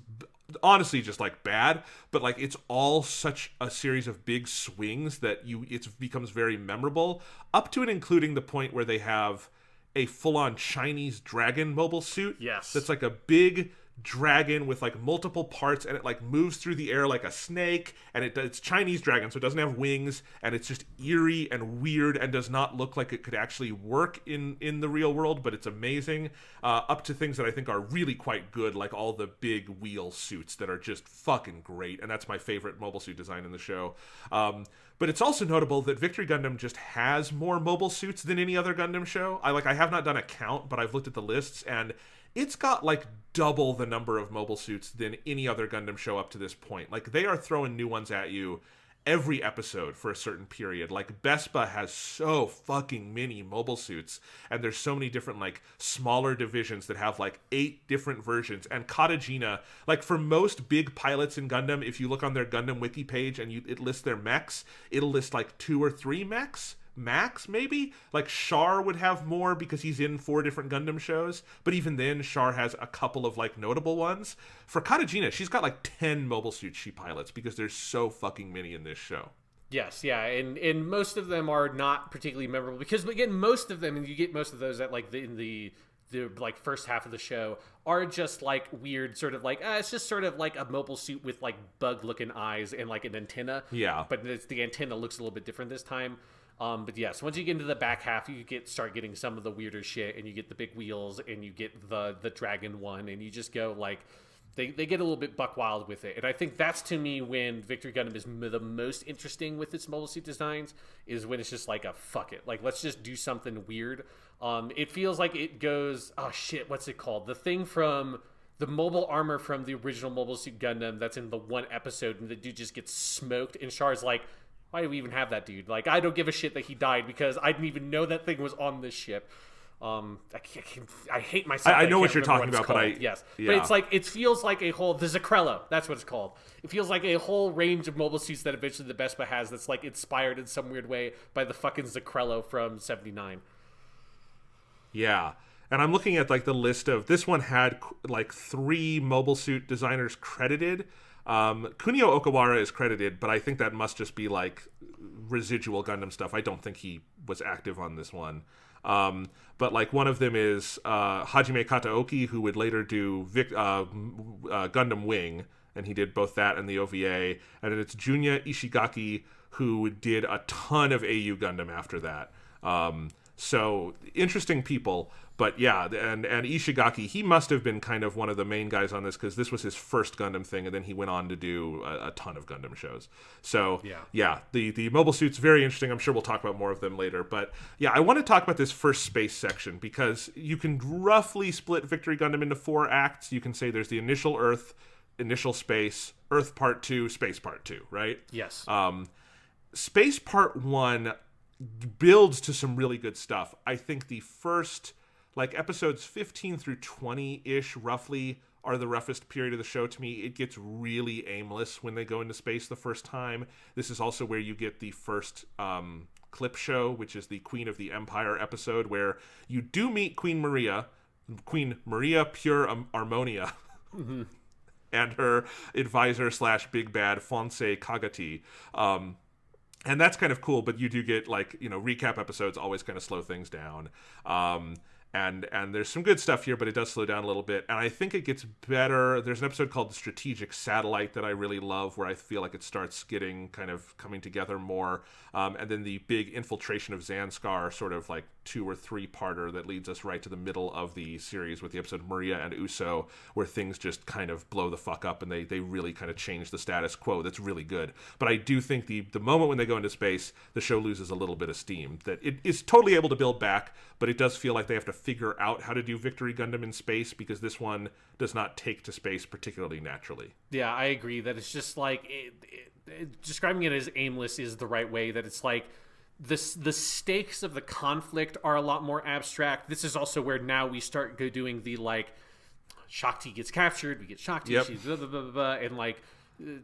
honestly just like bad, but like it's all such a series of big swings that it becomes very memorable, up to and including the point where they have a full-on Chinese dragon mobile suit. Yes. That's like a big dragon with like multiple parts, and it like moves through the air like a snake, and it's Chinese dragon, so it doesn't have wings, and it's just eerie and weird and does not look like it could actually work in the real world, but it's amazing, up to things that I think are really quite good, like all the big wheel suits that are just fucking great, and that's my favorite mobile suit design in the show. But it's also notable that Victory Gundam just has more mobile suits than any other Gundam show. I have not done a count, but I've looked at the lists, and it's got like double the number of mobile suits than any other Gundam show up to this point. Like, they are throwing new ones at you every episode for a certain period. Like, Bespa has so fucking many mobile suits, and there's so many different like smaller divisions that have like 8 different versions. And Katagina, like, for most big pilots in Gundam, if you look on their Gundam wiki page and it lists their mechs, it'll list like 2 or 3 mechs max, maybe. Like, Char would have more because he's in 4 different Gundam shows, but even then Char has a couple of like notable ones. For Katagina, she's got like 10 mobile suits she pilots because there's so fucking many in this show. Yes, yeah, and most of them are not particularly memorable because, again, most of them, and you get most of those at like in the like first half of the show, are just like weird sort of like it's just sort of like a mobile suit with like bug looking eyes and like an antenna. Yeah, but the antenna looks a little bit different this time. But yes, once you get into the back half, you start getting some of the weirder shit, and you get the big wheels, and you get the dragon one, and you just go like, they get a little bit buck wild with it. And I think that's, to me, when Victory Gundam is the most interesting with its mobile suit designs, is when it's just like a fuck it. Like, let's just do something weird. It feels like it goes, oh shit, what's it called? The thing from the mobile armor from the original Mobile Suit Gundam that's in the one episode, and the dude just gets smoked, and Char's like, why do we even have that dude? Like, I don't give a shit that he died because I didn't even know that thing was on this ship. I hate myself. I know what you're talking about, but yes, but it's like, it feels like a whole, the Zacrello, that's what it's called. It feels like a whole range of mobile suits that eventually the Vespa has that's like inspired in some weird way by the fucking Zacrello from 79. Yeah. And I'm looking at like the list of, this one had like 3 mobile suit designers credited. Kunio Okawara is credited, but I think that must just be like residual Gundam stuff. I don't think he was active on this one. But like one of them is Hajime Kataoki, who would later do Gundam Wing, and he did both that and the OVA. And then it's Junya Ishigaki, who did a ton of AU Gundam after that. So interesting people. But yeah, and Ishigaki, he must have been kind of one of the main guys on this, because this was his first Gundam thing, and then he went on to do a ton of Gundam shows. So yeah, the mobile suit's very interesting. I'm sure we'll talk about more of them later. But yeah, I want to talk about this first space section, because you can roughly split Victory Gundam into 4 acts. You can say there's the initial Earth, initial space, Earth Part 2, Space Part 2, right? Yes. Space Part 1 builds to some really good stuff. I think the first, like, episodes 15 through 20-ish, roughly, are the roughest period of the show to me. It gets really aimless when they go into space the first time. This is also where you get the first clip show, which is the Queen of the Empire episode, where you do meet Queen Maria Pure Harmonia, and her advisor / big bad Fonsei Kagati. And that's kind of cool, but you do get, like, you know, recap episodes always kind of slow things down. And there's some good stuff here, but it does slow down a little bit. And I think it gets better. There's an episode called The Strategic Satellite that I really love, where I feel like it starts getting kind of coming together more. And then the big infiltration of Zanskar, sort of like 2 or 3-parter that leads us right to the middle of the series with the episode Maria and Uso, where things just kind of blow the fuck up, and they really kind of change the status quo. That's really good. But I do think the moment when they go into space, the show loses a little bit of steam. That it is totally able to build back, but it does feel like they have to figure out how to do Victory Gundam in space, because this one does not take to space particularly naturally. Yeah, I agree that it's just like describing it as aimless is the right way. That it's like the stakes of the conflict are a lot more abstract. This is also where now we start doing the, like, Shakti gets captured, we get Shakti, she's blah, blah, blah, blah, blah, and, like,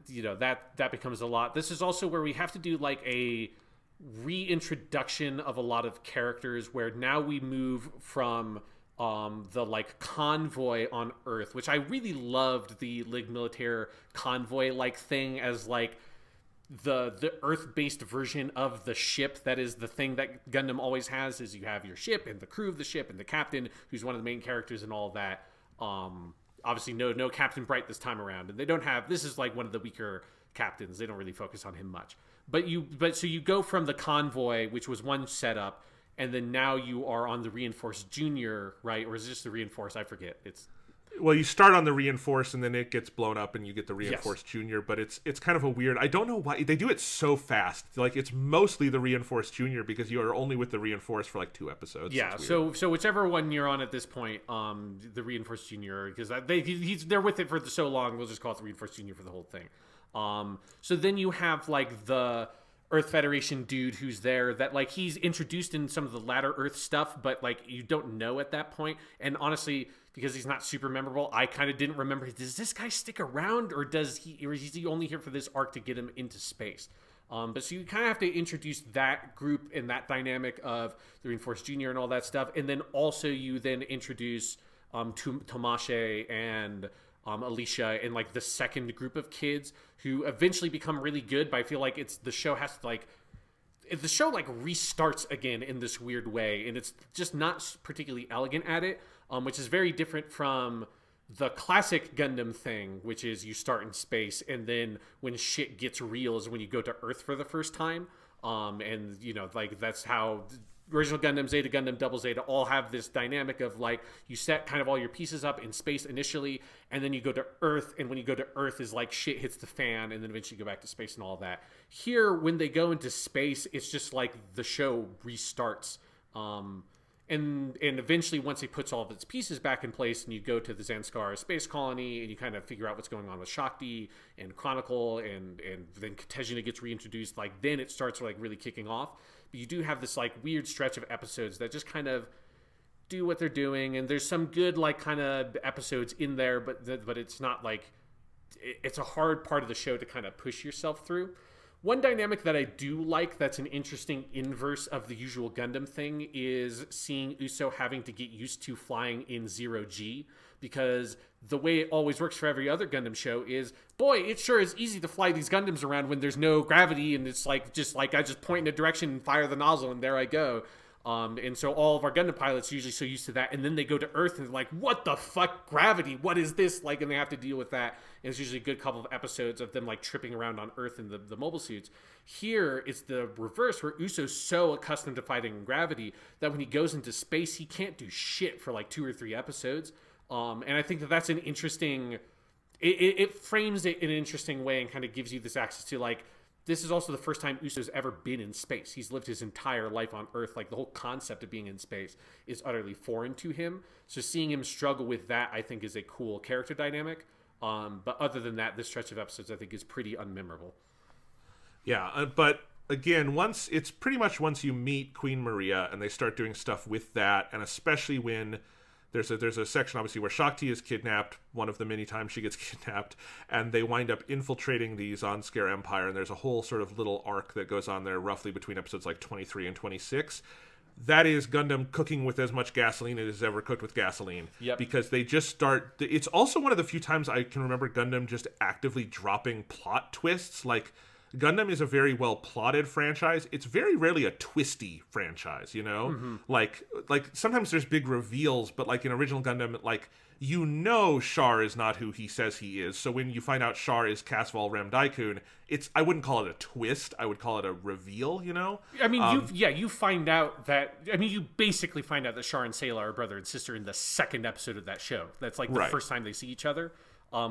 you know, that becomes a lot. This is also where we have to do, like, a reintroduction of a lot of characters, where now we move from the, like, convoy on Earth, which I really loved, the Lig Militaire convoy like thing, as like the Earth-based version of the ship. That is the thing that Gundam always has, is you have your ship and the crew of the ship and the captain, who's one of the main characters and all that. Obviously no Captain Bright this time around, and they don't have, this is like one of the weaker captains. They don't really focus on him much. So you go from the convoy, which was one setup, and then now you are on the Reinforced Junior, right? Or is it just the Reinforced? I forget. Well, you start on the Reinforced, and then it gets blown up, and you get the Reinforced Junior. But it's kind of a weird. I don't know why they do it so fast. Like, it's mostly the Reinforced Junior, because you are only with the Reinforced for like 2 episodes. Yeah. So whichever one you're on at this point, the Reinforced Junior, because they're with it for so long, we'll just call it the Reinforced Junior for the whole thing. So then you have, like, the Earth Federation dude who's there, that, like, he's introduced in some of the latter Earth stuff, but, like, you don't know at that point. And honestly, because he's not super memorable, I kind of didn't remember, does this guy stick around, or is he only here for this arc to get him into space? But so you kind of have to introduce that group and that dynamic of the Reinforced Junior and all that stuff. And then also you then introduce Tomashe and Alicia and, like, the second group of kids who eventually become really good. But I feel like the show restarts again in this weird way, and it's just not particularly elegant at it, which is very different from the classic Gundam thing, which is you start in space, and then when shit gets real is when you go to Earth for the first time. And, you know, like, that's how original Gundam, Zeta Gundam, Double Zeta all have this dynamic of like you set kind of all your pieces up in space initially, and then you go to Earth, and when you go to Earth is like shit hits the fan, and then eventually go back to space and all that. Here, when they go into space, it's just like the show restarts. And eventually, once he puts all of its pieces back in place, and you go to the Zanskar space colony, and you kind of figure out what's going on with Shakti and Chronicle, and then Tejina gets reintroduced, like then it starts like really kicking off. But you do have this like weird stretch of episodes that just kind of do what they're doing, and there's some good like kind of episodes in there, but it's not like it's a hard part of the show to kind of push yourself through. One dynamic that I do like that's an interesting inverse of the usual Gundam thing is seeing Uso having to get used to flying in 0G, because the way it always works for every other Gundam show is, boy, it sure is easy to fly these Gundams around when there's no gravity, and it's like I just point in a direction and fire the nozzle and there I go. And so all of our Gundam pilots are usually so used to that, and then they go to Earth and they're like, what the fuck, gravity, what is this? Like, and they have to deal with that. And it's usually a good couple of episodes of them like tripping around on Earth in the mobile suits. Here, it's the reverse, where Uso's so accustomed to fighting in gravity that when he goes into space, he can't do shit for like 2 or 3 episodes. And I think that's an interesting, it frames it in an interesting way and kind of gives you this access to like, this is also the first time Uso's ever been in space. He's lived his entire life on Earth. Like, the whole concept of being in space is utterly foreign to him. So seeing him struggle with that, I think, is a cool character dynamic. But other than that, this stretch of episodes, I think, is pretty unmemorable. Yeah, but again, once you meet Queen Maria and they start doing stuff with that, and especially when there's a section, obviously, where Shakti is kidnapped, one of the many times she gets kidnapped, and they wind up infiltrating the Zanskar Empire, and there's a whole sort of little arc that goes on there roughly between episodes like 23 and 26. That is Gundam cooking with as much gasoline as it has ever cooked with gasoline. Yep. Because they just start... It's also one of the few times I can remember Gundam just actively dropping plot twists. Like, Gundam is a very well plotted franchise. It's very rarely a twisty franchise, you know? Mm-hmm. Like sometimes there's big reveals, but like in original Gundam, like, you know Char is not who he says he is. So when you find out Char is Casval Rem Daikun, I wouldn't call it a twist. I would call it a reveal, you know? I mean, you find out that... I mean, you basically find out that Char and Sayla are brother and sister in the second episode of that show. That's like the first time they see each other,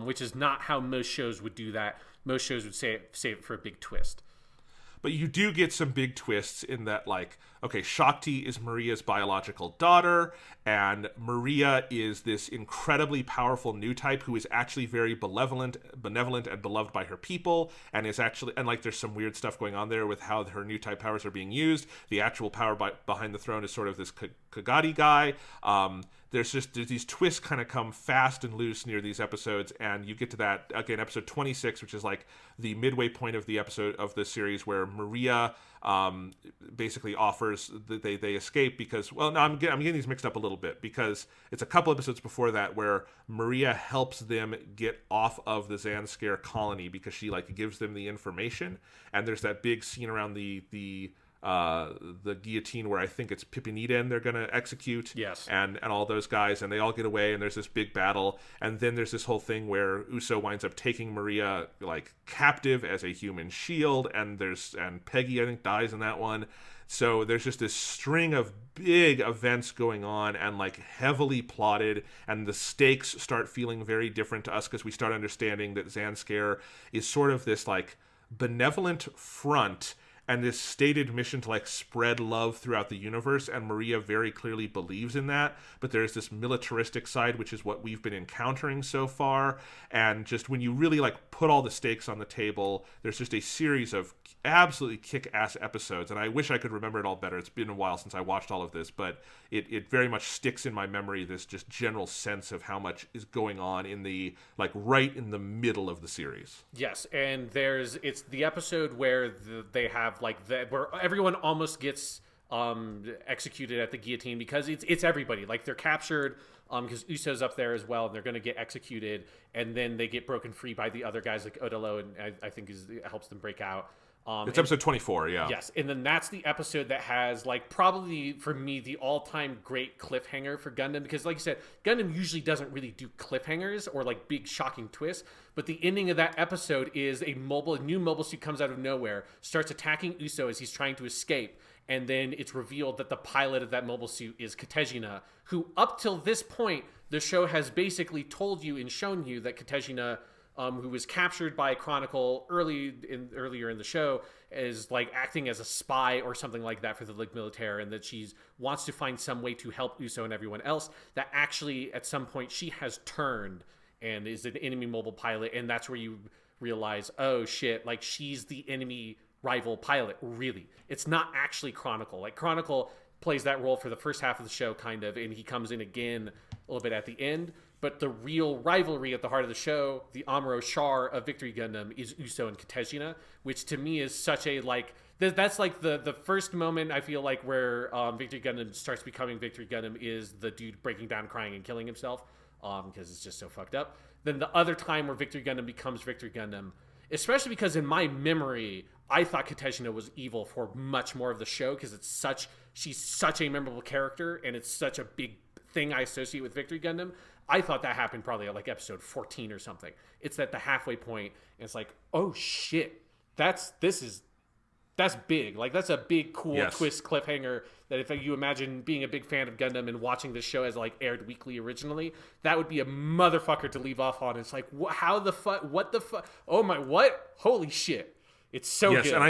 which is not how most shows would do that. Most shows would save it for a big twist. But you do get some big twists in that, like, okay, Shakti is Maria's biological daughter, and Maria is this incredibly powerful new type who is actually very benevolent and beloved by her people, and is actually, and like there's some weird stuff going on there with how her new type powers are being used. The actual power behind the throne is sort of this Kagadi guy. There's these twists kind of come fast and loose near these episodes, and you get to that, again, episode 26, which is like the midway point of the episode of the series where Maria basically offers that they escape because, well, no, I'm getting these mixed up a little bit because it's a couple episodes before that where Maria helps them get off of the Zanskar colony because she like gives them the information, and there's that big scene around the guillotine where I think it's Pipiniden they're going to execute. Yes. And all those guys, and they all get away, and there's this big battle, and then there's this whole thing where Uso winds up taking Maria like captive as a human shield, and Peggy, I think, dies in that one. So there's just this string of big events going on and like heavily plotted, and the stakes start feeling very different to us because we start understanding that Zanskar is sort of this like benevolent front and this stated mission to like spread love throughout the universe, and Maria very clearly believes in that, but there's this militaristic side, which is what we've been encountering so far, and just when you really like put all the stakes on the table, there's just a series of absolutely kick-ass episodes, and I wish I could remember it all better. It's been a while since I watched all of this, but it very much sticks in my memory, this just general sense of how much is going on in the, like, right in the middle of the series. Yes, and it's the episode where they have where everyone almost gets executed at the guillotine because it's everybody. Like, they're captured because Uso's up there as well, and they're going to get executed, and then they get broken free by the other guys like Odalo, and I think helps them break out. It's episode 24, yeah. Yes, and then that's the episode that has, like, probably, for me, the all-time great cliffhanger for Gundam, because, like you said, Gundam usually doesn't really do cliffhangers or, like, big shocking twists, but the ending of that episode is a new mobile suit comes out of nowhere, starts attacking Uso as he's trying to escape, and then it's revealed that the pilot of that mobile suit is Katejina, who, up till this point, the show has basically told you and shown you that Katejina, who was captured by Chronicle earlier in the show, is like acting as a spy or something like that for the Ligue Militaire, and that she wants to find some way to help Uso and everyone else. That actually, at some point, she has turned and is an enemy mobile pilot, and that's where you realize, oh shit, like she's the enemy rival pilot. Really, it's not actually Chronicle. Like Chronicle plays that role for the first half of the show, kind of, and he comes in again a little bit at the end. But the real rivalry at the heart of the show, the Amuro Char of Victory Gundam, is Uso and Katejina, which to me is such a, like, that's like the first moment I feel like where Victory Gundam starts becoming Victory Gundam is the dude breaking down, crying, and killing himself, because it's just so fucked up. Then the other time where Victory Gundam becomes Victory Gundam, especially because in my memory, I thought Katejina was evil for much more of the show, because she's such a memorable character, and it's such a big thing I associate with Victory Gundam. I thought that happened probably at like episode 14 or something. It's at the halfway point, and it's like, oh shit, that's big. Like that's a big, cool twist cliffhanger that if you imagine being a big fan of Gundam and watching this show as like aired weekly originally, that would be a motherfucker to leave off on. It's like, how the fuck, what the fuck? Oh my, what? Holy shit. It's so good. Yes, and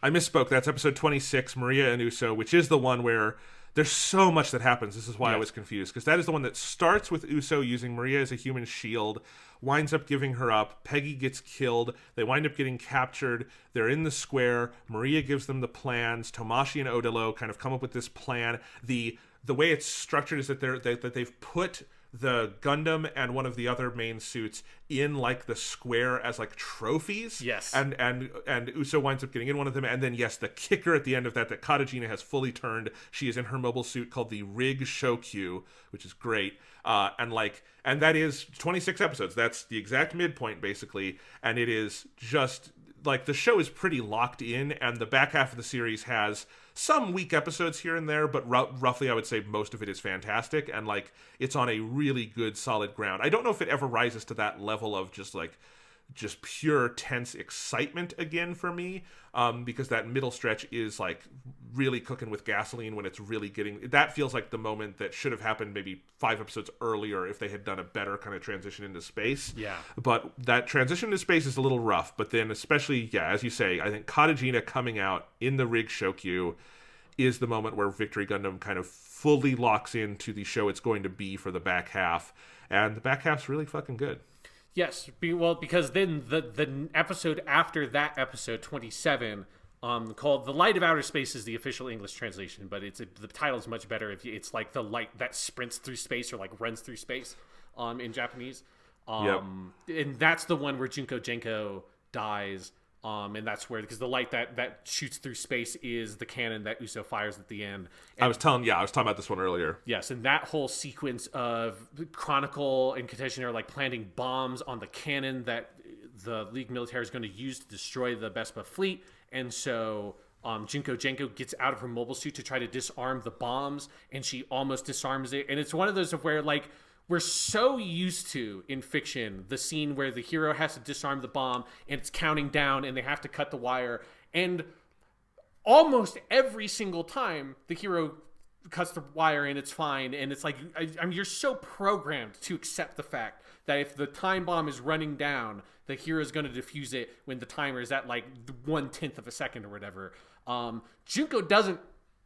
I misspoke. That's episode 26, Maria and Uso, which is the one where there's so much that happens. This is why I was confused, because that is the one that starts with Uso using Maria as a human shield, winds up giving her up, Peggy gets killed, they wind up getting captured, they're in the square, Maria gives them the plans, Tomashi and Odilo kind of come up with this plan. The way it's structured is that they've put the Gundam and one of the other main suits in like the square as like trophies. Yes. And Uso winds up getting in one of them. And then, yes, the kicker at the end of that Katejina has fully turned. She is in her mobile suit called the Rig Shokyu, which is great. And that is 26 episodes. That's the exact midpoint, basically. And it is just like the show is pretty locked in, and the back half of the series has some weak episodes here and there, but roughly I would say most of it is fantastic, and like it's on a really good solid ground. I don't know if it ever rises to that level of just pure tense excitement again for me, because that middle stretch is like really cooking with gasoline when it's really getting, that feels like the moment that should have happened maybe 5 episodes earlier if they had done a better kind of transition into space. Yeah. But that transition into space is a little rough, but then especially, as you say, I think Katejina coming out in the Rig Shokyu is the moment where Victory Gundam kind of fully locks into the show it's going to be for the back half, and the back half's really fucking good. Yes, well, because then the episode after that, episode 27, called "The Light of Outer Space" is the official English translation, but the title is much better if it's like the light that sprints through space or like runs through space, in Japanese. And that's the one where Junko Jenko dies. And that's where, because the light that shoots through space is the cannon that Uso fires at the end. And I was talking about this one earlier. Yes, and that whole sequence of Chronicle and Katejina are like planting bombs on the cannon that the Ligue Militaire is going to use to destroy the Vespa fleet. And so Junko Jenko gets out of her mobile suit to try to disarm the bombs, and she almost disarms it. And it's one of those of where like, we're so used to, in fiction, the scene where the hero has to disarm the bomb and it's counting down and they have to cut the wire. And almost every single time the hero cuts the wire and it's fine. And it's like, I mean, you're so programmed to accept the fact that if the time bomb is running down, the hero is going to defuse it when the timer is at like 1/10 of a second or whatever. Junko doesn't.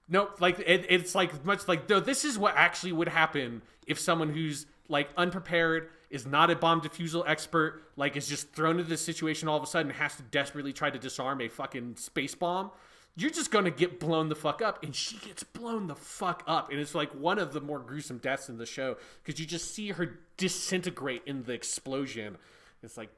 No, like it's like much like, no, this is what actually would happen if someone who's like unprepared, is not a bomb defusal expert, like is just thrown into this situation all of a sudden and has to desperately try to disarm a fucking space bomb. You're just gonna get blown the fuck up, and she gets blown the fuck up, and it's like one of the more gruesome deaths in the show because you just see her disintegrate in the explosion. It's like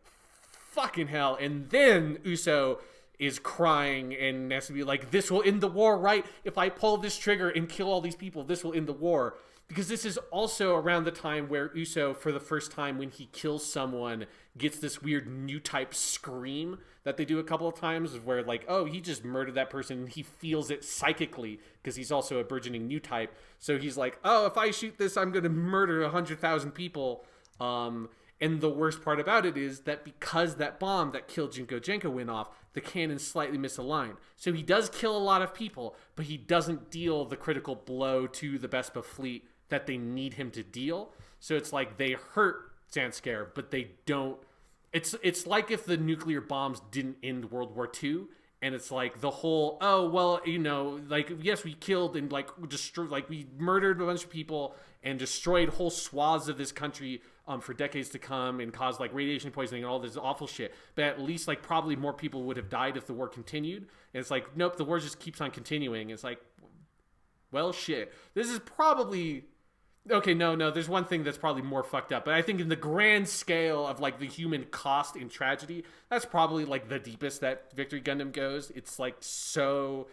fucking hell, and then Uso is crying and has to be like, this will end the war, right? If I pull this trigger and kill all these people, this will end the war. Because this is also around the time where Uso, for the first time when he kills someone, gets this weird new type scream that they do a couple of times where like, oh, he just murdered that person. He feels it psychically because he's also a burgeoning new type. So he's like, oh, if I shoot this, I'm going to murder 100,000 people. And the worst part about it is that because that bomb that killed Junko Jenko went off, the cannon's slightly misaligned. So he does kill a lot of people, but he doesn't deal the critical blow to the Vespa fleet that they need him to deal. So it's like they hurt Zanskar, but they don't. It's like if the nuclear bombs didn't end World War II, and it's like the whole, oh, well, you know, like, yes, we killed and like destroyed, like we murdered a bunch of people and destroyed whole swaths of this country for decades to come and caused like radiation poisoning and all this awful shit. But at least like probably more people would have died if the war continued. And it's like, nope, the war just keeps on continuing. It's like, well, shit. This is probably... Okay, no, there's one thing that's probably more fucked up. But I think in the grand scale of, like, the human cost and tragedy, that's probably, like, the deepest that Victory Gundam goes. It's, like, so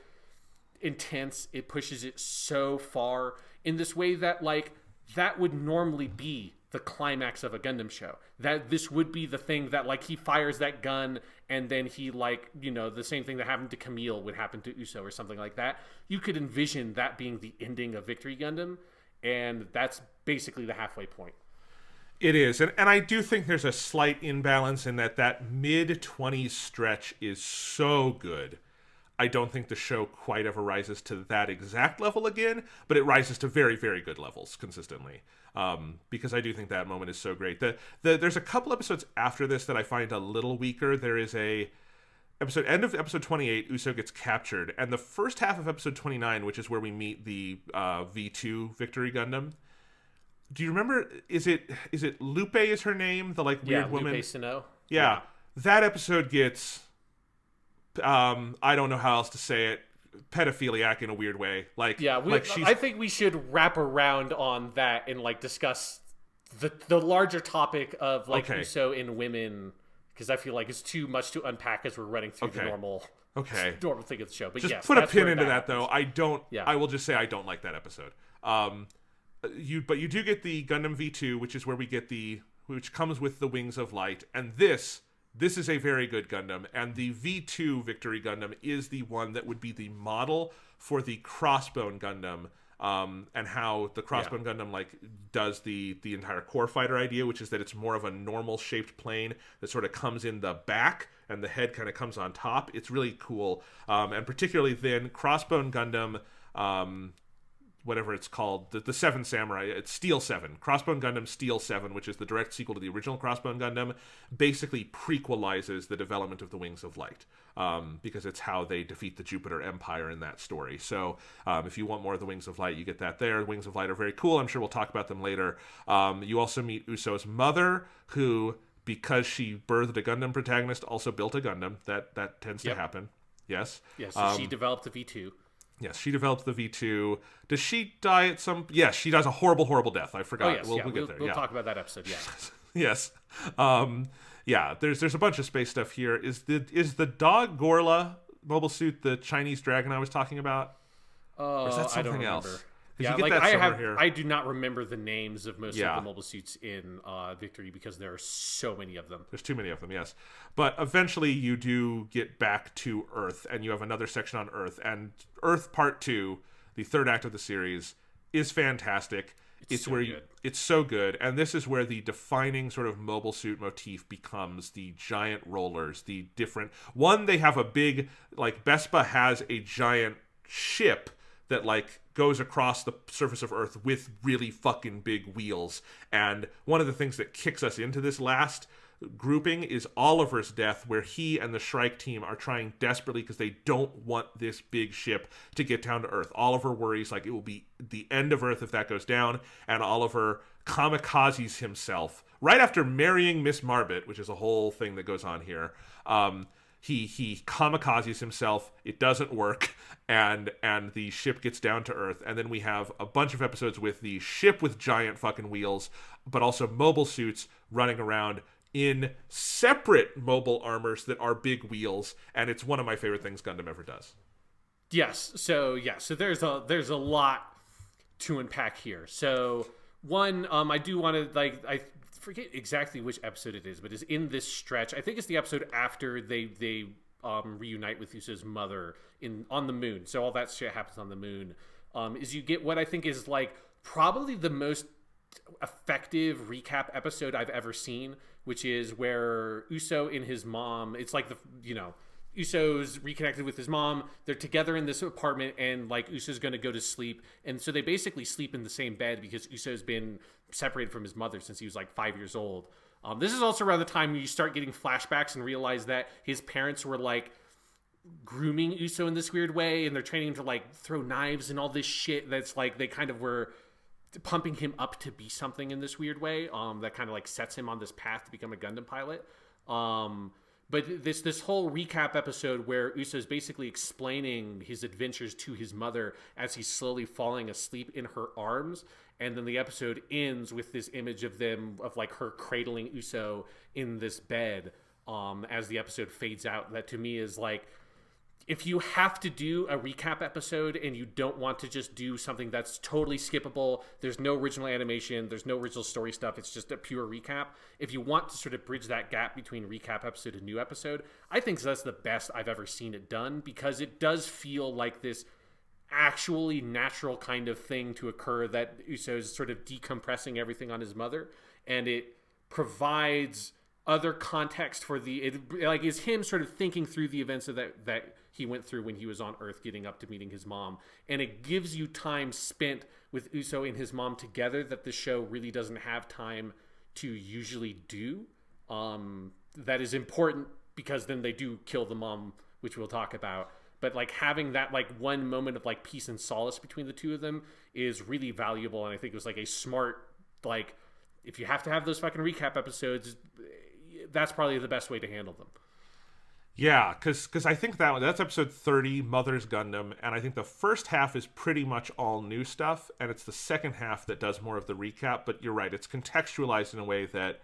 intense. It pushes it so far in this way that, like, that would normally be the climax of a Gundam show. That this would be the thing that, like, he fires that gun and then he, like, you know, the same thing that happened to Camille would happen to Uso or something like that. You could envision that being the ending of Victory Gundam. And that's basically the halfway point. It is. And I do think there's a slight imbalance in that mid-20s stretch is so good. I don't think the show quite ever rises to that exact level again, but it rises to very, very good levels consistently. Because I do think that moment is so great. There's a couple episodes after this that I find a little weaker. There is end of episode 28, Uso gets captured, and the first half of episode 29, which is where we meet the V2 Victory Gundam. Do you remember? Is it Lupe is her name? The like weird woman. Lupe Sino. Yeah, that episode gets. I don't know how else to say it. Pedophiliac in a weird way. Like yeah, I think we should wrap around on that and like discuss the larger topic of like Uso in women. Because I feel like it's too much to unpack as we're running through the normal thing of the show. But just yes, put a pin into that, though. Yeah. I will just say I don't like that episode. But you do get the Gundam V2, which is where we get which comes with the Wings of Light, and this is a very good Gundam. And the V2 Victory Gundam is the one that would be the model for the Crossbone Gundam. And how the Crossbone Gundam like does the entire core fighter idea, which is that it's more of a normal shaped plane that sort of comes in the back and the head kind of comes on top. It's really cool, and particularly then Crossbone Gundam, whatever it's called, the Seven Samurai, it's Steel 7. Crossbone Gundam Steel 7, which is the direct sequel to the original Crossbone Gundam, basically prequelizes the development of the Wings of Light, because it's how they defeat the Jupiter Empire in that story. So if you want more of the Wings of Light, you get that there. The Wings of Light are very cool. I'm sure we'll talk about them later. You also meet Uso's mother, who, because she birthed a Gundam protagonist, also built a Gundam. That tends to happen. Yes. Yes, so she developed the V2. Yes, she develops the V2. Does she die at some... Yes, she dies a horrible, horrible death. I forgot. Oh, yes, we'll get there. We'll talk about that episode, Yes. There's a bunch of space stuff here. Is the dog Gorla Mobile Suit the Chinese dragon I was talking about? Or is that something I don't remember. else? Yeah, like I do not remember the names of most of the mobile suits in Victory because there are so many of them. There's too many of them, yes. But eventually you do get back to Earth, and you have another section on Earth. And Earth Part 2, the third act of the series, is fantastic. It's so good. And this is where the defining sort of mobile suit motif becomes the giant rollers, the different... One, they have a big... Like, Vespa has a giant ship that like goes across the surface of Earth with really fucking big wheels. And one of the things that kicks us into this last grouping is Oliver's death, where he and the Shrike team are trying desperately because they don't want this big ship to get down to Earth. Oliver worries like it will be the end of Earth if that goes down, and Oliver kamikazes himself right after marrying Miss Marbot, which is a whole thing that goes on here. He kamikazes himself. It doesn't work, and the ship gets down to Earth. And then we have a bunch of episodes with the ship with giant fucking wheels, but also mobile suits running around in separate mobile armors that are big wheels. And it's one of my favorite things Gundam ever does. Yes. So there's a lot to unpack here. So one, I do want to forget exactly which episode it is, but is in this stretch. I think it's the episode after they reunite with Uso's mother on the moon. So all that shit happens on the moon. Is you get what I think is like probably the most effective recap episode I've ever seen, which is where Uso and his mom, it's like Uso's reconnected with his mom. They're together in this apartment, and like Uso's going to go to sleep, and so they basically sleep in the same bed because Uso's been separated from his mother since he was like 5 years old. This is also around the time you start getting flashbacks and realize that his parents were like grooming Uso in this weird way, and they're training him to like throw knives and all this shit. That's like they kind of were pumping him up to be something in this weird way. That kind of like sets him on this path to become a Gundam pilot. But this whole recap episode where Uso's basically explaining his adventures to his mother as he's slowly falling asleep in her arms, and then the episode ends with this image of like her cradling Uso in this bed as the episode fades out. That to me is like, if you have to do a recap episode and you don't want to just do something that's totally skippable, there's no original animation, there's no original story stuff, it's just a pure recap. If you want to sort of bridge that gap between recap episode and new episode, I think that's the best I've ever seen it done, because it does feel like this actually natural kind of thing to occur, that Uso's sort of decompressing everything on his mother, and it provides other context for like is him sort of thinking through the events of that he went through when he was on Earth, getting up to meeting his mom, and it gives you time spent with Uso and his mom together that the show really doesn't have time to usually do. That is important because then they do kill the mom, which we'll talk about. But like having that like one moment of like peace and solace between the two of them is really valuable, and I think it was like a smart, like, if you have to have those fucking recap episodes, that's probably the best way to handle them. Yeah, because I think that's episode 30, Mother's Gundam, and I think the first half is pretty much all new stuff, and it's the second half that does more of the recap. But you're right, it's contextualized in a way that,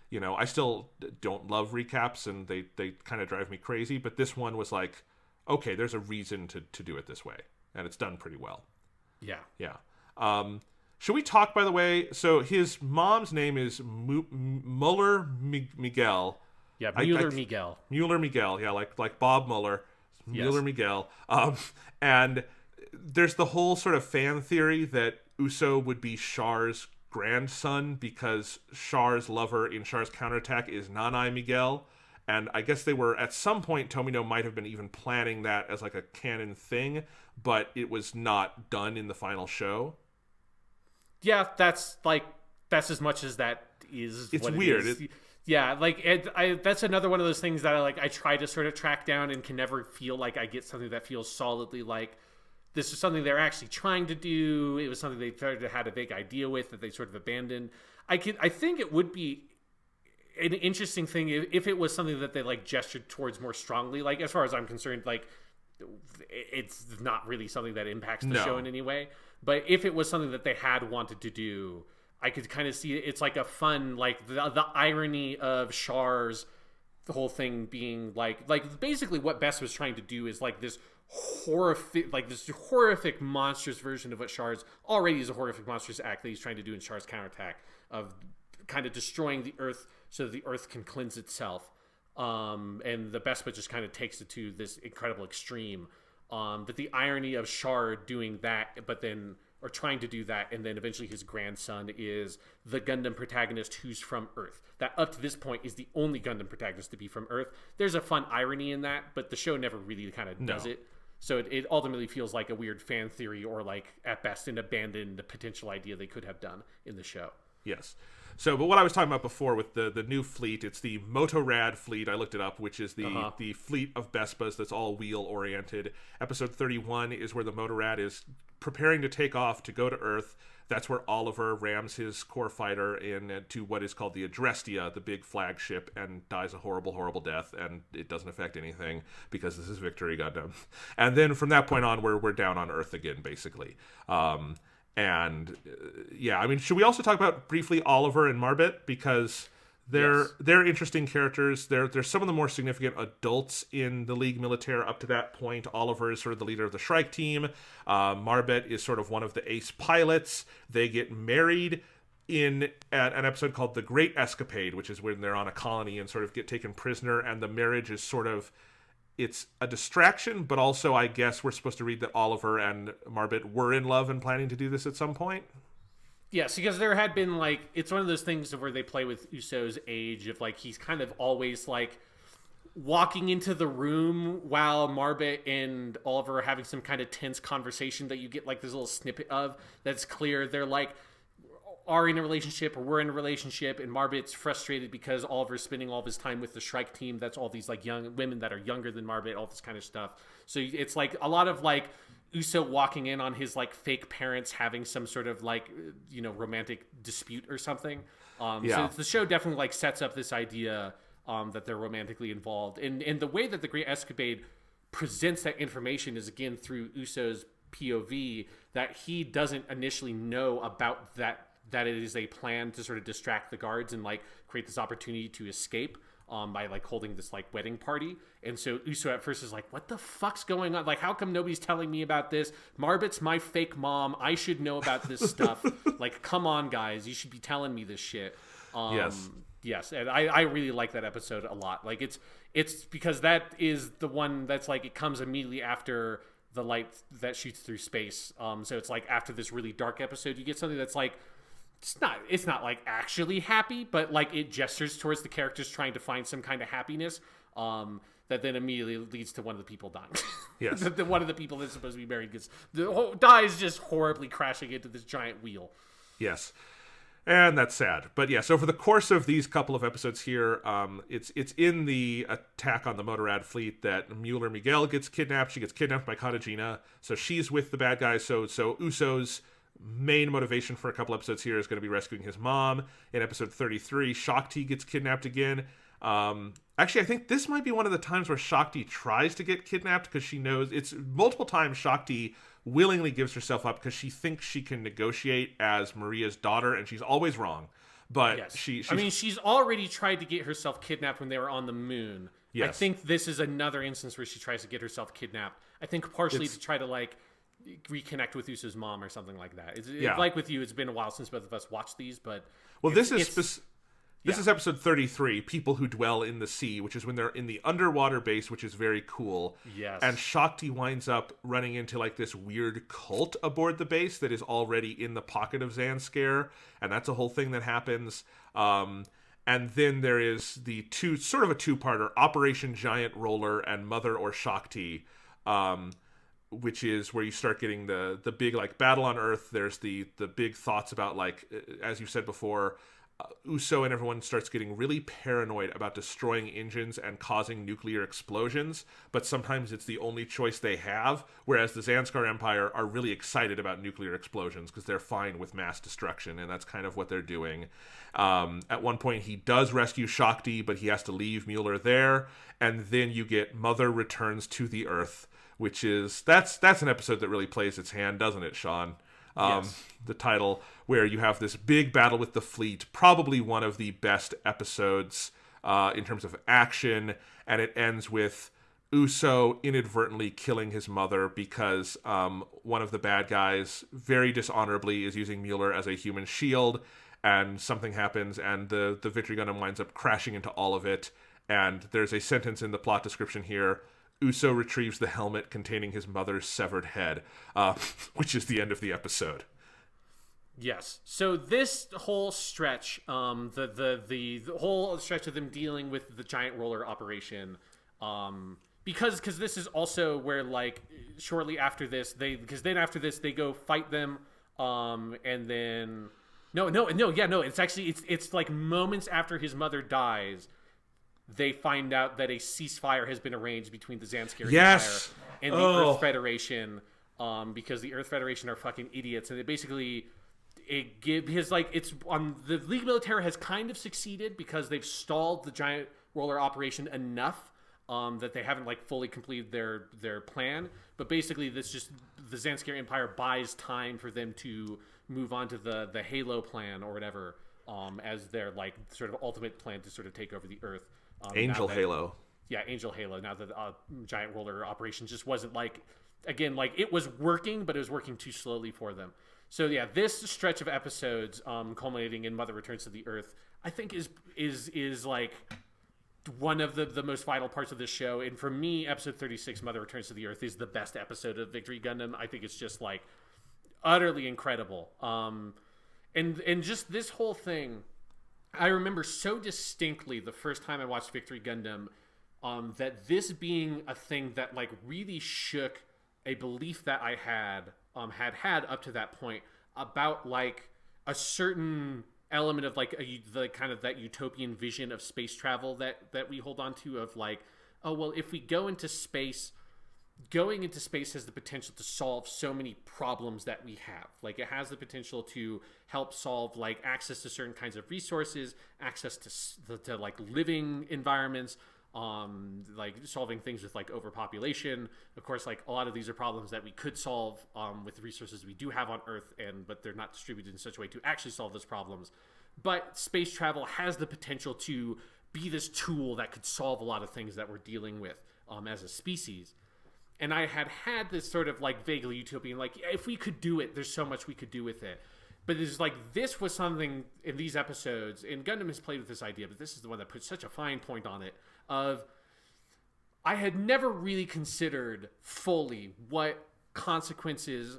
you know, I still don't love recaps, and they kind of drive me crazy, but this one was like, okay, there's a reason to do it this way, and it's done pretty well. Yeah. Should we talk, by the way, so his mom's name is Muller Miguel. Yeah, Mueller-Miguel. Mueller-Miguel, yeah, like Bob Mueller. Mueller-Miguel. And there's the whole sort of fan theory that Uso would be Char's grandson because Char's lover in Char's Counterattack is Nanai Miguel. And I guess they were, at some point, Tomino might have been even planning that as like a canon thing, but it was not done in the final show. Yeah, that's as much as that is. It's weird. Yeah, like that's another one of those things that I try to sort of track down and can never feel like I get something that feels solidly like this is something they're actually trying to do. It was something they had a big idea with that they sort of abandoned. I think it would be an interesting thing if it was something that they like gestured towards more strongly. Like, as far as I'm concerned, like it's not really something that impacts the show in any way. But if it was something that they had wanted to do, I could kind of see it. It's like a fun, like the irony of Char's, the whole thing being like basically what Bess was trying to do is like this horrific monstrous version of what Char's already is a horrific monstrous act that he's trying to do in Char's Counterattack, of kind of destroying the Earth so that the Earth can cleanse itself. And the Vespa just kind of takes it to this incredible extreme. But the irony of Char doing that, or trying to do that, and then eventually his grandson is the Gundam protagonist who's from Earth. That up to this point is the only Gundam protagonist to be from Earth. There's a fun irony in that, but the show never really kind of does it. So it ultimately feels like a weird fan theory, or like at best an abandoned potential idea they could have done in the show. Yes. So, but what I was talking about before with the new fleet, it's the Motorad fleet. I looked it up, which is the fleet of Vespas that's all wheel-oriented. Episode 31 is where the Motorad is preparing to take off to go to Earth. That's where Oliver rams his core fighter into what is called the Adrestia, the big flagship, and dies a horrible, horrible death, and it doesn't affect anything because this is Victory Gundam. And then from that point on, we're down on Earth again, basically. And yeah, I mean, should we also talk about briefly Oliver and Marbet, because they're interesting characters. They're some of the more significant adults in the League Militaire up to that point. Oliver is sort of the leader of the Shrike team. Marbet is sort of one of the ace pilots. They get married in an episode called The Great Escapade, which is when they're on a colony and sort of get taken prisoner, and the marriage is sort of, it's a distraction, but also I guess we're supposed to read that Oliver and Marbet were in love and planning to do this at some point. Yes, because there had been, like, it's one of those things where they play with Uso's age of, like, he's kind of always, like, walking into the room while Marbet and Oliver are having some kind of tense conversation that you get, like, this little snippet of that's clear. They're, like, are in a relationship or we're in a relationship, and Marbet's frustrated because Oliver's spending all of his time with the Shrike team. That's all these, like, young women that are younger than Marbet, all this kind of stuff. So it's, like, a lot of, like, Uso walking in on his, like, fake parents having some sort of, like, you know, romantic dispute or something. So the show definitely, like, sets up this idea that they're romantically involved. And the way that The Great Escapade presents that information is, again, through Uso's POV, that he doesn't initially know about that it is a plan to sort of distract the guards and, like, create this opportunity to escape. By, like, holding this, like, wedding party. And so Uso at first is like, what the fuck's going on? Like, how come nobody's telling me about this? Marbet's my fake mom. I should know about this stuff. Like, come on, guys. You should be telling me this shit. Yes. And I really like that episode a lot. Like, it's because that is the one that's, like, it comes immediately after the light that shoots through space. So it's, like, after this really dark episode, you get something that's, like, it's not like actually happy, but, like, it gestures towards the characters trying to find some kind of happiness that then immediately leads to one of the people dying. Yes. One of the people that's supposed to be married dies just horribly crashing into this giant wheel. Yes. And that's sad. But yes, over the course of these couple of episodes here, it's in the attack on the Motorrad fleet that Mueller Miguel gets kidnapped. She gets kidnapped by Katagina. So she's with the bad guys. So Uso's main motivation for a couple episodes here is going to be rescuing his mom. In episode 33, Shakti gets kidnapped again. Actually, I think this might be one of the times where Shakti tries to get kidnapped because she knows it's multiple times Shakti willingly gives herself up because she thinks she can negotiate as Maria's daughter, and she's always wrong. But yes. she's already tried to get herself kidnapped when they were on the moon. Yes. I think this is another instance where she tries to get herself kidnapped. I think partially to try to, like, reconnect with Uso's mom or something like that. Like with you, it's been a while since both of us watched these, but this is episode 33, People Who Dwell in the Sea, which is when they're in the underwater base, which is very cool. Yes. And Shakti winds up running into, like, this weird cult aboard the base that is already in the pocket of Zanskar, and that's a whole thing that happens. And then there is the sort of a two-parter, Operation Giant Roller and Mother or Shakti, which is where you start getting the big, like, battle on Earth. There's the big thoughts about, like, as you said before, Uso and everyone starts getting really paranoid about destroying engines and causing nuclear explosions, but sometimes it's the only choice they have, whereas the Zanskar Empire are really excited about nuclear explosions because they're fine with mass destruction, and that's kind of what they're doing. At one point, he does rescue Shakti, but he has to leave Mueller there, and then you get Mother Returns to the Earth, which is that's an episode that really plays its hand, doesn't it, Sean? Yes. The title, where you have this big battle with the fleet, probably one of the best episodes in terms of action, and it ends with Uso inadvertently killing his mother because one of the bad guys, very dishonorably, is using Mueller as a human shield, and something happens, and the Victory Gundam winds up crashing into all of it, and there's a sentence in the plot description here: Uso retrieves the helmet containing his mother's severed head, which is the end of the episode. Yes. So this whole stretch, the whole stretch of them dealing with the giant roller operation, because this is also where, like, shortly after this, after this they go fight them, and then it's actually it's like moments after his mother dies, they find out that a ceasefire has been arranged between the Zanskar Empire and the Earth Federation, because the Earth Federation are fucking idiots, and it's on the League Militaire has kind of succeeded because they've stalled the giant roller operation enough that they haven't, like, fully completed their plan. But basically, the Zanskar Empire buys time for them to move on to the Halo plan or whatever, as their, like, sort of ultimate plan to sort of take over the Earth. Angel Halo. Yeah, Angel Halo. Now that giant roller operation just wasn't, like, again, like, it was working, but it was working too slowly for them. So yeah, this stretch of episodes, culminating in Mother Returns to the Earth, I think is like one of the most vital parts of this show. And for me, episode 36, Mother Returns to the Earth, is the best episode of Victory Gundam. I think it's just like utterly incredible. And just this whole thing, I remember so distinctly the first time I watched Victory Gundam, that this being a thing that like really shook a belief that I had up to that point about like a certain element of like the kind of that utopian vision of space travel that we hold on to, of like, oh well, if we go into space, going into space has the potential to solve so many problems that we have. Like it has the potential to help solve like access to certain kinds of resources, access to like living environments, like solving things with like overpopulation. Of course, like a lot of these are problems that we could solve with the resources we do have on Earth, but they're not distributed in such a way to actually solve those problems. But space travel has the potential to be this tool that could solve a lot of things that we're dealing with as a species. And I had this sort of like vaguely utopian, like, if we could do it, there's so much we could do with it. But it's like, this was something in these episodes, and Gundam has played with this idea, but this is the one that puts such a fine point on it, of I had never really considered fully what consequences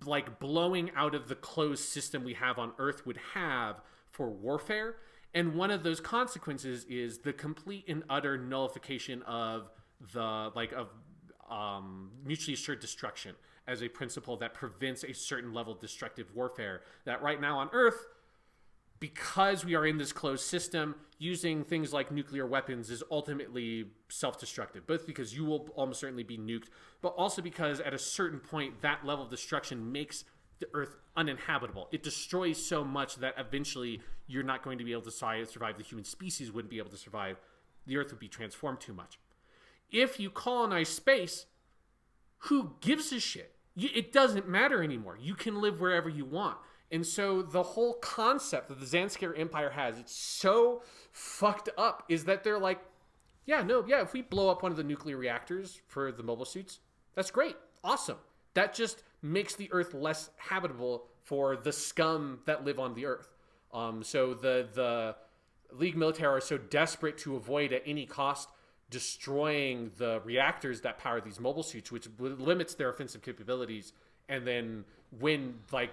like blowing out of the closed system we have on Earth would have for warfare. And one of those consequences is the complete and utter nullification of mutually assured destruction as a principle that prevents a certain level of destructive warfare that right now on Earth, because we are in this closed system, using things like nuclear weapons is ultimately self-destructive, both because you will almost certainly be nuked, but also because at a certain point, that level of destruction makes the Earth uninhabitable. It destroys so much that eventually you're not going to be able to survive. The human species wouldn't be able to survive. The Earth would be transformed too much. If you colonize space, who gives a shit? It doesn't matter anymore. You can live wherever you want. And so the whole concept that the Zanskar Empire has, it's so fucked up, is that they're like, if we blow up one of the nuclear reactors for the mobile suits, that's great. Awesome. That just makes the Earth less habitable for the scum that live on the Earth. So the League military are so desperate to avoid at any cost destroying the reactors that power these mobile suits, which limits their offensive capabilities. And then when like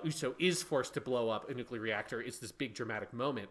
Uso is forced to blow up a nuclear reactor, it's this big dramatic moment.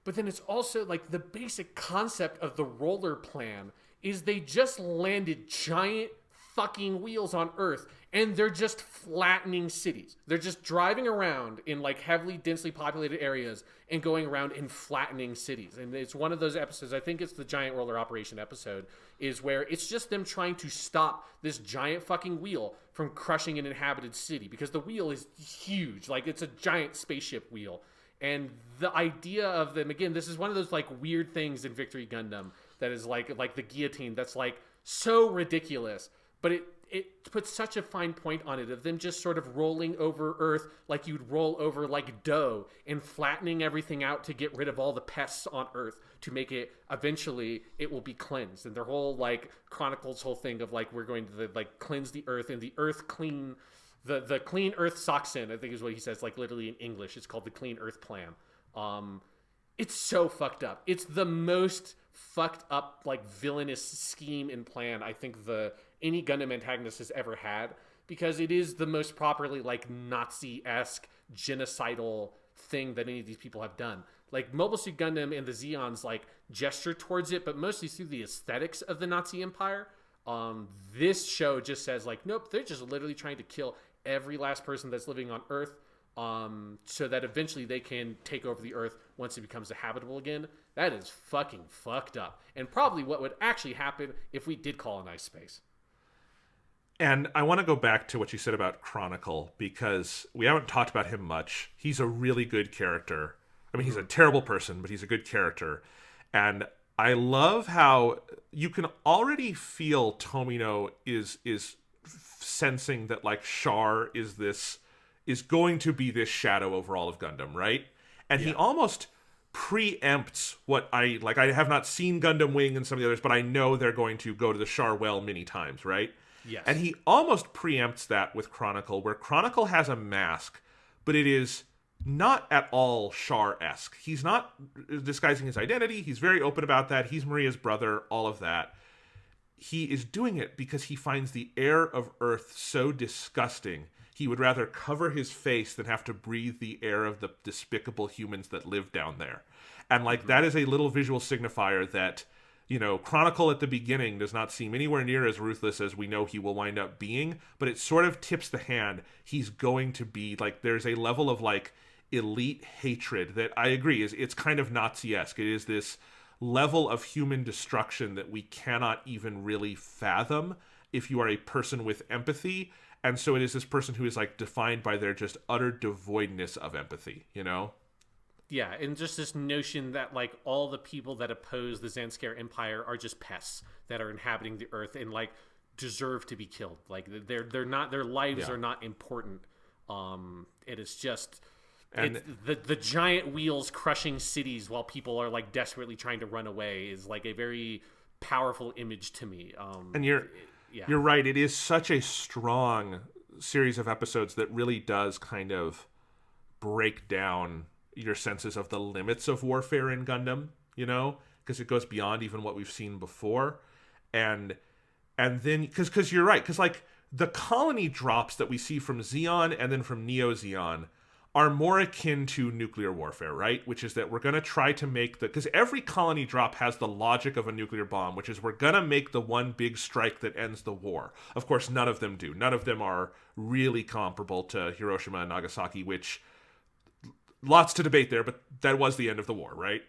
But then it's also like the basic concept of the roller plan is they just landed giant fucking wheels on Earth, and they're just flattening cities. They're just driving around in like heavily densely populated areas and going around and flattening cities. And it's one of those episodes, I think it's the giant roller operation episode, is where it's just them trying to stop this giant fucking wheel from crushing an inhabited city, because the wheel is huge. Like it's a giant spaceship wheel. And the idea of them, again, this is one of those like weird things in Victory Gundam that is like the guillotine that's like so ridiculous, but it puts such a fine point on it of them just sort of rolling over Earth like you'd roll over like dough and flattening everything out to get rid of all the pests on Earth to make it, eventually it will be cleansed. And their whole like Chronicles whole thing of like, we're going to like cleanse the Earth, and the Earth clean, the clean Earth Saksen, I think is what he says, like literally in English, it's called the Clean Earth Plan. It's so fucked up. It's the most fucked up like villainous scheme and plan I think any Gundam antagonist has ever had, because it is the most properly like Nazi-esque genocidal thing that any of these people have done. Like Mobile Suit Gundam and the Zeons like gesture towards it, but mostly through the aesthetics of the Nazi Empire. This show just says like, nope, they're just literally trying to kill every last person that's living on Earth, so that eventually they can take over the Earth once it becomes habitable again. That is fucking fucked up, and probably what would actually happen if we did colonize space. And I want to go back to what you said about Chronicle, because we haven't talked about him much. He's a really good character. I mean, he's a terrible person, but he's a good character. And I love how you can already feel Tomino is sensing that like Char is going to be this shadow over all of Gundam, right? And he almost preempts what I have not seen Gundam Wing and some of the others, but I know they're going to go to the Char well many times, right? Yes. And he almost preempts that with Chronicle, where Chronicle has a mask, but it is not at all Char-esque. He's not disguising his identity. He's very open about that. He's Maria's brother, all of that. He is doing it because he finds the air of Earth so disgusting, he would rather cover his face than have to breathe the air of the despicable humans that live down there. And, like, that is a little visual signifier that, you know, Chronicle at the beginning does not seem anywhere near as ruthless as we know he will wind up being, but it sort of tips the hand. He's going to be, like, there's a level of, like, elite hatred that I agree it's kind of Nazi-esque. It is this level of human destruction that we cannot even really fathom if you are a person with empathy. And so it is this person who is, like, defined by their just utter devoidness of empathy, you know? Yeah, and just this notion that, like, all the people that oppose the Zanskar Empire are just pests that are inhabiting the Earth and, like, deserve to be killed. Like, they're not, their lives are not important. It is just, and the giant wheels crushing cities while people are, like, desperately trying to run away is, like, a very powerful image to me. And you're right. It is such a strong series of episodes that really does kind of break down your senses of the limits of warfare in Gundam, you know, because it goes beyond even what we've seen before. And then, because you're right, because, like, the colony drops that we see from Zeon and then from Neo Zeon are more akin to nuclear warfare, right? Which is that we're going to try to make because every colony drop has the logic of a nuclear bomb, which is we're going to make the one big strike that ends the war. Of course, none of them do. None of them are really comparable to Hiroshima and Nagasaki, which lots to debate there, but that was the end of the war, right?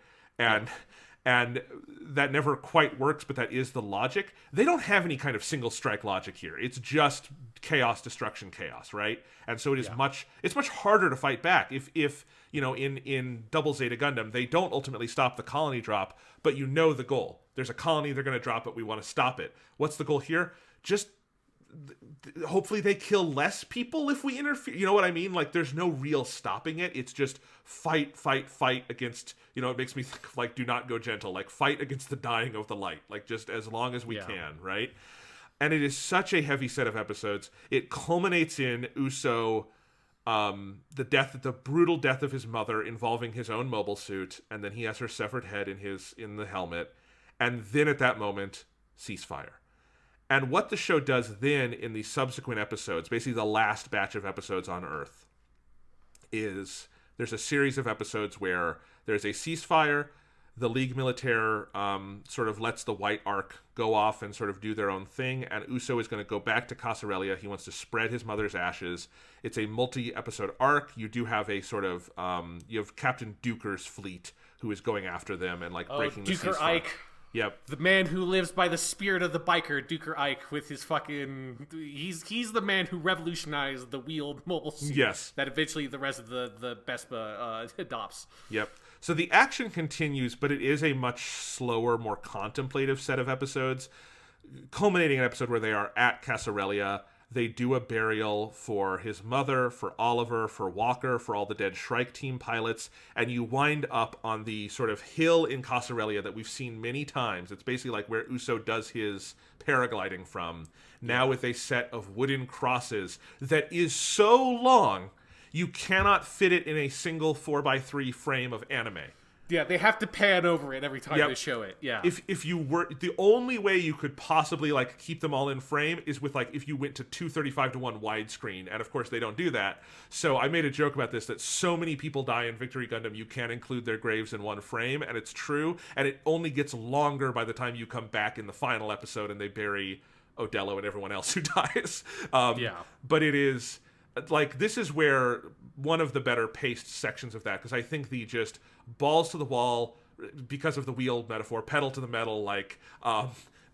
And that never quite works, but that is the logic. They don't have any kind of single strike logic here. It's just chaos, destruction, chaos, right? And so it is it's much harder to fight back. If you know, in Double Zeta Gundam, they don't ultimately stop the colony drop, but you know the goal. There's a colony they're going to drop, but we want to stop it. What's the goal here? Just hopefully they kill less people if we interfere. You know what I mean? Like, there's no real stopping it. It's just fight against, you know, it makes me think of, like, Do Not Go Gentle, like, fight against the dying of the light, like, just as long as we can, right? And it is such a heavy set of episodes. It culminates in Uso, the brutal death of his mother involving his own mobile suit, and then he has her severed head in the helmet, and then at that moment, ceasefire. And what the show does then in the subsequent episodes, basically the last batch of episodes on Earth, is there's a series of episodes where there's a ceasefire, the League Militaire sort of lets the White Ark go off and sort of do their own thing, and Uso is going to go back to Casarelia. He wants to spread his mother's ashes. It's a multi-episode arc. You do have a sort of, you have Captain Duker's fleet who is going after them and, like, breaking the ceasefire. Ike. Yep. The man who lives by the spirit of the biker, Duker Ike, with his fucking... He's the man who revolutionized the wheeled mobile suit. Yes. That eventually the rest of the Bespa adopts. Yep. So the action continues, but it is a much slower, more contemplative set of episodes, culminating in an episode where they are at Casarelia. They do a burial for his mother, for Oliver, for Walker, for all the dead Shrike team pilots, and you wind up on the sort of hill in Casarelia that we've seen many times. It's basically like where Uso does his paragliding from, now with a set of wooden crosses that is so long, you cannot fit it in a single 4x3 frame of anime. Yeah, they have to pan over it every time they show it. Yeah. If you were, the only way you could possibly, like, keep them all in frame is with, like, if you went to 235:1 widescreen, and of course they don't do that. So I made a joke about this, that so many people die in Victory Gundam you can't include their graves in one frame, and it's true, and it only gets longer by the time you come back in the final episode and they bury Odello and everyone else who dies. But it is, like, this is where one of the better paced sections of that, because I think the just balls to the wall, because of the wheel metaphor, pedal to the metal, like,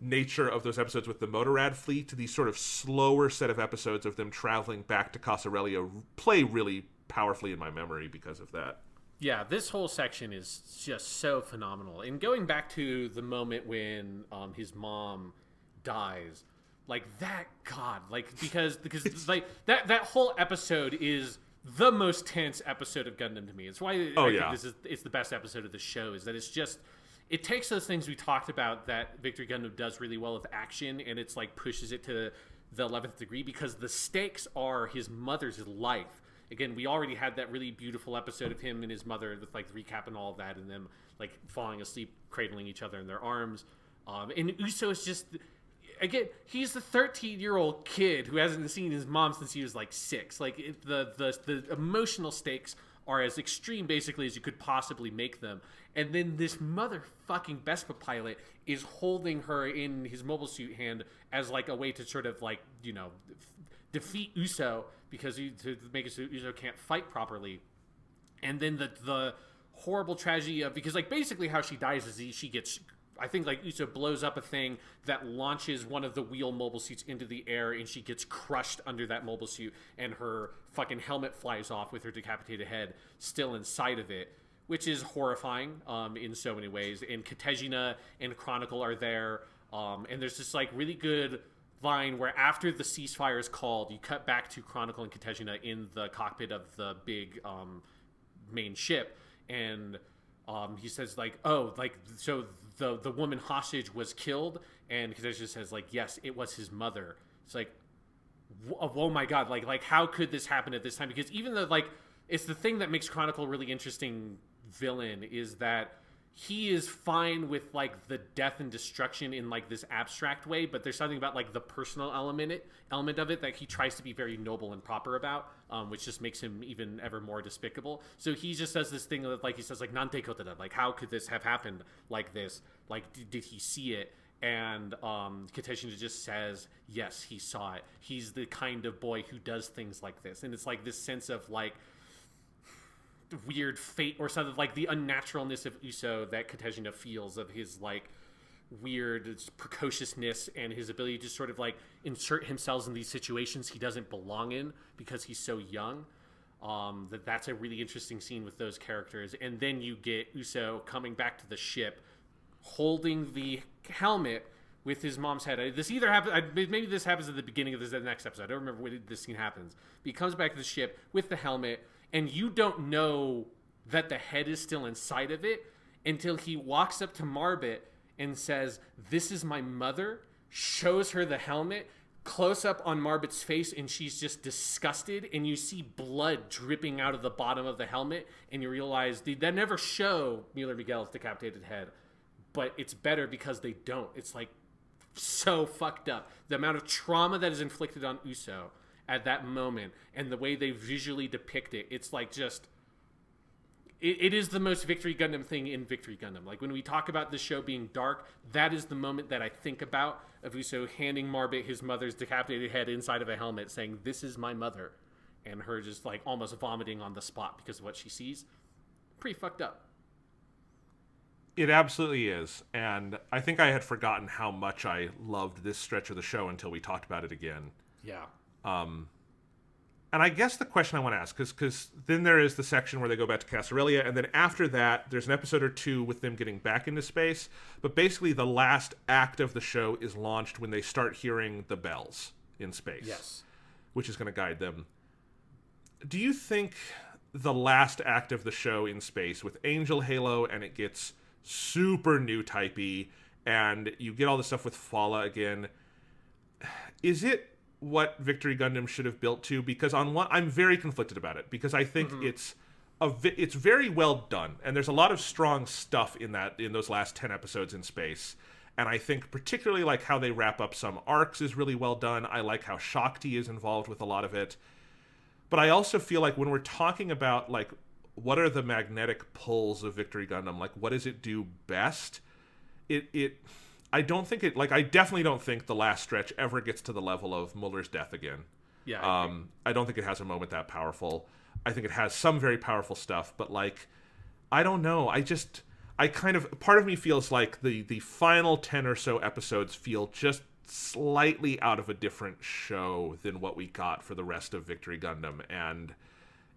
nature of those episodes with the Motorrad fleet, these sort of slower set of episodes of them traveling back to Casarelia play really powerfully in my memory because of that. Yeah, this whole section is just so phenomenal. And going back to the moment when his mom dies, like, that, God, like, because like that whole episode is the most tense episode of Gundam to me. It's why I think it's the best episode of the show, is that it's just, it takes those things we talked about that Victory Gundam does really well with action, and it's like pushes it to the 11th degree, because the stakes are his mother's life. Again, we already had that really beautiful episode of him and his mother with like the recap and all of that, and them like falling asleep, cradling each other in their arms. And Uso is just, again, he's the 13-year-old kid who hasn't seen his mom since he was like 6. Like the emotional stakes are as extreme basically as you could possibly make them. And then this motherfucking Vespa pilot is holding her in his mobile suit hand as like a way to sort of like, you know, defeat Uso, because to make it so Uso can't fight properly. And then the horrible tragedy of, because like basically how she dies is she gets, I think like Uso blows up a thing that launches one of the wheel mobile suits into the air, and she gets crushed under that mobile suit, and her fucking helmet flies off with her decapitated head still inside of it, which is horrifying in so many ways. And Katejina and Chronicle are there, and there's this like really good line where after the ceasefire is called, you cut back to Chronicle and Katejina in the cockpit of the big main ship, and he says like, oh, like, so the woman hostage was killed, and Katejina says like, yes, it was his mother. It's like, oh my god, like how could this happen at this time? Because even though like it's the thing that makes Chronicle a really interesting villain, is that he is fine with like the death and destruction in like this abstract way, but there's something about like the personal element of it that he tries to be very noble and proper about, which just makes him even ever more despicable. So he just does this thing that like he says like nante kotada, like how could this have happened like this? Like did he see it? And Katejina just says, yes, he saw it. He's the kind of boy who does things like this. And it's like this sense of like weird fate or something, like the unnaturalness of Uso that Katejina feels, of his like weird precociousness and his ability to sort of like insert himself in these situations he doesn't belong in because he's so young. That's a really interesting scene with those characters. And then you get Uso coming back to the ship holding the helmet with his mom's head. This either happens, maybe this happens at the beginning of the next episode, I don't remember when this scene happens, but he comes back to the ship with the helmet, and you don't know that the head is still inside of it until he walks up to Marbet and says, this is my mother, shows her the helmet, close up on Marbet's face, and she's just disgusted, and you see blood dripping out of the bottom of the helmet, and you realize they never show Mueller Miguel's decapitated head, but it's better because they don't. It's like so fucked up. The amount of trauma that is inflicted on Uso at that moment, and the way they visually depict it, it's like just it is the most Victory Gundam thing in Victory Gundam. Like when we talk about the show being dark, that is the moment that I think about, of Uso handing Marbet his mother's decapitated head inside of a helmet, saying, this is my mother, and her just like almost vomiting on the spot because of what she sees. Pretty fucked up. It absolutely is, and I think I had forgotten how much I loved this stretch of the show until we talked about it again. Yeah. And I guess the question I want to ask, because then there is the section where they go back to Casarelia, and then after that, there's an episode or two with them getting back into space, but basically the last act of the show is launched when they start hearing the bells in space. Yes. Which is going to guide them. Do you think the last act of the show in space with Angel Halo, and it gets super new typey, and you get all the stuff with Fala again, is it what Victory Gundam should have built to? Because on one, I'm very conflicted about it, because I think it's very well done, and there's a lot of strong stuff in those last 10 episodes in space, and I think particularly like how they wrap up some arcs is really well done. I like how Shakti is involved with a lot of it, but I also feel like when we're talking about like what are the magnetic pulls of Victory Gundam, like what does it do best, I definitely don't think the last stretch ever gets to the level of Muller's death again. Yeah. I don't think it has a moment that powerful. I think it has some very powerful stuff, but like, I don't know. Part of me feels like the final 10 or so episodes feel just slightly out of a different show than what we got for the rest of Victory Gundam. And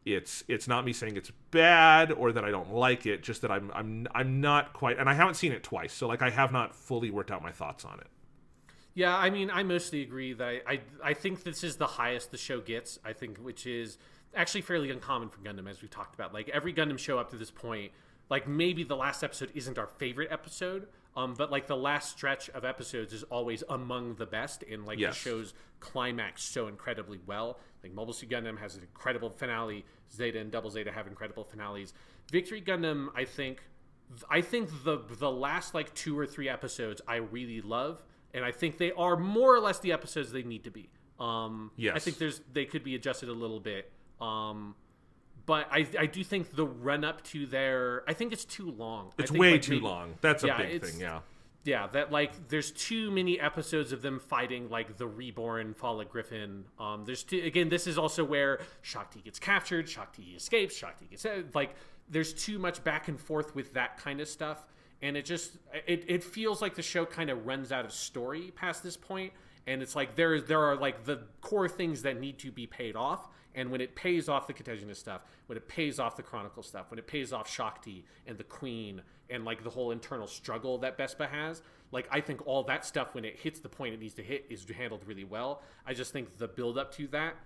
it's not me saying it's bad or that I don't like it, just that I'm not quite, and I haven't seen it twice, so like I have not fully worked out my thoughts on it. Yeah, I mean, I mostly agree that I think this is the highest the show gets, I think, which is actually fairly uncommon for Gundam, as we've talked about. Like every Gundam show up to this point, like maybe the last episode isn't our favorite episode, But like the last stretch of episodes is always among the best, and like the show's climax so incredibly well. Like Mobile Suit Gundam has an incredible finale. Zeta and Double Zeta have incredible finales. Victory Gundam, I think the last like 2 or 3 episodes I really love, and I think they are more or less the episodes they need to be. I think they could be adjusted a little bit. But I do think the run up to their, I think it's too long. It's way too long. That's a big thing. Yeah, that like there's too many episodes of them fighting like the reborn Fallen Griffin. This is also where Shakti gets captured, Shakti escapes, Shakti gets like there's too much back and forth with that kind of stuff, and it feels like the show kind of runs out of story past this point, and it's like there are like the core things that need to be paid off. And when it pays off the Protagonist stuff, when it pays off the Chronicle stuff, when it pays off Shakti and the Queen and like the whole internal struggle that Vespa has, like I think all that stuff when it hits the point it needs to hit is handled really well. I just think the build up to that,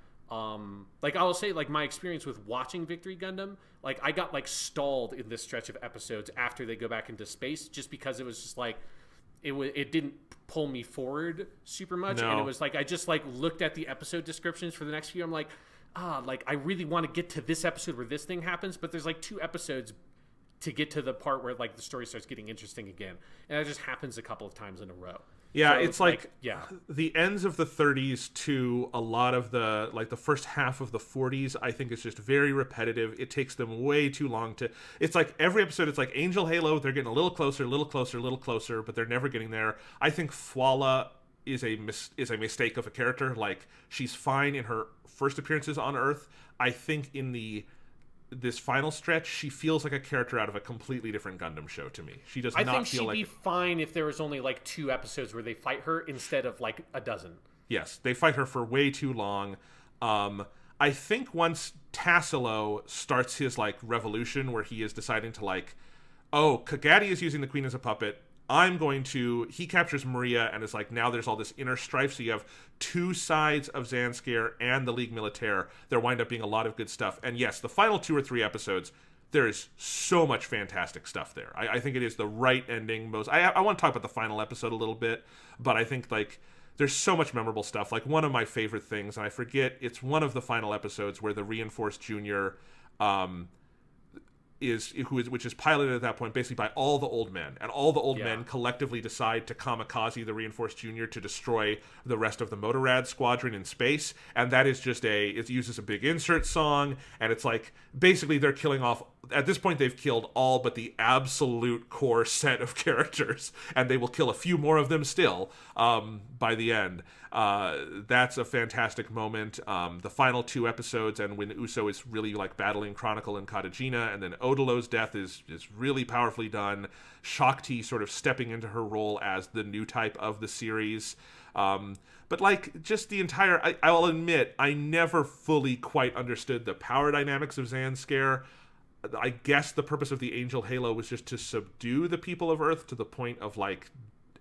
like I will say, like my experience with watching Victory Gundam, like I got like stalled in this stretch of episodes after they go back into space, just because it was just like it didn't pull me forward super much, and it was like I just like looked at the episode descriptions for the next few. I'm like, like I really want to get to this episode where this thing happens, but there's like 2 episodes to get to the part where like the story starts getting interesting again, and that just happens a couple of times in a row. Yeah, so it's like the ends of the 30s to a lot of the like the first half of the 40s. I think it's just very repetitive. It takes them way too long to. It's like every episode, it's like Angel Halo. They're getting a little closer, but they're never getting there. I think Fwala is a mistake of a character. Like she's fine in her first appearances on Earth. I think in this final stretch, she feels like a character out of a completely different Gundam show to me. She does not feel like... I think she'd be fine if there was only like 2 episodes where they fight her instead of like a dozen. Yes, they fight her for way too long. I think once Tassilo starts his like revolution where he is deciding to like, oh, Kagadi is using the Queen as a puppet, he captures Maria, and it's like now there's all this inner strife, so you have 2 sides of Zanskar and the Ligue Militaire. There wind up being a lot of good stuff. And yes, the final 2 or 3 episodes, there is so much fantastic stuff there. I think it is the right ending. I want to talk about the final episode a little bit, but I think like there's so much memorable stuff. Like one of my favorite things, and I forget, it's one of the final episodes where the Reinforced Junior which is piloted at that point basically by all the old men, and all the old men collectively decide to kamikaze the Reinforced Junior to destroy the rest of the Motorrad squadron in space. And that is just it uses a big insert song, and it's like basically they're killing off, at this point they've killed all but the absolute core set of characters, and they will kill a few more of them still by the end. That's a fantastic moment. The final 2 episodes, and when Uso is really like battling Chronicle and Katagina, and then Odolo's death is really powerfully done. Shakti sort of stepping into her role as the new type of the series. But like just the entire, I'll admit, I never fully quite understood the power dynamics of Zanskar. I guess the purpose of the Angel Halo was just to subdue the people of Earth to the point of like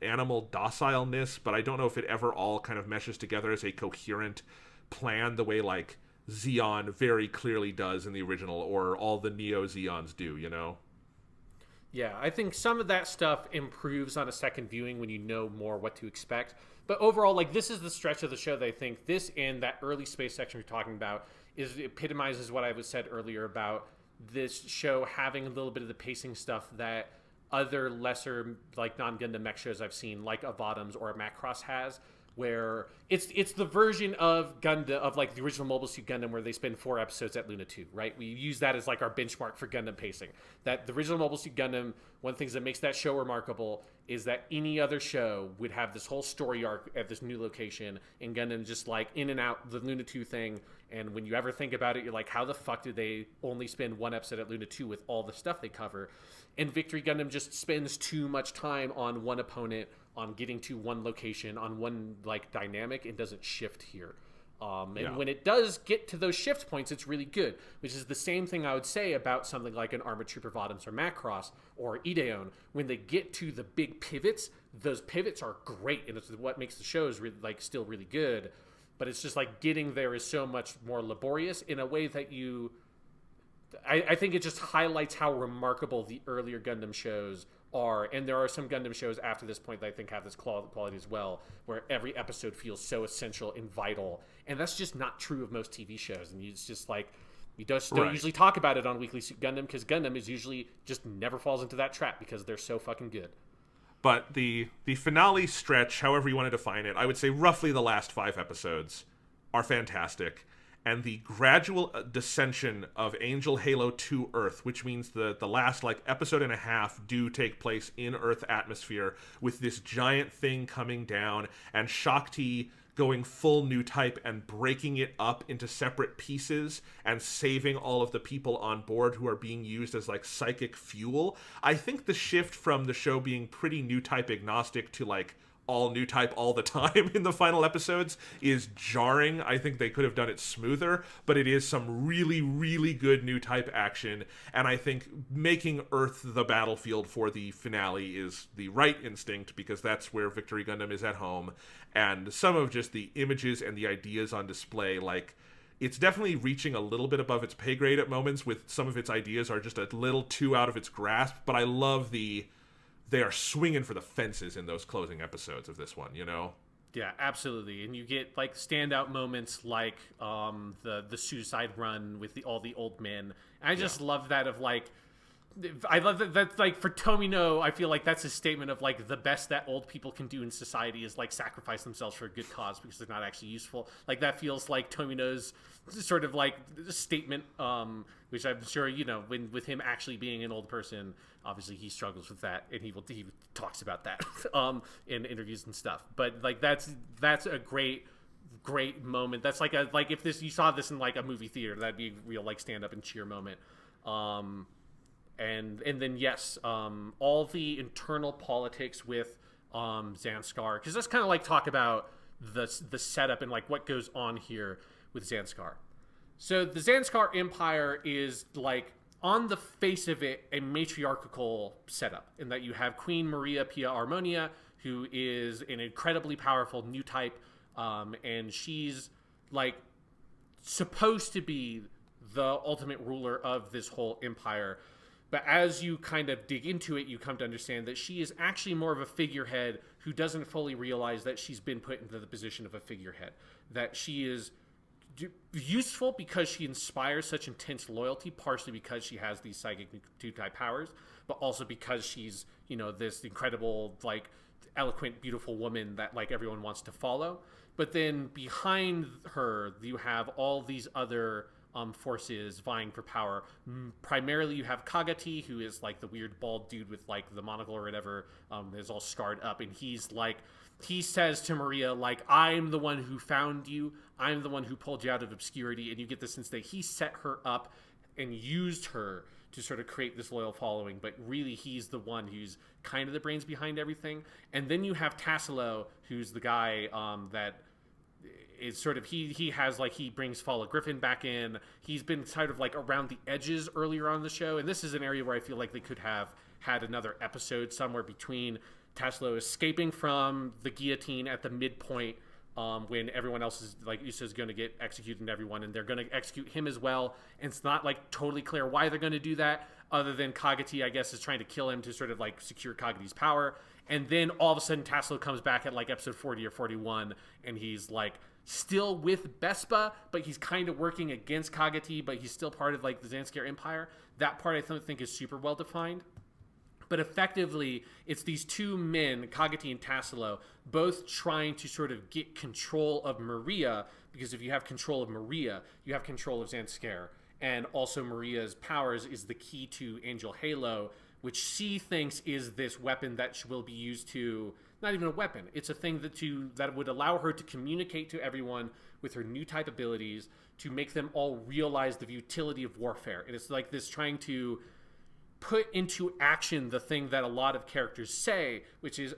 animal docileness, but I don't know if it ever all kind of meshes together as a coherent plan the way like Zeon very clearly does in the original, or all the Neo Zeons do, you know? Yeah, I think some of that stuff improves on a second viewing when you know more what to expect. But overall, like this is the stretch of the show that I think this and that early space section we're talking about epitomizes what I was said earlier about this show having a little bit of the pacing stuff that other lesser like non-Gundam mech shows I've seen, like a Bottoms or a Macross has, where it's the version of Gundam, of like the original Mobile Suit Gundam, where they spend 4 episodes at Luna 2, right? We use that as like our benchmark for Gundam pacing. That the original Mobile Suit Gundam, one of the things that makes that show remarkable is that any other show would have this whole story arc at this new location, and Gundam just like in and out the Luna 2 thing. And when you ever think about it, you're like, how the fuck did they only spend 1 episode at Luna 2 with all the stuff they cover? And Victory Gundam just spends too much time on one opponent, on getting to one location, on one like dynamic, and doesn't shift here. And when it does get to those shift points, it's really good, which is the same thing I would say about something like an Armored Trooper Bottoms or Macross or Ideon. When they get to the big pivots, those pivots are great, and it's what makes the shows really, like still really good. But it's just like getting there is so much more laborious in a way that I think it just highlights how remarkable the earlier Gundam shows and there are some Gundam shows after this point that I think have this quality as well, where every episode feels so essential and vital, and that's just not true of most TV shows. And it's just like, we don't usually talk about it on Weekly Suit Gundam, because Gundam is usually just never falls into that trap because they're so fucking good. But the finale stretch, however you want to define it, I would say roughly the last 5 episodes are fantastic. And the gradual descension of Angel Halo to Earth, which means the last episode and a half do take place in Earth atmosphere, with this giant thing coming down and Shakti going full new type and breaking it up into separate pieces and saving all of the people on board who are being used as psychic fuel. I think the shift from the show being pretty new type agnostic to all new type all the time in the final episodes is jarring. I think they could have done it smoother, but it is some really, really good new type action, and I think making Earth the battlefield for the finale is the right instinct, because that's where Victory Gundam is at home. And some of just the images and the ideas on display, it's definitely reaching a little bit above its pay grade at moments, with some of its ideas are just a little too out of its grasp, but I love they are swinging for the fences in those closing episodes of this one, Yeah, absolutely. And you get standout moments like the suicide run with all the old men. And I just love that I love that's for Tomino, I feel like that's a statement of the best that old people can do in society is sacrifice themselves for a good cause because they're not actually useful. That feels like Tomino's sort of statement, which I'm sure, with him actually being an old person, obviously he struggles with that, and he talks about that in interviews and stuff. But that's a great moment. That's if you saw this in a movie theater, that'd be a real stand up and cheer moment. And then yes, all the internal politics with Zanskar, because let's kind of talk about the setup and what goes on here with Zanskar. So the Zanskar Empire is on the face of it a matriarchal setup, in that you have Queen Maria Pia Armonia, who is an incredibly powerful new type, and she's supposed to be the ultimate ruler of this whole empire. But as you kind of dig into it, you come to understand that she is actually more of a figurehead who doesn't fully realize that she's been put into the position of a figurehead. That she is useful because she inspires such intense loyalty, partially because she has these psychic two-type powers, but also because she's, this incredible, eloquent, beautiful woman that, everyone wants to follow. But then behind her, you have all these other forces vying for power. Primarily you have Kagati, who is the weird bald dude with the monocle or whatever, is all scarred up, and he says to Maria, I'm the one who found you, I'm the one who pulled you out of obscurity, and you get the sense that he set her up and used her to sort of create this loyal following, but really he's the one who's kind of the brains behind everything. And then you have Tassilo, who's the guy that is sort of, he has he brings Fala Griffin back in. He's been sort of around the edges earlier on in the show, and this is an area where I feel like they could have had another episode somewhere between Tassilo escaping from the guillotine at the midpoint, when everyone else is Uso is going to get executed, and everyone, and they're going to execute him as well. And it's not totally clear why they're going to do that, other than Kagati, I guess, is trying to kill him to sort of secure Kagati's power. And then all of a sudden Tassilo comes back at episode 40 or 41, and he's still with Bespa, but he's kind of working against Kagati, but he's still part of the Zanskar Empire. That part I don't think is super well defined. But effectively, it's these two men, Kagati and Tassilo, both trying to sort of get control of Maria, because if you have control of Maria, you have control of Zanskar. And also Maria's powers is the key to Angel Halo, which she thinks is this weapon that will be used to, not even a weapon, it's a thing that would allow her to communicate to everyone with her new type abilities, to make them all realize the utility of warfare. And it's this trying to put into action the thing that a lot of characters say, which is,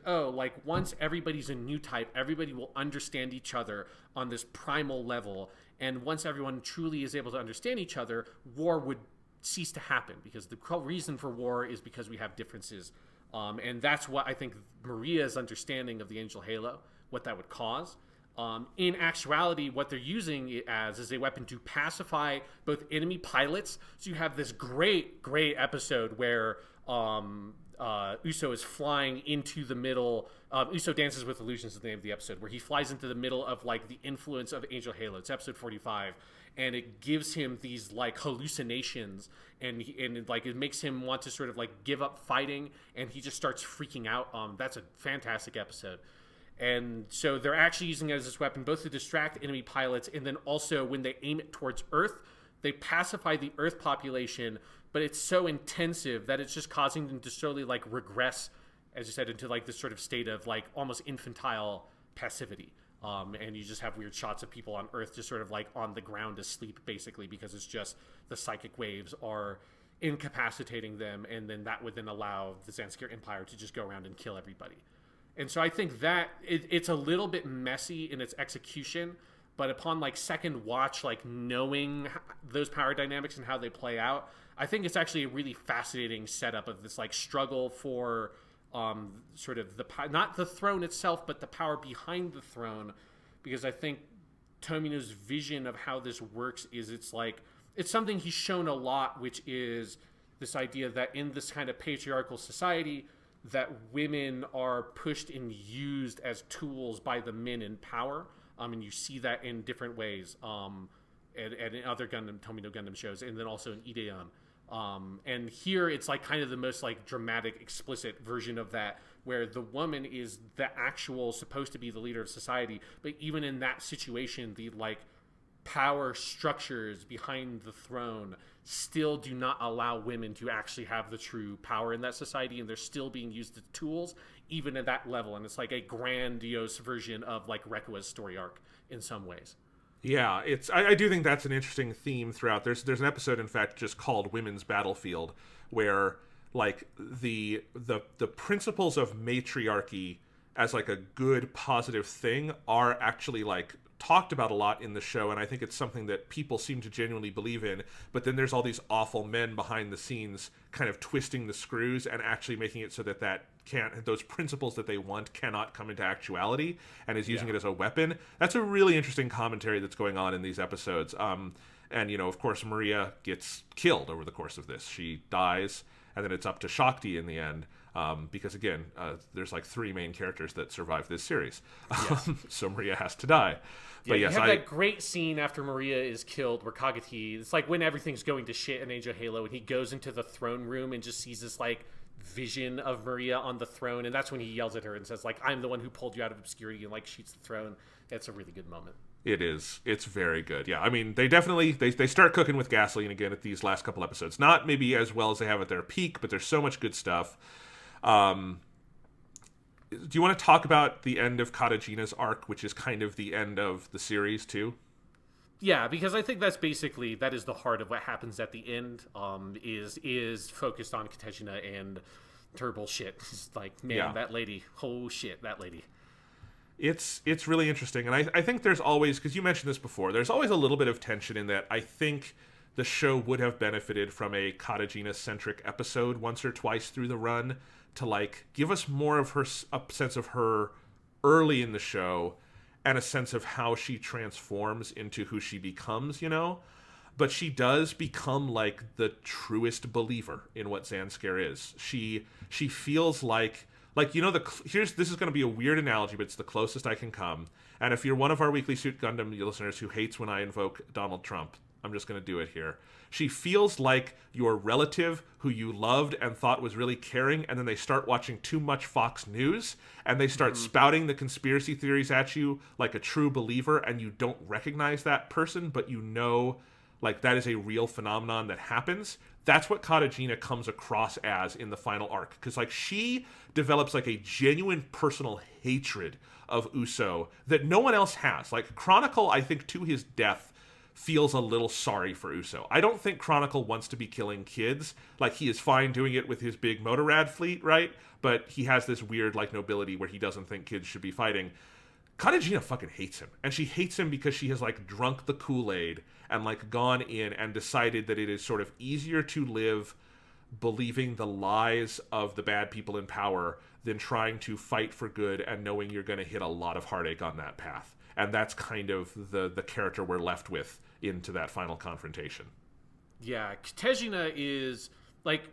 once everybody's a new type, everybody will understand each other on this primal level. And once everyone truly is able to understand each other, war would cease to happen, because the reason for war is because we have differences. And that's what I think Maria's understanding of the Angel Halo, what that would cause. In actuality, what they're using it as is a weapon to pacify both enemy pilots. So you have this great episode where Uso is flying into the middle. Uso Dances with Illusions is the name of the episode, where he flies into the middle of like the influence of Angel Halo. It's episode 45, and it gives him these like hallucinations, and like it makes him want to sort of like give up fighting, and he just starts freaking out. That's a fantastic episode. And so they're actually using it as this weapon both to distract enemy pilots, and then also when they aim it towards Earth, they pacify the Earth population, but it's so intensive that it's just causing them to slowly like regress, as you said, into like this sort of state of like almost infantile passivity. And you just have weird shots of people on Earth just sort of like on the ground asleep, basically, because it's just the psychic waves are incapacitating them, and then that would then allow the Zanskar Empire to just go around and kill everybody. And so I think that it's a little bit messy in its execution, but upon like second watch, like knowing those power dynamics and how they play out, I think it's actually a really fascinating setup of this like struggle for sort of not the throne itself, but the power behind the throne. Because I think Tomino's vision of how this works is it's something he's shown a lot, which is this idea that in this kind of patriarchal society, that women are pushed and used as tools by the men in power. And you see that in different ways and in other Tomino Gundam shows, and then also in Ideon. And here it's like kind of the most like dramatic, explicit version of that, where the woman is the actual supposed to be the leader of society. But even in that situation, the like power structures behind the throne still do not allow women to actually have the true power in that society, and they're still being used as tools even at that level. And it's like a grandiose version of like Rekua's story arc in some ways. Yeah, I do think that's an interesting theme throughout. There's an episode, in fact, just called Women's Battlefield, where like the principles of matriarchy as like a good positive thing are actually like talked about a lot in the show, and I think it's something that people seem to genuinely believe in. But then there's all these awful men behind the scenes kind of twisting the screws and actually making it so that those principles that they want cannot come into actuality, and is using it as a weapon. That's a really interesting commentary that's going on in these episodes. And you know, of course, Maria gets killed over the course of this. She dies, and then it's up to Shakti in the end. Because again, there's like 3 main characters that survive this series. Yes. So Maria has to die. But yes, you have that great scene after Maria is killed where Kagati, it's like when everything's going to shit in Angel Halo, and he goes into the throne room and just sees this like vision of Maria on the throne, and that's when he yells at her and says like, I'm the one who pulled you out of obscurity, and like shoots the throne. That's a really good moment. It is. It's very good. Yeah, I mean, they definitely they start cooking with gasoline again at these last couple episodes. Not maybe as well as they have at their peak, but there's so much good stuff. Do you want to talk about the end of Katajina's arc, which is kind of the end of the series too? Yeah, because I think that is the heart of what happens at the end. Is focused on Katajina and terrible shit. It's like, man, that lady, oh shit, that lady. It's really interesting, and I think there's always, because you mentioned this before, there's always a little bit of tension in that. I think the show would have benefited from a Katajina-centric episode once or twice through the run to like give us more of a sense of her early in the show and a sense of how she transforms into who she becomes, you know? But she does become like the truest believer in what Zanskar is. She feels like you know, this is going to be a weird analogy, but it's the closest I can come. And if you're one of our Weekly Suit Gundam listeners who hates when I invoke Donald Trump, I'm just going to do it here. She feels like your relative who you loved and thought was really caring, and then they start watching too much Fox News, and they start spouting the conspiracy theories at you like a true believer, and you don't recognize that person, but you know like that is a real phenomenon that happens. That's what Katajina comes across as in the final arc, because like she develops like a genuine personal hatred of Uso that no one else has. Like Chronicle, I think to his death, feels a little sorry for Uso. I don't think Chronicle wants to be killing kids. Like, he is fine doing it with his big Motorrad fleet, right? But he has this weird, like, nobility where he doesn't think kids should be fighting. Katajina fucking hates him. And she hates him because she has, like, drunk the Kool-Aid and, like, gone in and decided that it is sort of easier to live believing the lies of the bad people in power than trying to fight for good and knowing you're going to hit a lot of heartache on that path. And that's kind of the character we're left with into that final confrontation. Yeah, Katajina is, like,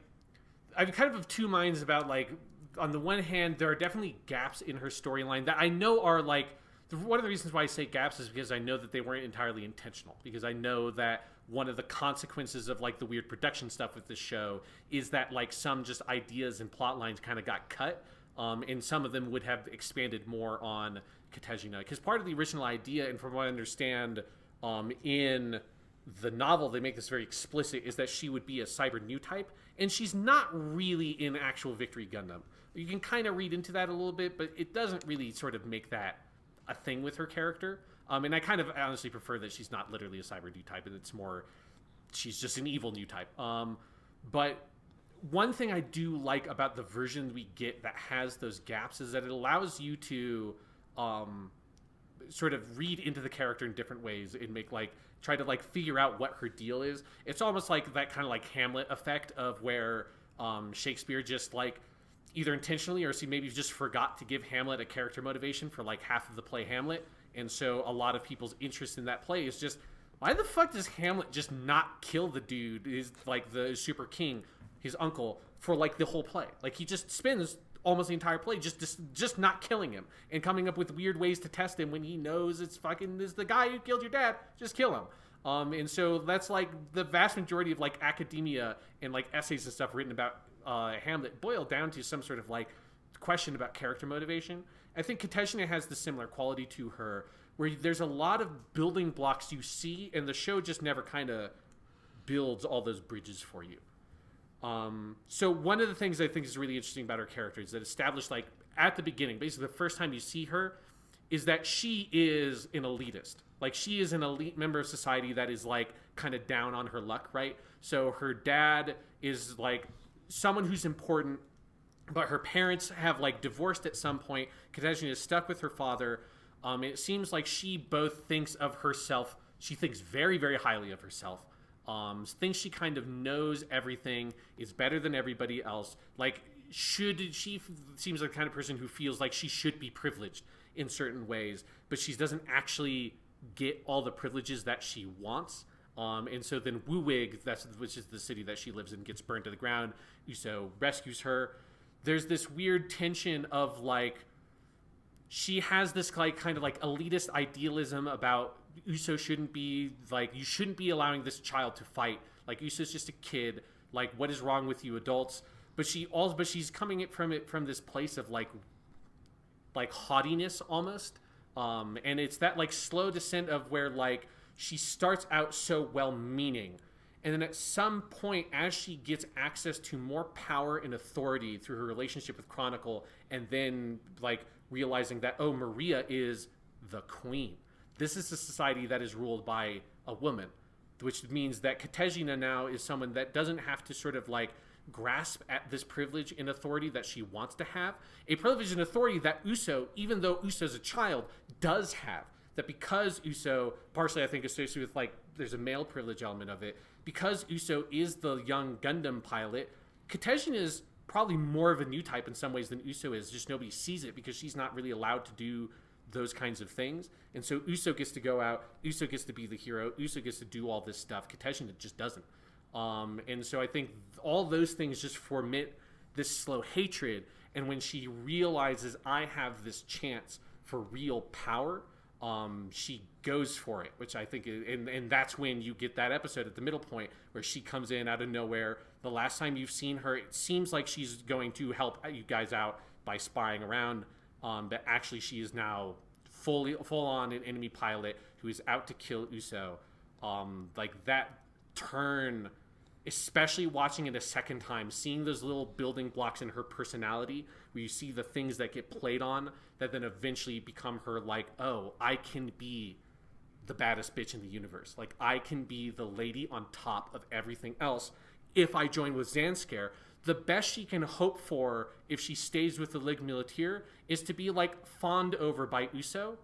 I'm kind of of two minds about, like, on the one hand, there are definitely gaps in her storyline that I know are, like, one of the reasons why I say gaps is because I know that they weren't entirely intentional. Because I know that one of the consequences of, like, the weird production stuff with this show is that, like, some just ideas and plot lines kind of got cut. And some of them would have expanded more on Katejina. Because part of the original idea, and from what I understand, in the novel, they make this very explicit, is that she would be a cyber new type. And she's not really in actual Victory Gundam. You can kind of read into that a little bit, but it doesn't really sort of make that a thing with her character. And I kind of honestly prefer that she's not literally a cyber new type, and it's more, she's just an evil new type. But one thing I do like about the version we get that has those gaps is that it allows you to sort of read into the character in different ways and make, like, try to, like, figure out what her deal is. It's almost like that kind of, like, Hamlet effect of where Shakespeare just, like, either intentionally or maybe just forgot to give Hamlet a character motivation for, like, half of the play Hamlet. And so a lot of people's interest in that play is just, why the fuck does Hamlet just not kill the dude, is like the super king, his uncle, for, like, the whole play? Like, he just spends almost the entire play just not killing him and coming up with weird ways to test him when he knows it's fucking is the guy who killed your dad. Just kill him. And so that's, like, the vast majority of, like, academia and, like, essays and stuff written about Hamlet boil down to some sort of, like, question about character motivation. I think Katejina has the similar quality to her, where there's a lot of building blocks you see, and the show just never kind of builds all those bridges for you. So one of the things I think is really interesting about her character is that established, like, at the beginning, basically the first time you see her, is that she is an elitist. Like, she is an elite member of society that is, like, kind of down on her luck, right? So her dad is, like, someone who's important, but her parents have, like, divorced at some point. Katejina is stuck with her father. It seems like she both thinks of herself, she thinks very, very highly of herself. Thinks she kind of knows everything, is better than everybody else. Like, she seems like the kind of person who feels like she should be privileged in certain ways, but she doesn't actually get all the privileges that she wants. And so then Wuwig, which is the city that she lives in, gets burned to the ground. Uso rescues her. There's this weird tension of, like, she has this, like, kind of, like, elitist idealism about Uso shouldn't be, like, you shouldn't be allowing this child to fight. Like, Uso's just a kid. Like, what is wrong with you adults? But she's coming from this place of, like haughtiness almost. And it's that, like, slow descent of where, like, she starts out so well-meaning, and then at some point, as she gets access to more power and authority through her relationship with Chronicle, and then, like, realizing that, oh, Maria is the queen. This is a society that is ruled by a woman, which means that Katejina now is someone that doesn't have to sort of, like, grasp at this privilege and authority that she wants to have. A privilege and authority that Uso, even though Uso's a child, does have. That because Uso, partially I think associated with, like, there's a male privilege element of it, because Uso is the young Gundam pilot, Katejina is probably more of a new type in some ways than Uso is. Just nobody sees it because she's not really allowed to do those kinds of things. And so Uso gets to go out, Uso gets to be the hero, Uso gets to do all this stuff. Katejina just doesn't. And so I think all those things just foment this slow hatred. And when she realizes I have this chance for real power, she goes for it, which I think and that's when you get that episode at the middle point where she comes in out of nowhere. The last time you've seen her, it seems like she's going to help you guys out by spying around, but actually she is now full on an enemy pilot who is out to kill Uso. Like, that turn, especially watching it a second time, seeing those little building blocks in her personality where you see the things that get played on that then eventually become her, like, oh, I can be the baddest bitch in the universe. Like, I can be the lady on top of everything else if I join with Zanskar. The best she can hope for if she stays with the Ligue Militaire is to be, like, fawned over by Uso,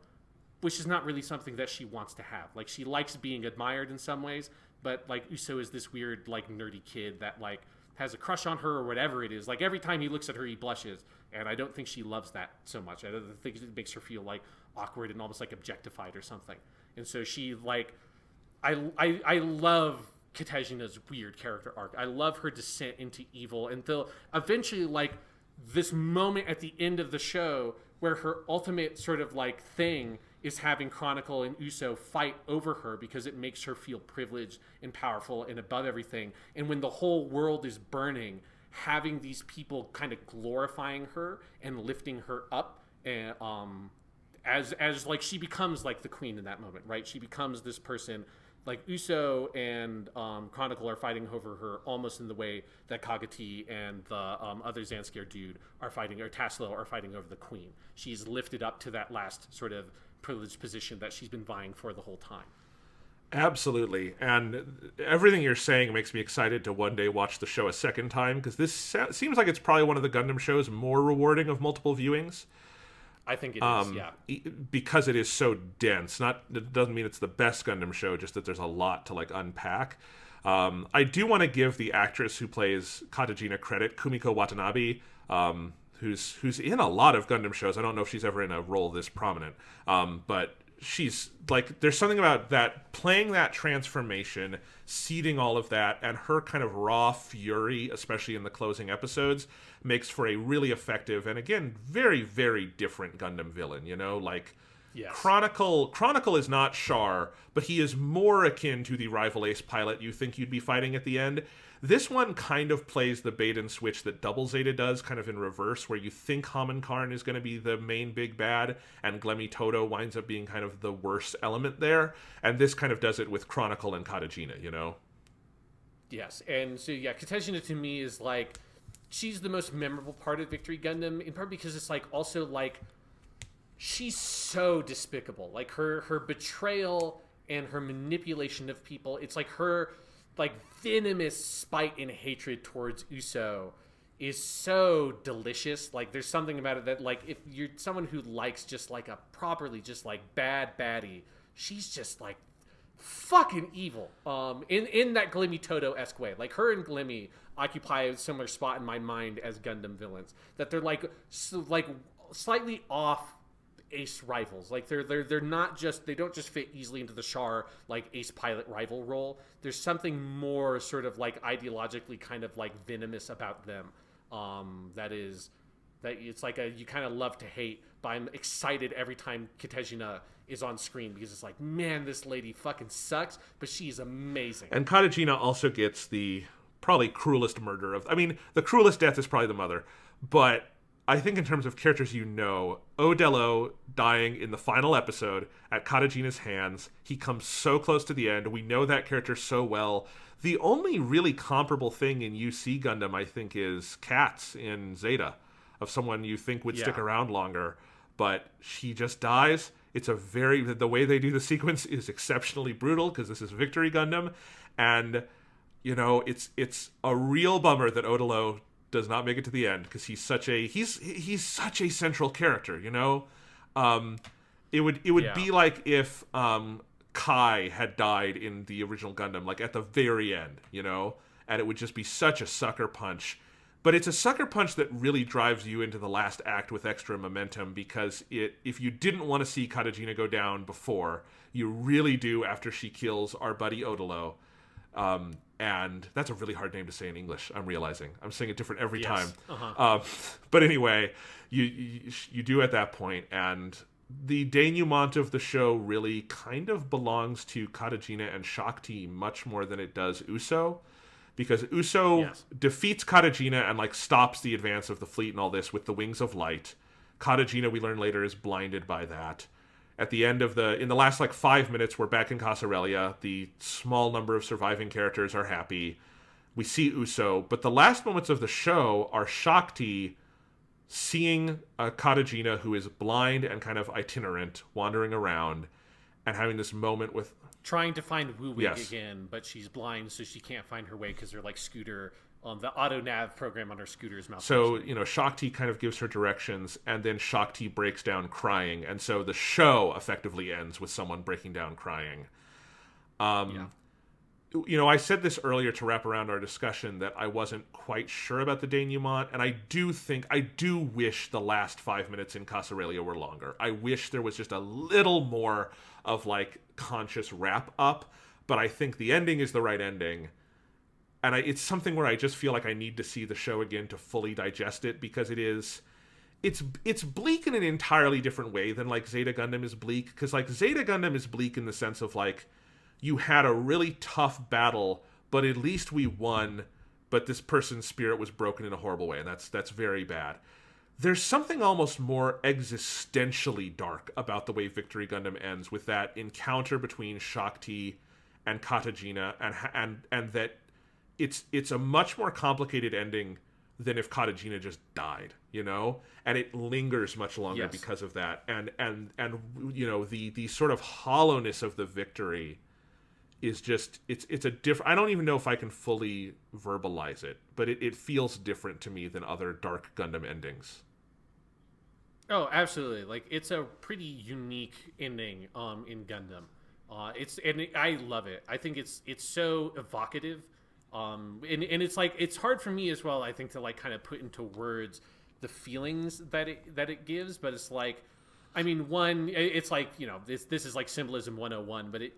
which is not really something that she wants to have. Like, she likes being admired in some ways, but, like, Uso is this weird, like, nerdy kid that, like, has a crush on her or whatever it is. Like, every time he looks at her, he blushes, and I don't think she loves that so much. I don't think it makes her feel, like, awkward and almost, like, objectified or something. And so she, like, I love Katejina's weird character arc. I love her descent into evil, and they'll eventually, like, this moment at the end of the show where her ultimate sort of like thing is having Chronicle and Uso fight over her because it makes her feel privileged and powerful and above everything. And when the whole world is burning, having these people kind of glorifying her and lifting her up, and as like she becomes like the queen in that moment, right? She becomes this person. Like Uso and Chronicle are fighting over her almost in the way that Kagati and the other Zanskar dude are fighting, or Tassilo are fighting over the queen. She's lifted up to that last sort of privileged position that she's been vying for the whole time. Absolutely. And everything you're saying makes me excited to one day watch the show a second time, because this seems like it's probably one of the Gundam shows more rewarding of multiple viewings. I think it is, yeah. Because it is so dense. It doesn't mean it's the best Gundam show, just that there's a lot to like unpack. I do want to give the actress who plays Katejina credit, Kumiko Watanabe, who's in a lot of Gundam shows. I don't know if she's ever in a role this prominent, but she's like, there's something about that, playing that transformation, seeding all of that, and her kind of raw fury, especially in the closing episodes, makes for a really effective and, again, very, very different Gundam villain, you know? Like, yes. Chronicle is not Char, but he is more akin to the rival ace pilot you think you'd be fighting at the end. This one kind of plays the bait and switch that Double Zeta does, kind of in reverse, where you think Haman Karn is going to be the main big bad, and Glemmy Toto winds up being kind of the worst element there. And this kind of does it with Chronicle and Katejina, you know? Yes, and so, yeah, Katejina to me is, like, she's the most memorable part of Victory Gundam, in part because it's, like, also, like, she's so despicable. Like, her betrayal and her manipulation of people, it's like her, like, venomous spite and hatred towards Uso is so delicious. Like, there's something about it that, like, if you're someone who likes just, like, a properly just, like, bad baddie, she's just, like, fucking evil. In that Glemmy Toto-esque way. Like, her and Glemmy occupy a similar spot in my mind as Gundam villains. That they're, like, slightly off ace rivals. Like, they're not just, they don't just fit easily into the Char, like, ace pilot rival role. There's something more sort of, like, ideologically kind of, like, venomous about them. That it's like you kind of love to hate, but I'm excited every time Katejina is on screen, because it's like, man, this lady fucking sucks, but she's amazing. And Katejina also gets the probably cruelest murder of, I mean, the cruelest death is probably the mother, but I think in terms of characters, you know, Odello dying in the final episode at Katejina's hands. He comes so close to the end. We know that character so well. The only really comparable thing in UC Gundam, I think, is Katz in Zeta, of someone you think would stick around longer, but she just dies. It's the way they do the sequence is exceptionally brutal, because this is Victory Gundam, and, you know, it's a real bummer that Odello does not make it to the end, because he's such a central character, you know. It would be like if Kai had died in the original Gundam, like at the very end, you know, and it would just be such a sucker punch. But it's a sucker punch that really drives you into the last act with extra momentum, because if you didn't want to see Katejina go down before, you really do after she kills our buddy Odello. And that's a really hard name to say in English, I'm realizing. I'm saying it different every time. Uh-huh. But anyway, you do at that point, and the denouement of the show really kind of belongs to Katejina and Shakti much more than it does Uso. Because Uso defeats Katejina and, like, stops the advance of the fleet and all this with the wings of light. Katejina, we learn later, is blinded by that. At the end of in the last, like, 5 minutes, we're back in Casarelia. The small number of surviving characters are happy. We see Uso. But the last moments of the show are Shakti seeing a Katejina who is blind and kind of itinerant, wandering around, and having this moment with... trying to find Wu-Wing again, but she's blind, so she can't find her way, because her, like, scooter, the auto-nav program on her scooter is malfunctioning. So, you know, Shakti kind of gives her directions, and then Shakti breaks down crying, and so the show effectively ends with someone breaking down crying. You know, I said this earlier to wrap around our discussion that I wasn't quite sure about the denouement, and I do wish the last 5 minutes in Casarelia were longer. I wish there was just a little more of, like, conscious wrap up, but I think the ending is the right ending. And it's something where I just feel like I need to see the show again to fully digest it, because it's bleak in an entirely different way than like Zeta Gundam is bleak. Because like Zeta Gundam is bleak in the sense of like, you had a really tough battle, but at least we won, but this person's spirit was broken in a horrible way, and that's very bad. There's something almost more existentially dark about the way Victory Gundam ends, with that encounter between Shakti and Katajina, and that it's a much more complicated ending than if Katajina just died, and it lingers much longer because of that, and the sort of hollowness of the victory is just it's a different. I don't even know if I can fully verbalize it, but it feels different to me than other Dark Gundam endings. Oh, absolutely! Like, it's a pretty unique ending in Gundam. I love it. I think it's so evocative. And it's like, it's hard for me as well, I think, to like kind of put into words the feelings that it gives, but it's like, I mean, one, it's like, this is like symbolism 101, but it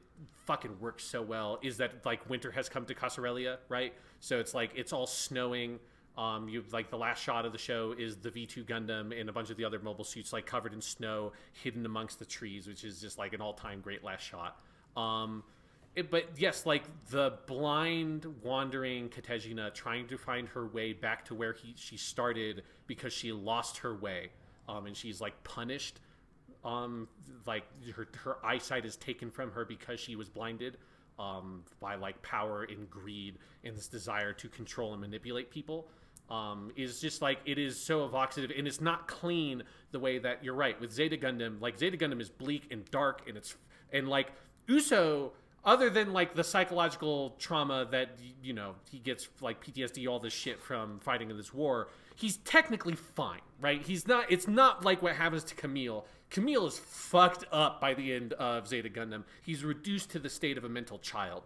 fucking works so well, is that like winter has come to Casarelia, right? So it's like, it's all snowing. You like, the last shot of the show is the V2 Gundam and a bunch of the other mobile suits like covered in snow, hidden amongst the trees, which is just like an all-time great last shot. But yes, like the blind, wandering Katajina trying to find her way back to where she started because she lost her way, and she's like punished. Like her eyesight is taken from her because she was blinded by like power and greed and this desire to control and manipulate people. Is just like, it is so evocative, and it's not clean the way that, you're right, with Zeta Gundam. Like, Zeta Gundam is bleak and dark, and like Uso, other than like the psychological trauma that, he gets like PTSD, all this shit from fighting in this war, he's technically fine, right? It's not like what happens to Camille. Camille is fucked up by the end of Zeta Gundam. He's reduced to the state of a mental child.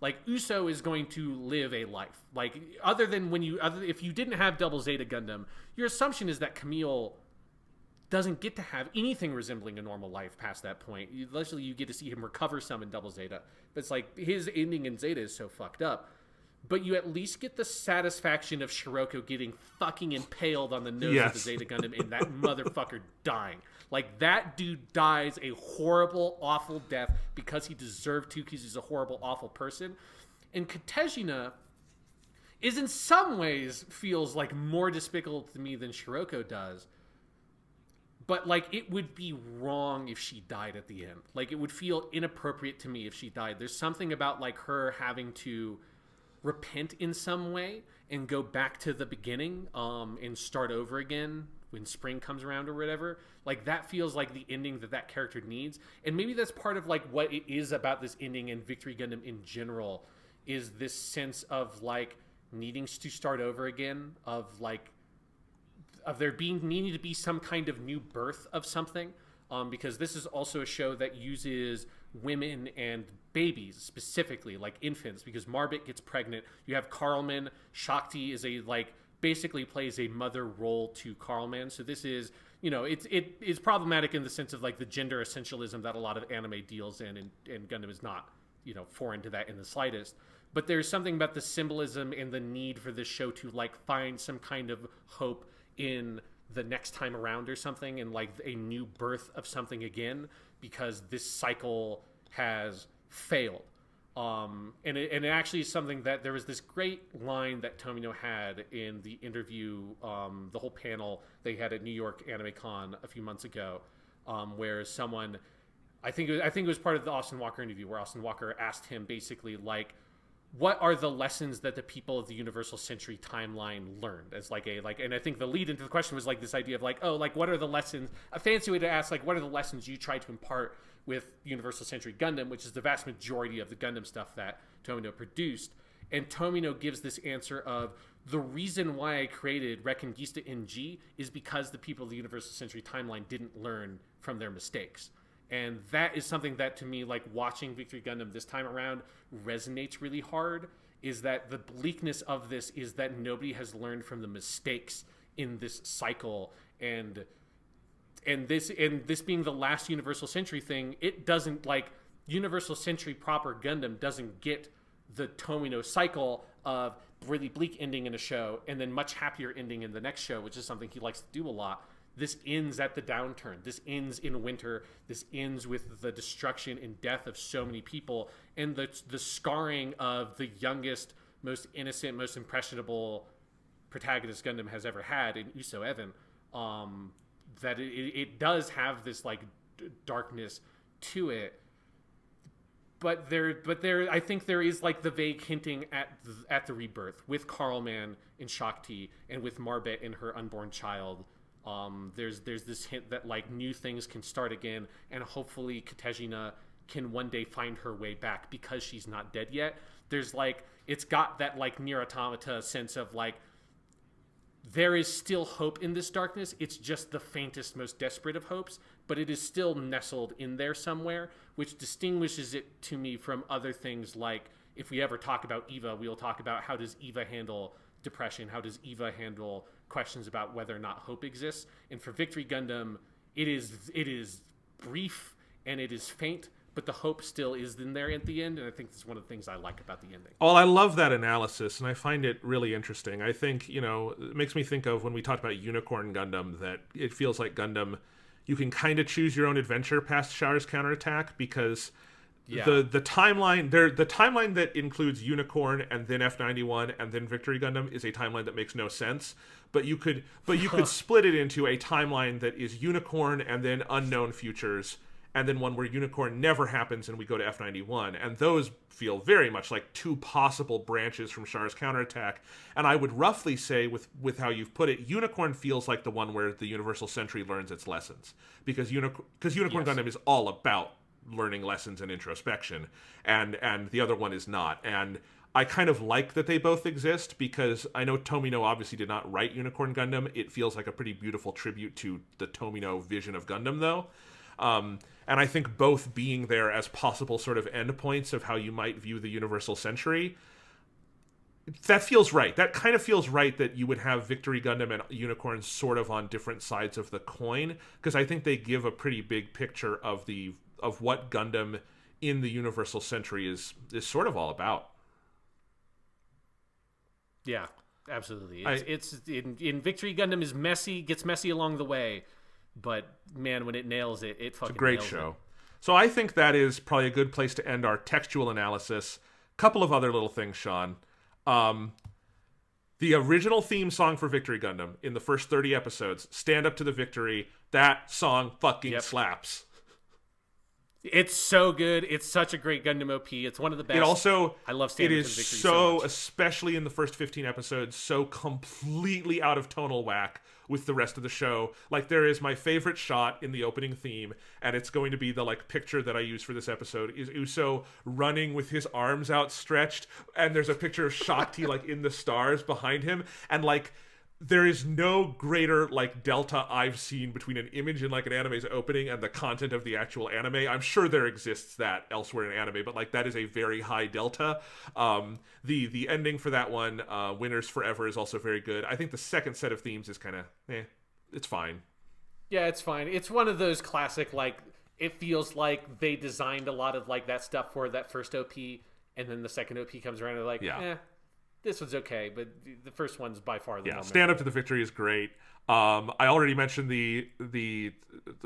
Like, Uso is going to live a life. Like, other than if you didn't have Double Zeta Gundam, your assumption is that Camille doesn't get to have anything resembling a normal life past that point. Eventually, you get to see him recover some in Double Zeta. But it's like, his ending in Zeta is so fucked up. But you at least get the satisfaction of Shiroko getting fucking impaled on the nose of the Zeta Gundam and that motherfucker dying. Like, that dude dies a horrible, awful death because he deserved to, because he's a horrible, awful person. And Katajina is in some ways feels like more despicable to me than Shiroko does. But, like, it would be wrong if she died at the end. Like, it would feel inappropriate to me if she died. There's something about, like, her having to repent in some way and go back to the beginning and start over again when spring comes around or whatever. Like, that feels like the ending that character needs. And maybe that's part of, like, what it is about this ending and Victory Gundam in general, is this sense of, like, needing to start over again, of, like, of there needing to be some kind of new birth of something, because this is also a show that uses women and babies specifically, like infants, because Marbit gets pregnant. You have Carlman. Shakti is basically plays a mother role to Carlman. So this is, it is problematic in the sense of like the gender essentialism that a lot of anime deals in, and Gundam is not, foreign to that in the slightest. But there's something about the symbolism and the need for this show to like find some kind of hope in the next time around or something, and like a new birth of something again, because this cycle has failed. And it actually is something that there was this great line that Tomino had in the interview, the whole panel they had at New York Anime Con a few months ago, where someone, I think it was part of the Austin Walker interview, where Austin Walker asked him basically like, what are the lessons that the people of the Universal Century timeline learned? As and I think the lead into the question was like this idea of like, oh, like what are the lessons? A fancy way to ask like, what are the lessons you try to impart with Universal Century Gundam, which is the vast majority of the Gundam stuff that Tomino produced. And Tomino gives this answer of, the reason why I created Reconquista NG is because the people of the Universal Century timeline didn't learn from their mistakes. And that is something that, to me, like watching Victory Gundam this time around resonates really hard, is that the bleakness of this is that nobody has learned from the mistakes in this cycle. And this being the last Universal Century thing, it doesn't like Universal Century proper Gundam doesn't get the Tomino cycle of really bleak ending in a show and then much happier ending in the next show, which is something he likes to do a lot. This ends at the downturn. This ends in winter. This ends with the destruction and death of so many people and the scarring of the youngest, most innocent, most impressionable protagonist Gundam has ever had in Uso Ewin. That it does have this like darkness to it. But there, I think there is like the vague hinting at the rebirth with Carlman in Shakti and with Marbet and her unborn child. There's this hint that like new things can start again, and hopefully Katejina can one day find her way back because she's not dead yet. There's like, it's got that like Nier Automata sense of like, there is still hope in this darkness. It's just the faintest, most desperate of hopes, but it is still nestled in there somewhere, which distinguishes it to me from other things. Like if we ever talk about Eva, we'll talk about how does Eva handle depression? How does Eva handle questions about whether or not hope exists? And for Victory Gundam, it is brief and it is faint, but the hope still is in there at the end, and I think that's one of the things I like about the ending. Well, I love that analysis, and I find it really interesting. I think, it makes me think of when we talked about Unicorn Gundam, that it feels like Gundam, you can kind of choose your own adventure past Char's Counterattack, because the timeline that includes Unicorn and then F91 and then Victory Gundam is a timeline that makes no sense. But you could split it into a timeline that is Unicorn and then unknown futures, and then one where Unicorn never happens and we go to F91. And those feel very much like two possible branches from Char's Counterattack. And I would roughly say, with how you've put it, Unicorn feels like the one where the Universal Century learns its lessons. Because Unicorn Gundam is all about learning lessons and introspection. And the other one is not. And I kind of like that they both exist, because I know Tomino obviously did not write Unicorn Gundam. It feels like a pretty beautiful tribute to the Tomino vision of Gundam, though. And I think both being there as possible sort of endpoints of how you might view the Universal Century, that feels right. That kind of feels right, that you would have Victory Gundam and Unicorn sort of on different sides of the coin, because I think they give a pretty big picture of what Gundam in the Universal Century is sort of all about. Yeah, absolutely. It's in Victory Gundam is messy, gets messy along the way. But man, when it nails it, it fucking nails it. It's a great show. So I think that is probably a good place to end our textual analysis. Couple of other little things, Sean. The original theme song for Victory Gundam in the first 30 episodes, Stand Up to the Victory, that song fucking slaps. It's so good. It's such a great Gundam OP. It's one of the best. I love Stand Up to the Victory so much. Especially in the first 15 episodes, so completely out of tonal whack with the rest of the show. Like, there is my favorite shot in the opening theme, and it's going to be the like picture that I use for this episode, is Uso running with his arms outstretched, and there's a picture of Shakti like in the stars behind him, and like there is no greater like delta I've seen between an image in like an anime's opening and the content of the actual anime. I'm sure there exists that elsewhere in anime, but like that is a very high delta. The ending for that one, Winners Forever, is also very good. I think the second set of themes is kind of it's fine. Yeah, it's fine. It's one of those classic, like, it feels like they designed a lot of like that stuff for that first OP, and then the second OP comes around and they're like, this one's okay, but the first one's by far the most. Stand Up to the Victory is great. I already mentioned the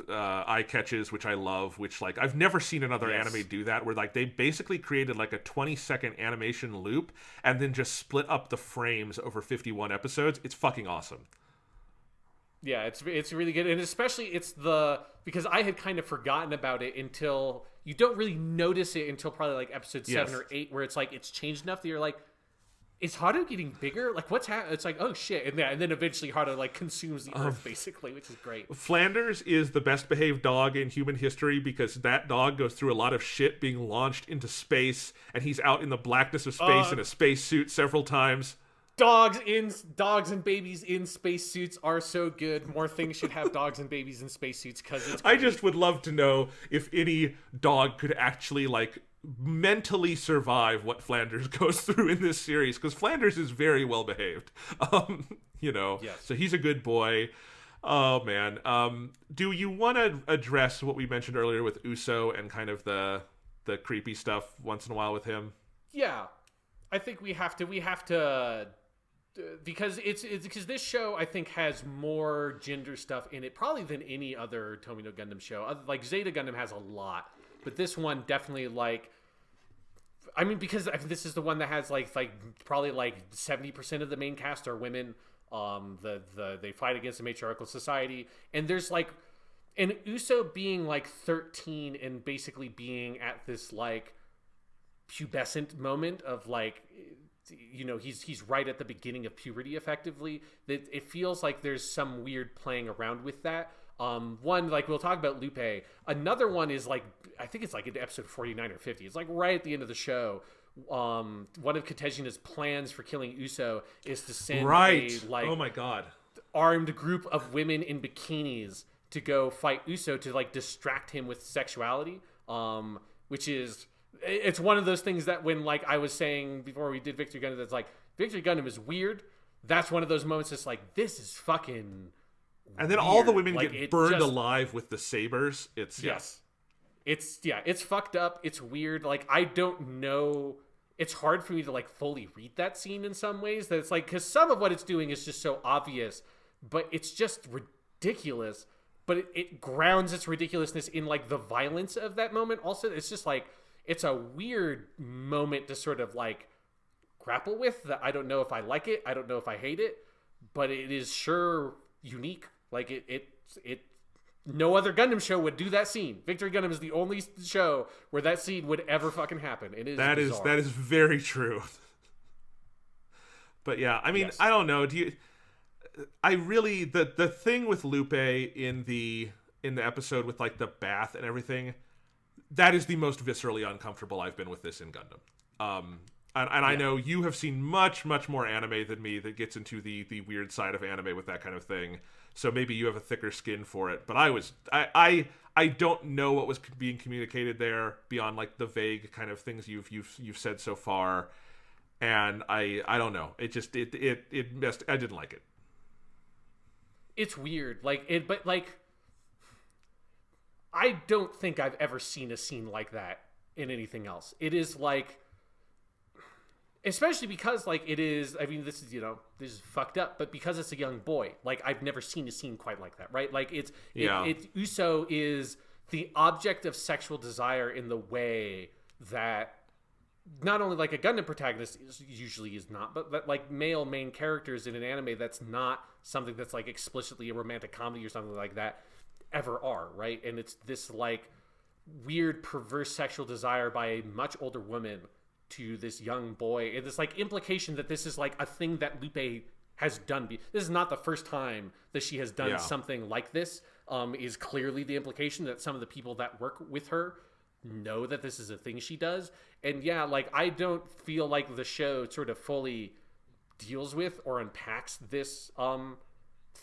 eye catches, which I love, which like I've never seen another anime do that, where like they basically created like a 20-second animation loop and then just split up the frames over 51 episodes. It's fucking awesome. Yeah, it's really good, and especially because I had kind of forgotten about it until you don't really notice it until probably like episode 7 or 8, where it's like it's changed enough that you're like, is Haru getting bigger? Like, what's happening? It's like, oh shit, and then eventually Haru like consumes the earth basically, which is great. Flanders is the best behaved dog in human history, because that dog goes through a lot of shit being launched into space, and he's out in the blackness of space in a space suit several times. Dogs and babies in spacesuits are so good. More things should have dogs and babies in spacesuits, because it's great. I just would love to know if any dog could actually like mentally survive what Flanders goes through in this series, because Flanders is very well behaved. So he's a good boy. Oh man. Do you want to address what we mentioned earlier with Uso and kind of the the creepy stuff once in a while with him. Yeah, I think we have to because it's because this show I think has more gender stuff in it probably than any other Tomino Gundam show. Like Zeta Gundam has a lot, but this one definitely like. I mean, because this is the one that has like probably like 70% of the main cast are women. They fight against the matriarchal society, and there's like, and Uso being like 13 and basically being at this like pubescent moment of like, you know, he's right at the beginning of puberty effectively. That it feels like there's some weird playing around with that. One, like we'll talk about Lupe. Another one is like, I think it's like in episode 49 or 50. It's like right at the end of the show. One of Katejina's plans for killing Uso is to send a like, oh my god, armed group of women in bikinis to go fight Uso to like distract him with sexuality. Which is, it's one of those things that when like I was saying before we did Victory Gundam, that's like Victory Gundam is weird. That's one of those moments that's like, this is fucking. And then weird. all the women like, get burned alive with the sabers. It's it's fucked up. It's weird. Like I don't know. It's hard for me to like fully read that scene in some ways. That it's like because some of what it's doing is just so obvious, but it's just ridiculous. But it grounds its ridiculousness in like the violence of that moment. Also, it's just like it's a weird moment to sort of like grapple with. That I don't know if I like it. I don't know if I hate it, but it is sure unique. Like it no other Gundam show would do that scene. Victory Gundam is the only show where that scene would ever fucking happen. It is bizarre. That is very true. But yeah, I mean, yes. I don't know. The thing with Lupe in the episode with like the bath and everything, that is the most viscerally uncomfortable I've been with this in Gundam. And I know you have seen much, much more anime than me that gets into the weird side of anime with that kind of thing. So maybe you have a thicker skin for it. But I don't know what was being communicated there beyond like the vague kind of things you've said so far. And I don't know. It just it messed. I didn't like it. It's weird. But I don't think I've ever seen a scene like that in anything else. It is like. Especially because, like, it is, I mean, this is fucked up, but because it's a young boy, like, I've never seen a scene quite like that, right? Like, Uso is the object of sexual desire in the way that not only, like, a Gundam protagonist usually is not, but like, male main characters in an anime that's not something that's, like, explicitly a romantic comedy or something like that ever are, right? And it's this, like, weird, perverse sexual desire by a much older woman to this young boy, and this like implication that this is like a thing that Lupe has done. This is not the first time that she has done something like this. Is clearly the implication that some of the people that work with her know that this is a thing she does. And yeah, like I don't feel like the show sort of fully deals with or unpacks this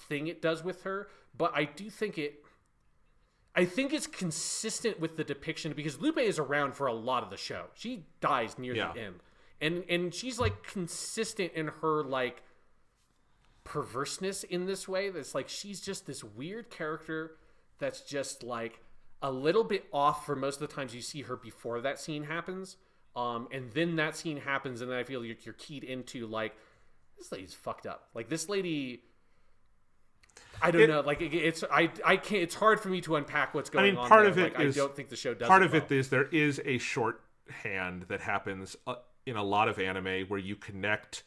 thing it does with her, but I do think I think it's consistent with the depiction because Lupe is around for a lot of the show. She dies near the end. And she's like consistent in her like perverseness in this way. That's like she's just this weird character that's just like a little bit off for most of the times you see her before that scene happens. And then that scene happens and then I feel you're keyed into like this lady's fucked up. Like this lady I don't know. Like I can't. It's hard for me to unpack what's going on. Part of it is I don't think the show does. Part of it is there is a shorthand that happens in a lot of anime where you connect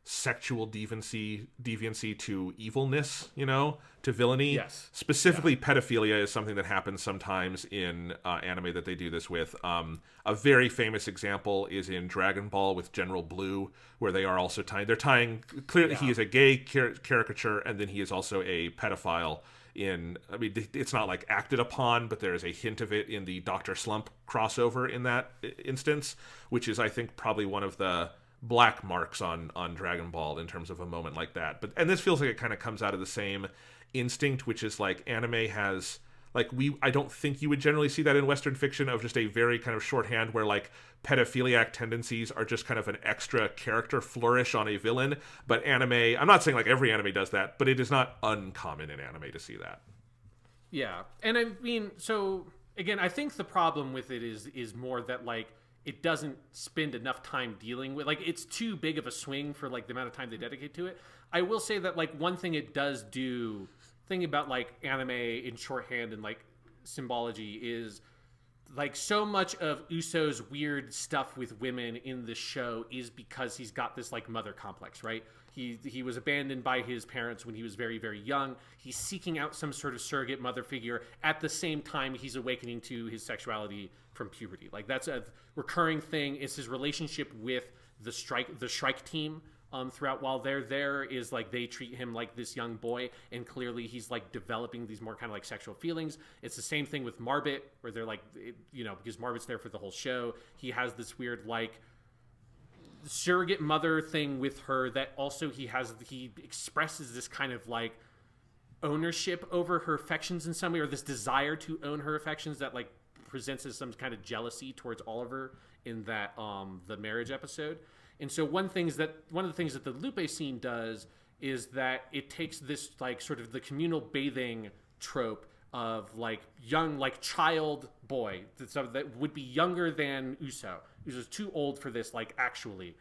sexual deviancy to evilness, to villainy. Yes. Specifically, pedophilia is something that happens sometimes in anime that they do this with. A very famous example is in Dragon Ball with General Blue, where they are also tying. They're tying clearly he is a gay caricature, and then he is also a pedophile. It's not like acted upon, but there is a hint of it in the Dr. Slump crossover in that instance, which is, I think, probably one of the black marks on Dragon Ball in terms of a moment like that. And this feels like it kind of comes out of the same instinct, which is like anime has like I don't think you would generally see that in Western fiction of just a very kind of shorthand where like pedophiliac tendencies are just kind of an extra character flourish on a villain. But anime, I'm not saying like every anime does that, but it is not uncommon in anime to see that. Yeah. And I mean, so Again, I think the problem with it is more that like it doesn't spend enough time dealing with, like, it's too big of a swing for like the amount of time they dedicate to it. I will say that like one thing it does do, thinking about like anime in shorthand and like symbology, is like so much of Uso's weird stuff with women in the show is because he's got this like mother complex, right? He was abandoned by his parents when he was very, very young. He's seeking out some sort of surrogate mother figure. At the same time, he's awakening to his sexuality from puberty. Like, that's a recurring thing. It's his relationship with the strike team throughout while they're there, is like they treat him like this young boy, and clearly he's like developing these more kind of like sexual feelings. It's the same thing with Marbet, where they're like, you know, because Marbet's there for the whole show, he has this weird like surrogate mother thing with her that also he expresses this kind of like ownership over her affections in some way, or this desire to own her affections that like presents as some kind of jealousy towards Oliver in that the marriage episode. And so one of the things that the Lupe scene does is that it takes this like sort of the communal bathing trope of like young, like child boy that would be younger than Uso. Uso's too old for this, like, actually,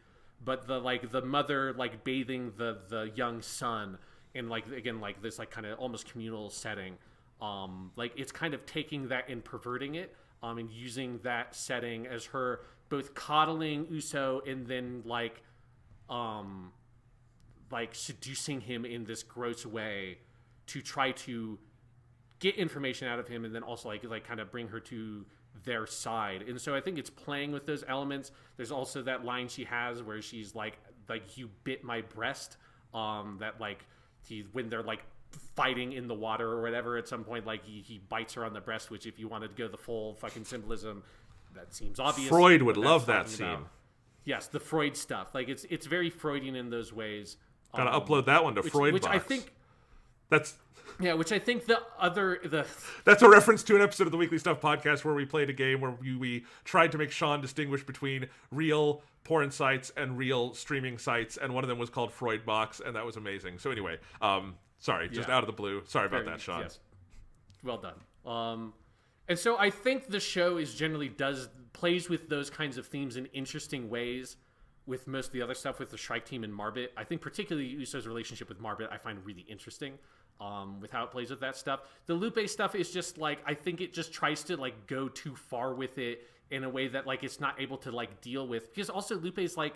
but the mother like bathing the young son in like, again, like this like kind of almost communal setting. Like it's kind of taking that and perverting it, and using that setting as her both coddling Uso and then like seducing him in this gross way to try to get information out of him, and then also like kind of bring her to their side. And so I think it's playing with those elements. There's also that line she has where she's like you bit my breast, that like when they're like fighting in the water or whatever, at some point like he bites her on the breast, which if you wanted to go the full fucking symbolism, that seems obvious. Freud would love that scene about. Yes, the Freud stuff, like it's very Freudian in those ways. Gotta upload that one to Freud which Box. I think which I think that's a reference to an episode of the Weekly Stuff podcast where we played a game where we tried to make Sean distinguish between real porn sites and real streaming sites, and one of them was called Freud Box, and that was amazing. So anyway, sorry, just out of the blue. Sorry about that, Sean. Yes. Well done. And so I think the show is generally plays with those kinds of themes in interesting ways with most of the other stuff with the Shrike team and Marbet. I think particularly Uso's relationship with Marbet I find really interesting, with how it plays with that stuff. The Lupe stuff is just like, I think it just tries to like go too far with it in a way that like it's not able to like deal with, because also Lupe's like,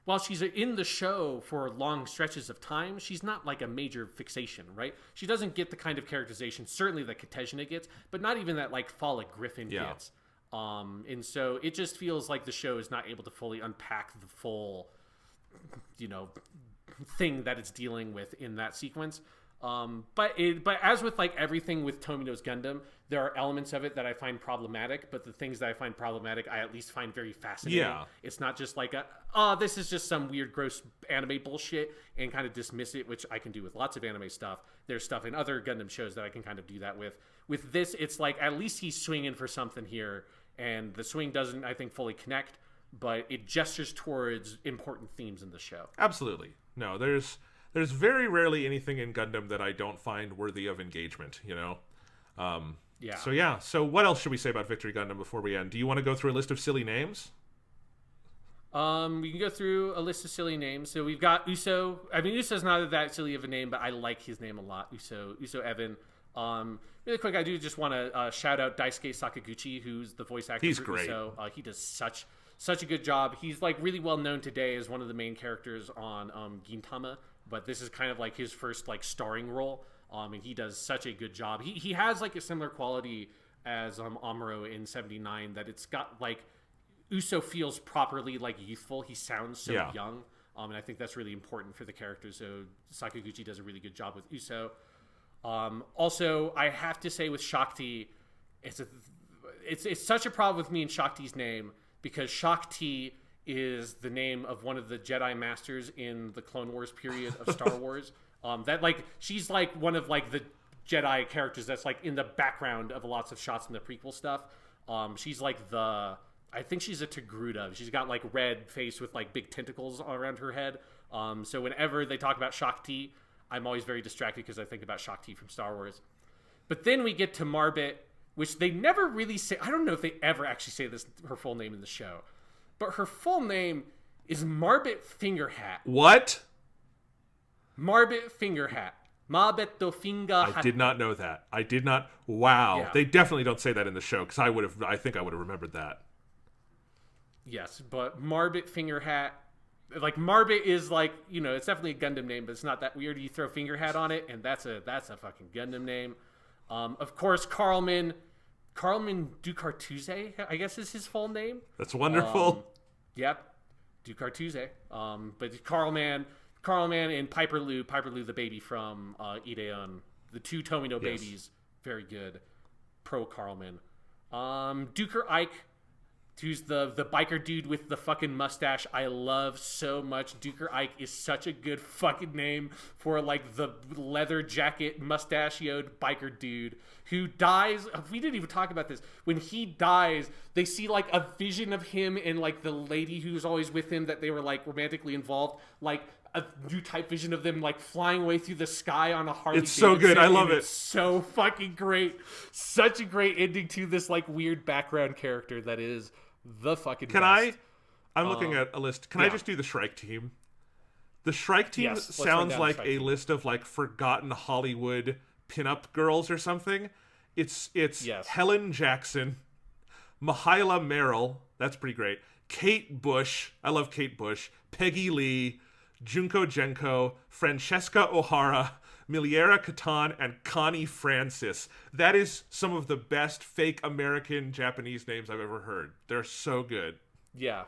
while she's in the show for long stretches of time, she's not like a major fixation, right? She doesn't get the kind of characterization, certainly that Katejna gets, but not even that like Falik Griffin gets. And so it just feels like the show is not able to fully unpack the full, you know, thing that it's dealing with in that sequence. But as with like everything with Tomino's Gundam, there are elements of it that I find problematic, but the things that I find problematic, I at least find very fascinating. Yeah. It's not just like this is just some weird, gross anime bullshit and kind of dismiss it, which I can do with lots of anime stuff. There's stuff in other Gundam shows that I can kind of do that with. With this, it's like, at least he's swinging for something here, and the swing doesn't, I think, fully connect, but it gestures towards important themes in the show. Absolutely. No, there's very rarely anything in Gundam that I don't find worthy of engagement, you know? Yeah. So what else should we say about Victory Gundam before we end? Do you want to go through a list of silly names? We can go through a list of silly names. So we've got Uso. I mean, Uso's not that silly of a name, but I like his name a lot. Uso Ewin. Really quick, I do just want to shout out Daisuke Sakaguchi, who's the voice actor. He's for great. Uso. He does such a good job. He's like really well known today as one of the main characters on Gintama, but this is kind of like his first like starring role. And he does such a good job. He has like a similar quality as Amuro in 79, that it's got like Uso feels properly like youthful. He sounds so young. And I think that's really important for the character. So Sakaguchi does a really good job with Uso. Also, I have to say with Shakti, it's such a problem with me and Shakti's name, because Shakti is the name of one of the Jedi Masters in the Clone Wars period of Star Wars. That like she's like one of like the Jedi characters that's like in the background of lots of shots in the prequel stuff. She's like I think she's a Togruta. She's got like red face with like big tentacles around her head. So whenever they talk about Shakti, I'm always very distracted because I think about Shakti from Star Wars. But then we get to Marbet, which they never really say. I don't know if they ever actually say her full name in the show, but her full name is Marbet Fingerhat. What? Marbet Fingerhat. Marbetto Fingerhat. I did not know that. I did not. Wow. Yeah. They definitely don't say that in the show, because I think I would have remembered that. Yes, but Marbet Fingerhat. Like, Marbet is like, it's definitely a Gundam name, but it's not that weird. You throw Fingerhat on it, and that's a fucking Gundam name. Of course, Carlman Ducartuze, I guess is his full name. That's wonderful. Yep, Ducartuze. But Carlman and Piper Lou, the baby from Ideon, the two Tomino babies, very good. Pro Carlman. Duker Ike, who's the biker dude with the fucking mustache I love so much. Duker Ike is such a good fucking name for, like, the leather jacket mustachioed biker dude who dies. We didn't even talk about this. When he dies, they see, like, a vision of him and, like, the lady who's always with him that they were, like, romantically involved, like, a new type vision of them, like, flying away through the sky on a Harley Davidson. It's so good. I love it. It's so fucking great. Such a great ending to this, like, weird background character that is the fucking best. I'm looking at a list. Can I just do the Shrike team? The Shrike team sounds like a list of, like, forgotten Hollywood pinup girls or something. It's Helen Jackson, Mahila Merrill. That's pretty great. Kate Bush. I love Kate Bush. Peggy Lee. Junko Jenko, Francesca O'Hara, Miliera Catan, and Connie Francis. That is some of the best fake American Japanese names I've ever heard. They're so good. Yeah.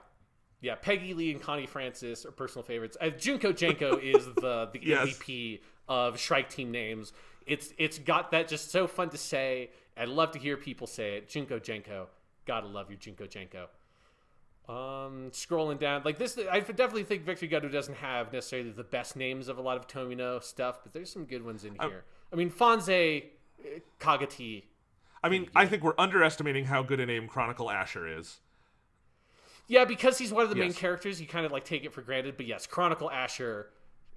Peggy Lee and Connie Francis are personal favorites. Junko Jenko is the MVP of Shrike Team names. It's got that just so fun to say. I love to hear people say it. Junko Jenko. Gotta love your Junko Jenko. Scrolling down, like this, I definitely think Victory Gundam doesn't have necessarily the best names of a lot of Tomino stuff, but there's some good ones in here. I mean, Fonze Kagati. I mean, I think we're underestimating how good a name Chronicle Asher is. Yeah, because he's one of the main characters, you kind of like take it for granted. But yes, Chronicle Asher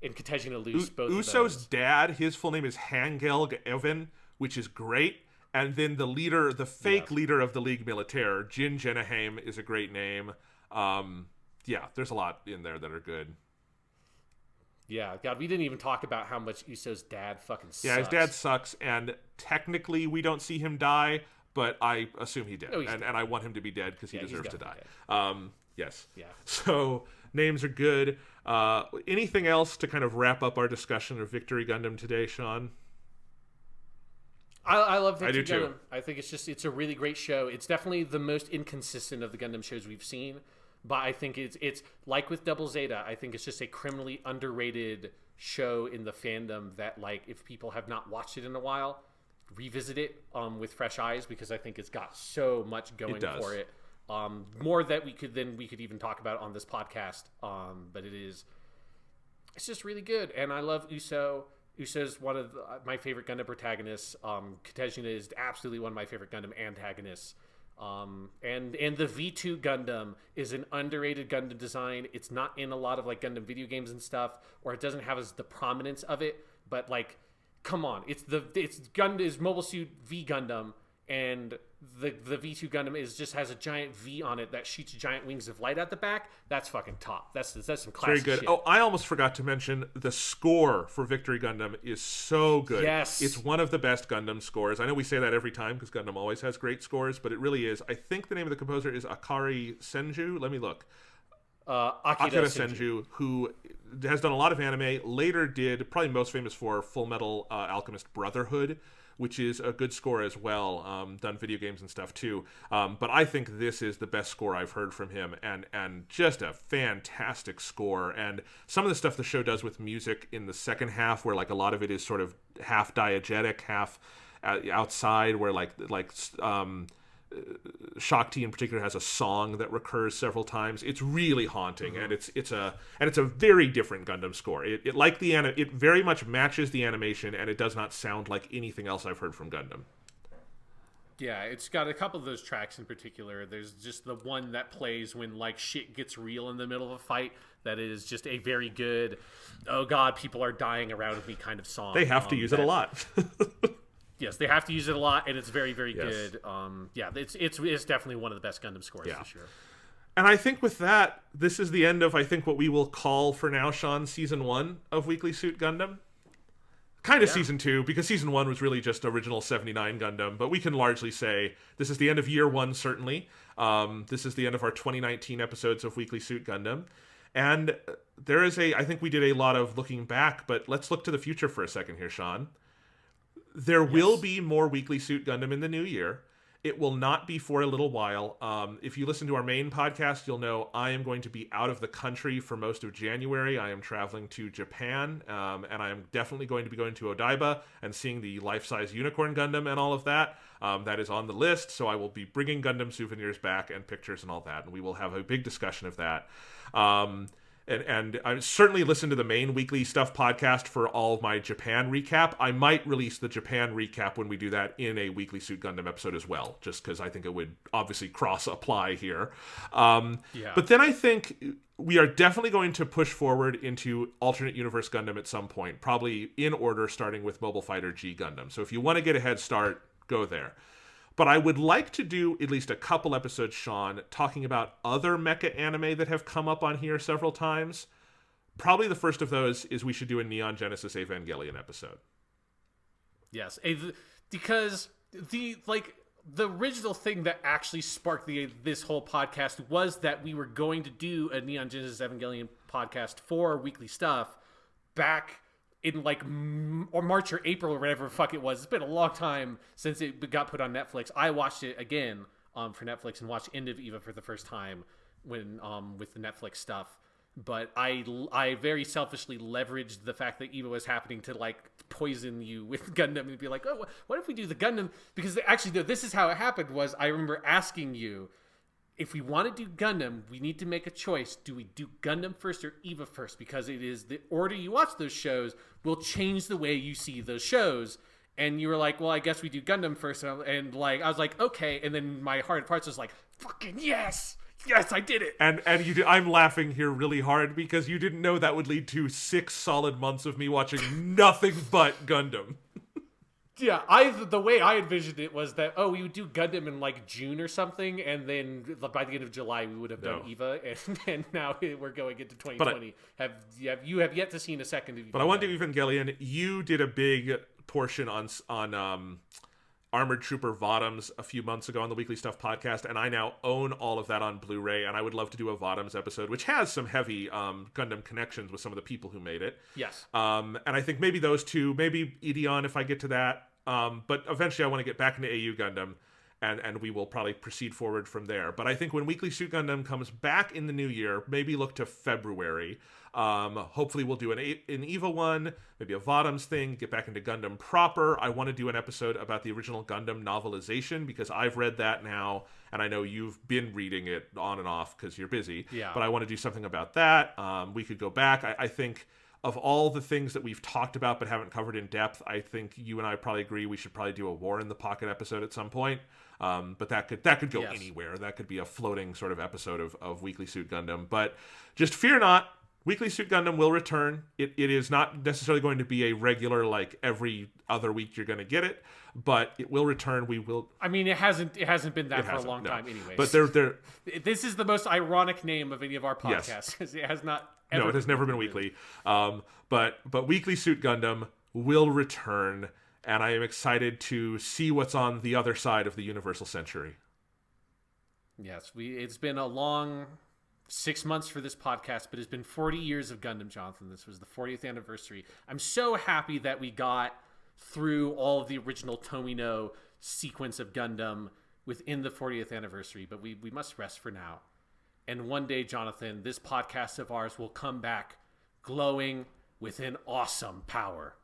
and Katejina Luce, both Uso's of those. dad, his full name is Hangelg Evan, which is great. And then the leader, the fake leader of the League Militaire, Jin Jenaheim, is a great name. There's a lot in there that are good. Yeah, God, we didn't even talk about how much Uso's dad fucking sucks. Yeah, his dad sucks, and technically we don't see him die, but I assume he did. And I want him to be dead because he deserves to die. Yes. Yeah. So, names are good. Anything else to kind of wrap up our discussion of Victory Gundam today, Sean? I love Victory Gundam. I think it's a really great show. It's definitely the most inconsistent of the Gundam shows we've seen, but I think it's like with Double Zeta. I think it's just a criminally underrated show in the fandom that, like, if people have not watched it in a while, revisit it with fresh eyes, because I think it's got so much going for it. More that we could even talk about on this podcast. But it's just really good, and I love Uso. Uso's one of my favorite Gundam protagonists. Katejina is absolutely one of my favorite Gundam antagonists. And the V2 Gundam is an underrated Gundam design. It's not in a lot of, like, Gundam video games and stuff, or it doesn't have as the prominence of it. But, like, come on, it's Mobile Suit V Gundam, and the V2 Gundam just has a giant V on it that shoots giant wings of light at the back. That's fucking top. That's some classic Very good. shit. Oh, I almost forgot to mention the score for Victory Gundam is so good. Yes. It's one of the best Gundam scores. I know we say that every time because Gundam always has great scores, but it really is. I think the name of the composer is Akari Senju. Let me look. Akira Senju, who has done a lot of anime, later did, probably most famous for Full Metal Alchemist Brotherhood, which is a good score as well, done video games and stuff too. But I think this is the best score I've heard from him, and just a fantastic score. And some of the stuff the show does with music in the second half, where, like, a lot of it is sort of half diegetic, half outside, where Shakti in particular has a song that recurs several times. It's really haunting, and it's a very different Gundam score. It very much matches the animation, and it does not sound like anything else I've heard from Gundam. Yeah, it's got a couple of those tracks in particular. There's just the one that plays when, like, shit gets real in the middle of a fight. That is just a very good, oh god, people are dying around me kind of song. They have to use it a lot. Yes, they have to use it a lot, and it's very, very Yes. good. Yeah, it's definitely one of the best Gundam scores for sure. And I think with that, this is the end of, I think, what we will call for now, Sean, Season 1 of Weekly Suit Gundam. Kind of Season 2, because Season 1 was really just original 79 Gundam, but we can largely say this is the end of Year 1, certainly. This is the end of our 2019 episodes of Weekly Suit Gundam. And there is I think we did a lot of looking back, but let's look to the future for a second here, Sean. There will be more Weekly Suit Gundam in the new year. It will not be for a little while. If you listen to our main podcast, you'll know I am going to be out of the country for most of January. I am traveling to Japan, and I am definitely going to be going to Odaiba and seeing the life-size Unicorn Gundam and all of that. That is on the list, so I will be bringing Gundam souvenirs back and pictures and all that, and we will have a big discussion of that. And I certainly listen to the main Weekly Stuff podcast for all of my Japan recap. I might release the Japan recap when we do that in a Weekly Suit Gundam episode as well, just because I think it would obviously cross-apply here. But then I think we are definitely going to push forward into alternate universe Gundam at some point, probably in order, starting with Mobile Fighter G Gundam. So if you want to get a head start, go there. But I would like to do at least a couple episodes, Sean, talking about other mecha anime that have come up on here several times. Probably the first of those is we should do a Neon Genesis Evangelion episode. Yes, because the original thing that actually sparked this whole podcast was that we were going to do a Neon Genesis Evangelion podcast for Weekly Stuff back in or March or April or whatever the fuck it was. It's been a long time since it got put on Netflix. I watched it again for Netflix and watched End of Eva for the first time when with the Netflix stuff. But I very selfishly leveraged the fact that Eva was happening to poison you with Gundam and be like, oh, what if we do the Gundam? Because actually, this is how it happened. Was I remember asking you, if we want to do Gundam, we need to make a choice. Do we do Gundam first or Eva first? Because it is the order you watch those shows will change the way you see those shows. And you were like, well, I guess we do Gundam first. And I was like, okay. And then my heart of hearts was like, fucking yes. Yes, I did it. And I'm laughing here really hard because you didn't know that would lead to 6 solid months of me watching nothing but Gundam. Yeah, the way I envisioned it was that, we would do Gundam in June or something, and then by the end of July we would have done Eva, and now we're going into 2020. You have yet to see a second of Eva. But I want to do Evangelion. You did a big portion on Armored Trooper Votoms a few months ago on the Weekly Stuff podcast, and I now own all of that on Blu-ray, and I would love to do a Votoms episode, which has some heavy Gundam connections with some of the people who made it. Yes. And I think maybe those two, maybe Ideon if I get to that. But eventually I want to get back into AU Gundam, and we will probably proceed forward from there. But I think when Weekly Suit Gundam comes back in the new year, maybe look to February. Hopefully we'll do an EVA one, maybe a Votoms thing, get back into Gundam proper. I want to do an episode about the original Gundam novelization, because I've read that now, and I know you've been reading it on and off because you're busy. Yeah. But I want to do something about that. We could go back. I think of all the things that we've talked about but haven't covered in depth, I think you and I probably agree we should probably do a War in the Pocket episode at some point. But that could go anywhere. That could be a floating sort of episode of Weekly Suit Gundam. But just fear not, Weekly Suit Gundam will return. It is not necessarily going to be a regular, every other week you're going to get it, but it will return. We will. I mean, it hasn't been that for a long time anyway. But this is the most ironic name of any of our podcasts, because it has not. No, it has never been weekly. But Weekly Suit Gundam will return, and I am excited to see what's on the other side of the Universal Century. Yes, it's been a long 6 months for this podcast, but it's been 40 years of Gundam, Jonathan. This was the 40th anniversary. I'm so happy that we got through all of the original Tomino sequence of Gundam within the 40th anniversary, but we must rest for now. And one day, Jonathan, this podcast of ours will come back glowing with an awesome power.